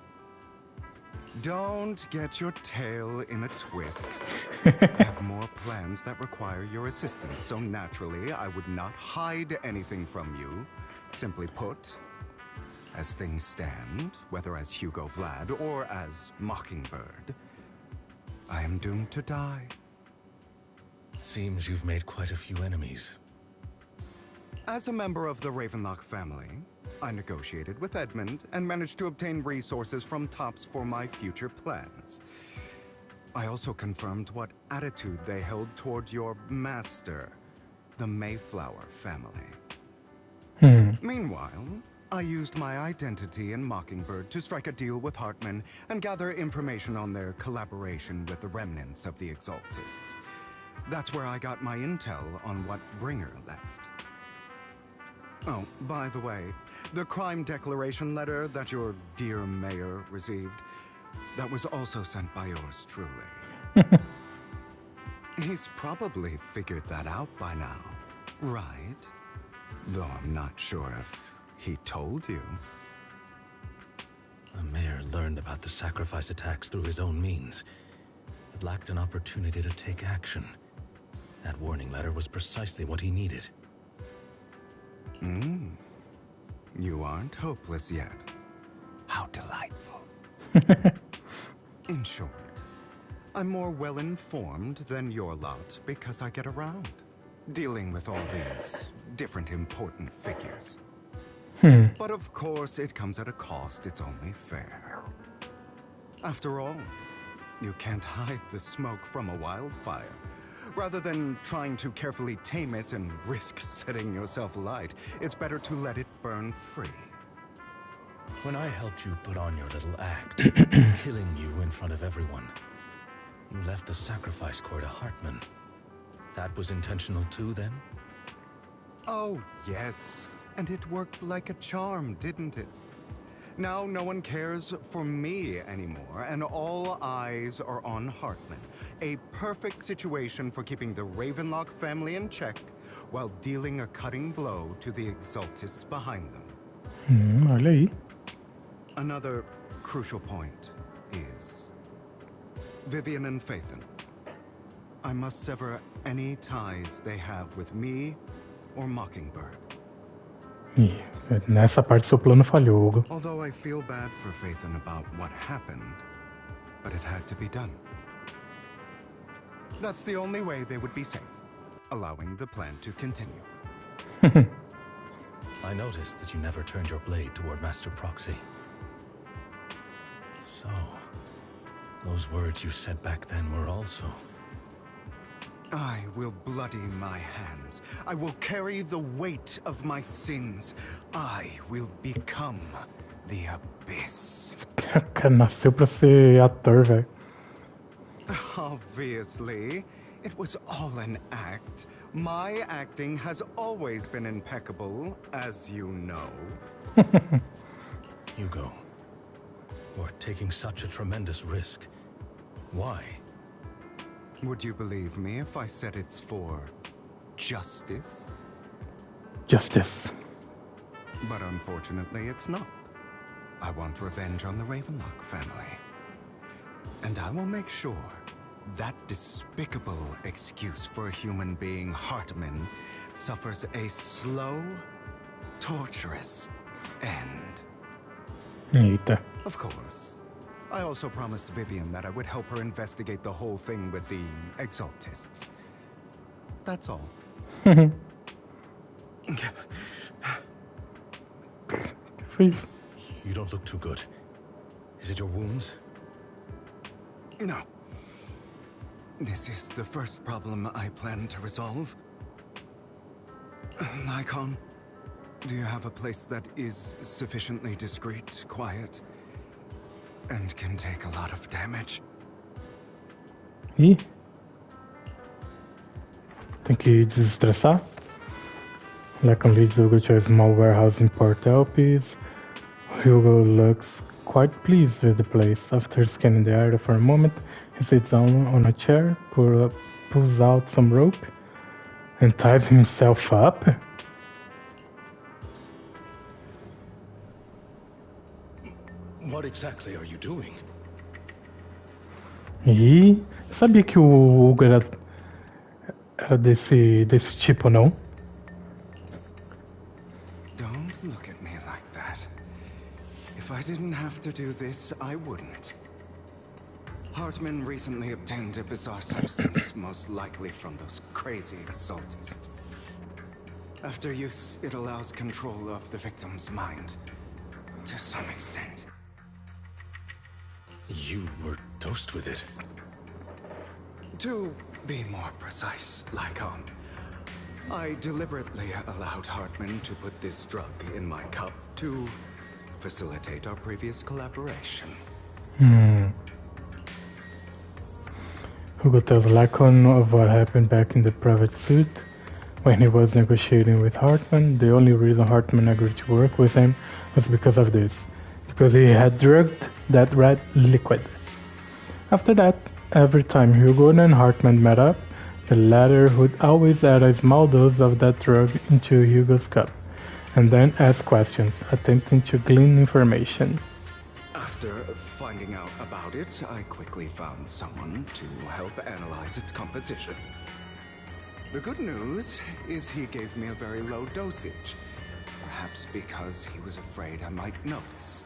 S14: Don't get your tail in a twist. I have more plans that require your assistance, so naturally I would not hide anything from you. Simply put, as things stand, whether as Hugo Vlad or as Mockingbird, I am doomed to die.
S5: Seems you've made quite a few enemies.
S14: As a member of the Ravenlock family, I negotiated with Edmund and managed to obtain resources from Tops for my future plans. I also confirmed what attitude they held toward your master, the Mayflower family. Meanwhile, I used my identity in Mockingbird to strike a deal with Hartman and gather information on their collaboration with the remnants of the Exaltists. That's where I got my intel on what Bringer left. Oh, by the way, the crime declaration letter that your dear mayor received, that was also sent by yours truly. He's probably figured that out by now, right? Though I'm not sure if he told you.
S5: The mayor learned about the sacrifice attacks through his own means, but lacked an opportunity to take action. That warning letter was precisely what he needed.
S14: You aren't hopeless yet. How delightful. In short, I'm more well-informed than your lot because I get around, dealing with all these different important figures. But of course, it comes at a cost. It's only fair. After all, you can't hide the smoke from a wildfire. Rather than trying to carefully tame it and risk setting yourself alight, it's better to let it burn free.
S5: When I helped you put on your little act, killing you in front of everyone, you left the sacrifice core to Hartman. That was intentional too, then?
S14: Oh, yes. And it worked like a charm, didn't it? Now no one cares for me anymore, and all eyes are on Hartman. A perfect situation for keeping the Ravenlock family in check while dealing a cutting blow to the Exaltists behind them.
S1: Olha aí.
S14: Another crucial point is Vivian and Phaethon. I must sever any ties they have with me or Mockingbird.
S1: Nessa parte seu plano falhou, Hugo.
S14: Although I feel bad for Phaethon about what happened, but it had to be done. That's the only way they would be safe, allowing the plan to continue.
S5: I noticed that you never turned your blade toward Master Proxy. So, those words you said back then were also...
S14: I will bloody my hands. I will carry the weight of my sins. I will become the abyss.
S1: Cara, nasceu pra ser ator, velho.
S14: Obviously, it was all an act. My acting has always been impeccable, as you know.
S5: Hugo, you're taking such a tremendous risk. Why?
S14: Would you believe me if I said it's for justice?
S1: Justice.
S14: But unfortunately, it's not. I want revenge on the Ravenlock family. And I will make sure that despicable excuse for a human being, Hartman, suffers a slow, torturous end.
S1: Eita.
S14: Of course, I also promised Vivian that I would help her investigate the whole thing with the Exaltists. That's all.
S1: Please.
S5: You don't look too good. Is it your wounds?
S14: No. This is the first problem I plan to resolve. Lycon, do you have a place that is sufficiently discreet, quiet, and can take a lot of damage?
S1: Ih. Tem que desestressar. Lycon leads Hugo to a small warehouse in Port Elpis. Hugo looks quite pleased with the place. After scanning the area for a moment, he sits down on a chair, pulls out some rope, and ties himself up.
S5: What exactly are you doing?
S1: E sabia que o Hugo era desse tipo, não?
S14: Don't look at me like that. If I didn't have to do this, I wouldn't. Hartman recently obtained a bizarre substance, most likely from those crazy exaltists. After use, it allows control of the victim's mind, to some extent.
S5: You were dosed with it.
S14: To be more precise, Lycon, I deliberately allowed Hartman to put this drug in my cup to facilitate our previous collaboration.
S1: Hugo tells Lycon of what happened back in the private suite when he was negotiating with Hartman. The only reason Hartman agreed to work with him was because of this. Because he had drugged that red liquid. After that, every time Hugo and Hartman met up, the latter would always add a small dose of that drug into Hugo's cup, and then ask questions, attempting to glean information.
S14: After finding out about it, I quickly found someone to help analyze its composition. The good news is he gave me a very low dosage, perhaps because he was afraid I might notice.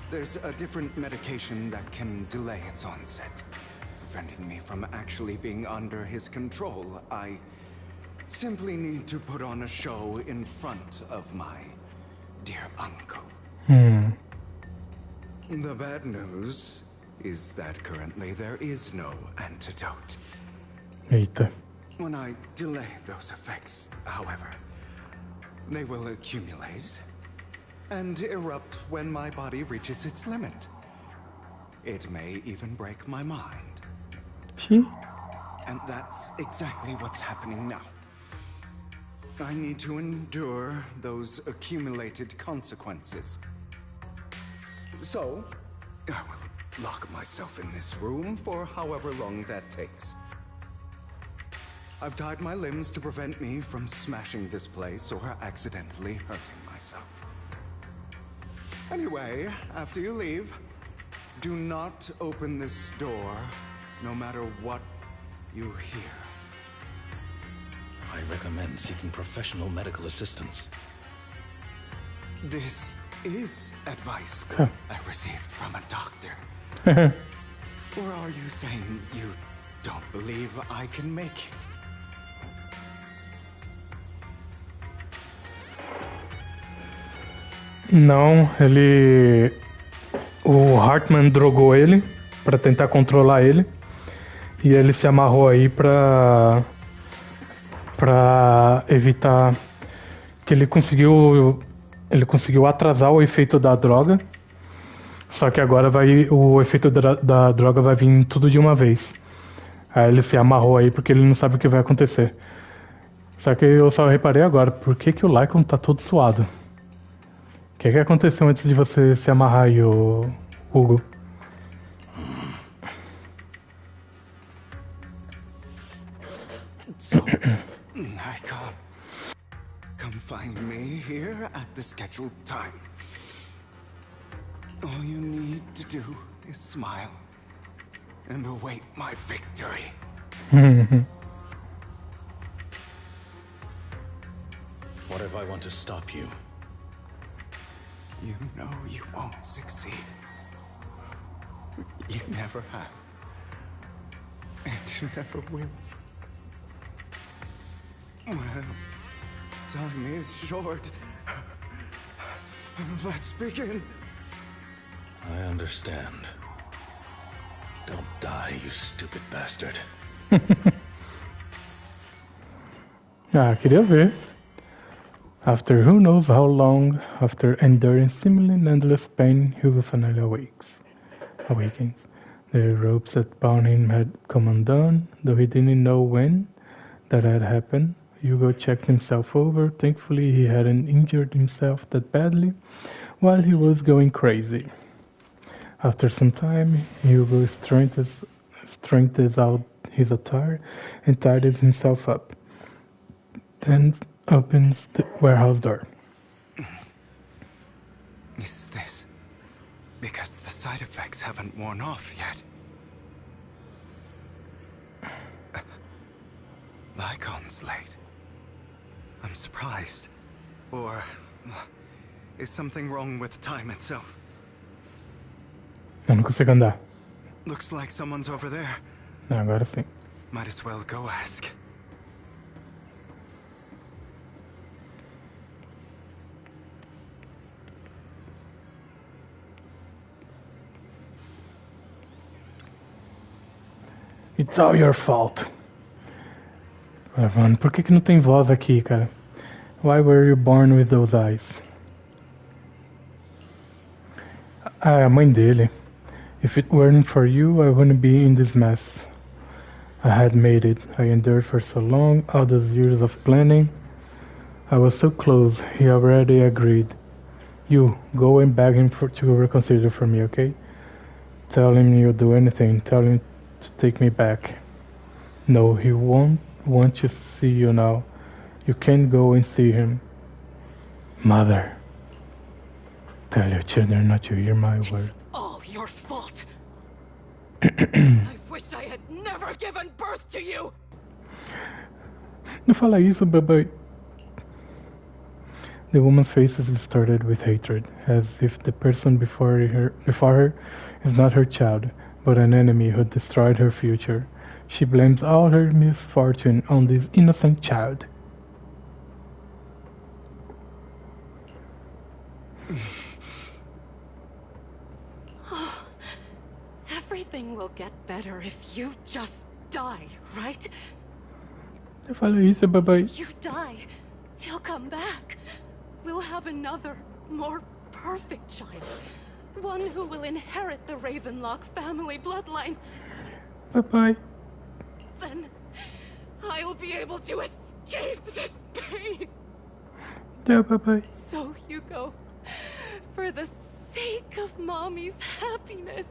S14: There's a different medication that can delay its onset, preventing me from actually being under his control. I simply need to put on a show in front of my dear uncle. The bad news is that currently there is no antidote.
S1: Eita.
S14: When I delay those effects, however, they will accumulate and erupt when my body reaches its limit. It may even break my mind. And that's exactly what's happening now. I need to endure those accumulated consequences. So, I will lock myself in this room for however long that takes. I've tied my limbs to prevent me from smashing this place or accidentally hurting myself. Anyway, after you leave, do not open this door, no matter what you hear.
S5: I recommend seeking professional medical assistance.
S14: This is advice I received from a doctor. Or are you saying you don't believe I can make it?
S1: Não, o Hartman drogou ele pra tentar controlar ele e ele se amarrou aí pra evitar que ele conseguiu atrasar o efeito da droga. Só que agora o efeito da droga vai vir tudo de uma vez. Aí ele se amarrou aí porque ele não sabe o que vai acontecer. Só que eu só reparei agora, por que o Lycon tá todo suado? O que aconteceu antes de você se amarrar aí, Hugo?
S14: So, Lycon, come find me here at the scheduled time. All you need to do is smile and await my victory.
S5: What if I want to stop you?
S14: You know you won't succeed. You never have. And you never will. Well, time is short. Let's begin.
S5: I understand. Don't die, you stupid bastard.
S1: Queria ver. After who knows how long, after enduring seemingly endless pain, Hugo finally awakens. The ropes that bound him had come undone, though he didn't know when that had happened. Hugo checked himself over. Thankfully, he hadn't injured himself that badly while he was going crazy. After some time, Hugo strengthened out his attire and tidied himself up. Then opens the warehouse door.
S14: Is this because the side effects haven't worn off yet? Lycon's late. I'm surprised. Or is something wrong with time itself?
S1: Eu não consigo andar.
S14: Looks like someone's over there.
S1: Agora sim.
S14: Might as well go ask.
S1: It's all your fault. Mano, por que não tem voz aqui, cara? Why were you born with those eyes? Ah, é a mãe dele. If it weren't for you, I wouldn't be in this mess. I had made it. I endured for so long, all those years of planning. I was so close. He already agreed. You, go and beg him to reconsider for me, okay? Tell him you'll do anything. Tell him to take me back. No, he won't want to see you now. You can't go and see him. Mother, tell your children not to hear my words.
S15: It's all your fault. I wish I had never given birth to you.
S1: Não fala isso, babai. The woman's face is distorted with hatred, as if the person before her is not her child, but an enemy who destroyed her future. She blames all her misfortune on this innocent child.
S15: Everything will get better if you just die, right?
S1: Não fala isso, babai.
S15: If you die, he'll come back. We'll have another, more perfect child. One who will inherit the Ravenlock family bloodline.
S1: Babai.
S15: Then I'll be able to escape this pain.
S1: No, babai.
S15: So, Hugo, for the sake of Mommy's happiness,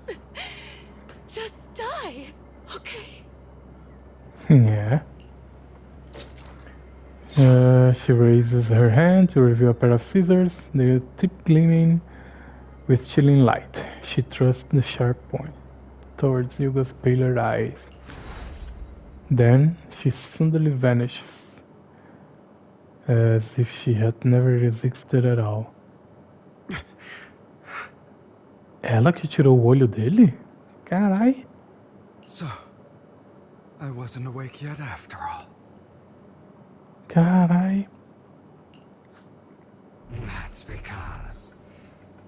S15: just die, okay?
S1: Yeah. She raises her hand to reveal a pair of scissors, the tip gleaming with chilling light. She thrusts the sharp point towards Hugo's paler eyes. Then she suddenly vanishes, as if she had never existed at all. Ela que tirou o olho dele? Carai.
S14: So, I wasn't awake yet after all.
S1: Carai.
S16: That's because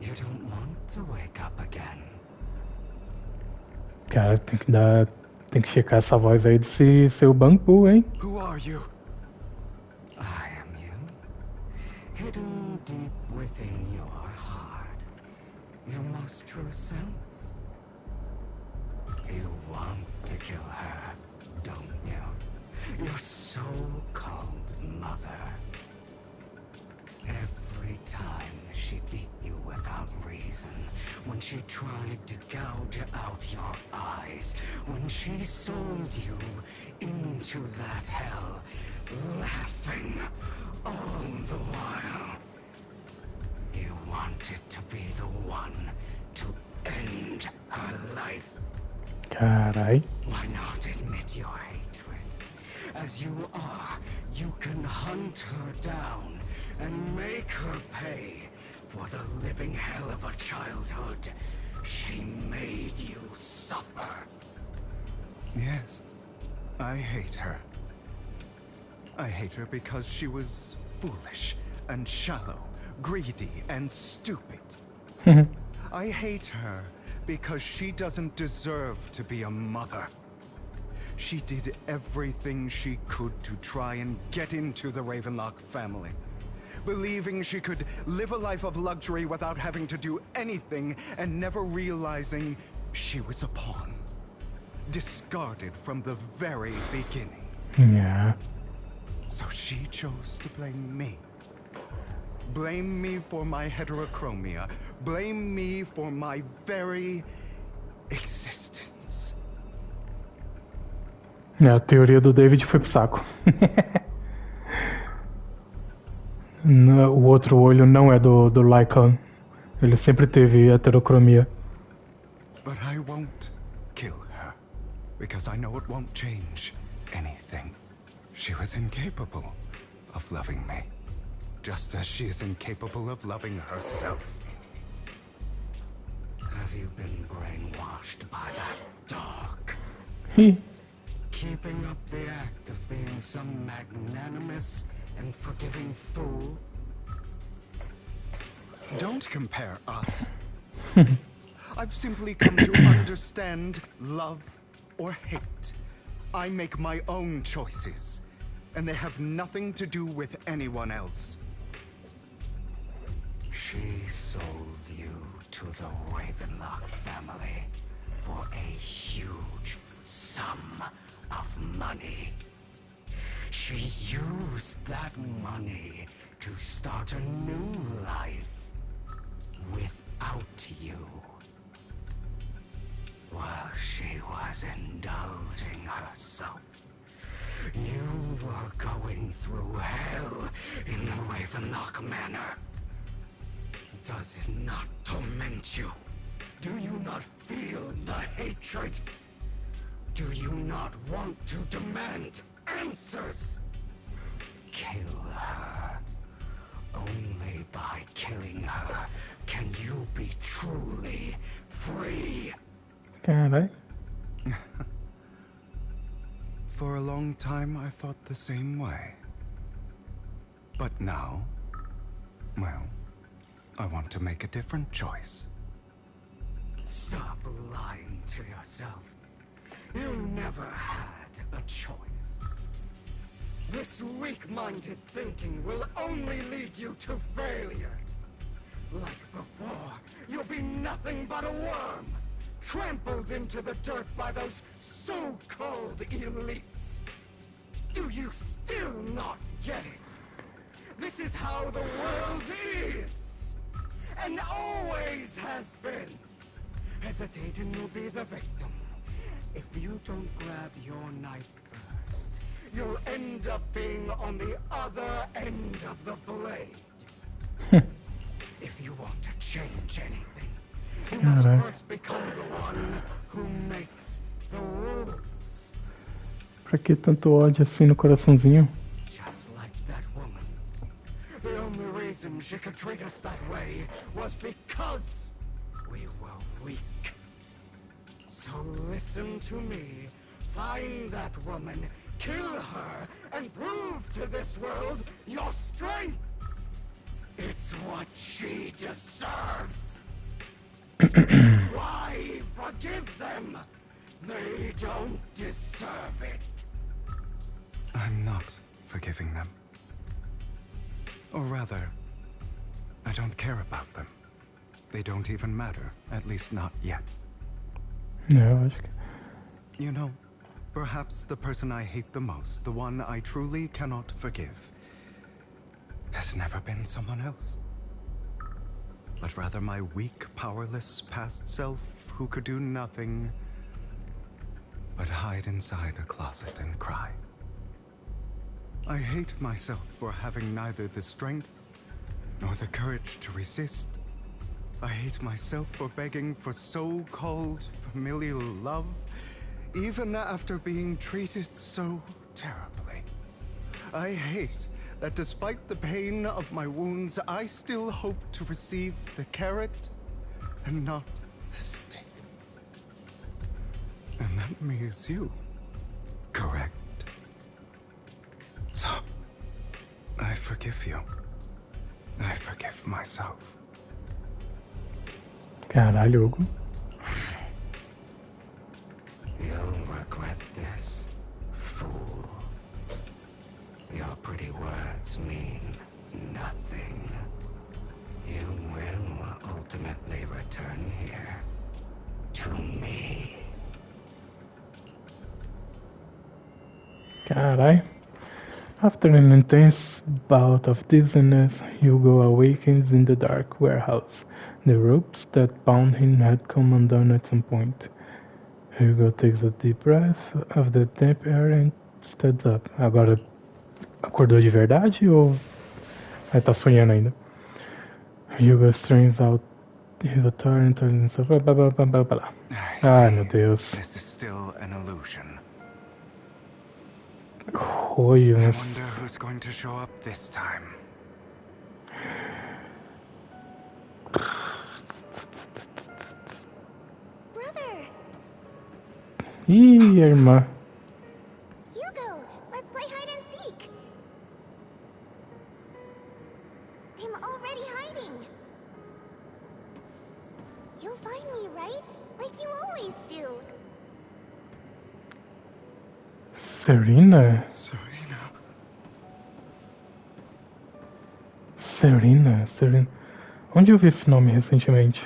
S16: you don't want to wake up again.
S1: Cara, tem que checar essa voz aí desse seu Banpu, hein?
S14: Who are you?
S16: I am you. Hidden deep within your heart. Your most true self. You want to kill her, don't you? Your so-called mother. Every time she beat you without reason, when she tried to gouge out your eyes, when she sold you into that hell, laughing all the while. You wanted to be the one to end her life.
S1: Carai.
S16: Why not admit your hatred? As you are, you can hunt her down and make her pay for the living hell of a childhood She made you suffer.
S14: Yes, I hate her. I hate her because she was foolish and shallow, greedy and stupid. I hate her because she doesn't deserve to be a mother. She did everything she could to try and get into the Ravenlock family, believing she could live a life of luxury without having to do anything and never realizing she was a pawn, discarded from the very beginning.
S1: Yeah.
S14: So she chose to blame me. Blame me for my heterochromia. Blame me for my very existence.
S1: A teoria do David foi pro saco. O outro olho não é do Lycan. Ele sempre teve heterocromia.
S14: But I won't kill her, because I know it won't change anything. She was incapable of loving me, just as she is incapable of loving herself.
S16: Have you been brainwashed by that dog? Keeping up the act of being some magnanimous and forgiving fool?
S14: Don't compare us. I've simply come to understand love or hate. I make my own choices, and they have nothing to do with anyone else.
S16: She sold you to the Ravenlock family for a huge sum of money. She used that money to start a new life without you. While she was indulging herself, you were going through hell in the Ravenlock Manor. Does it not torment you? Do you not feel the hatred? Do you not want to demand answers? Kill her. Only by killing her can you be truly free.
S1: Carai.
S14: For a long time, I thought the same way. But now, well, I want to make a different choice.
S16: Stop lying to yourself. You never had a choice. This weak-minded thinking will only lead you to failure. Like before, you'll be nothing but a worm, trampled into the dirt by those so-called elites. Do you still not get it? This is how the world is, and always has been. Hesitate and you'll be the victim. If you don't grab your knife first, you'll end up being on the other end of the blade. If you want to change anything, you must first become the one who makes the rules.
S1: Pra que tanto ódio assim no coraçãozinho?
S16: Just like that woman. The only reason she could treat us that way was because we were weak. So listen to me. Find that woman, kill her, and prove to this world your strength. It's what she deserves. Why forgive them? They don't deserve it.
S14: I'm not forgiving them. Or rather, I don't care about them. They don't even matter, at least not yet.
S1: Eu acho que...
S14: You know, perhaps the person I hate the most, the one I truly cannot forgive, has never been someone else. But rather my weak, powerless past self who could do nothing but hide inside a closet and cry. I hate myself for having neither the strength nor the courage to resist. I hate myself for begging for so-called familial love, even after being treated so terribly. I hate that despite the pain of my wounds, I still hope to receive the carrot and not mistake. And that me is you. Correct. So, I forgive you. I forgive myself.
S1: Caralho, Hugo.
S16: You'll regret this, fool. Your pretty words mean nothing. You will ultimately return here to me.
S1: Carai. After an intense bout of dizziness, Hugo awakens in the dark warehouse. The ropes that bound him had come undone at some point. Hugo takes a deep breath of the damp air and stands up. Agora, acordou de verdade ou tá sonhando ainda? Hugo strains out his attire and tells himself, Ai, meu Deus.
S14: This is still an illusion.
S1: Oi,
S14: I wonder who's going to show up this time.
S2: Brother!
S1: Ih, irmã.
S2: Hugo, let's play hide and seek. I'm already hiding. You'll find me, right? Like you always do.
S1: Serena? Serena. Onde eu vi esse nome recentemente?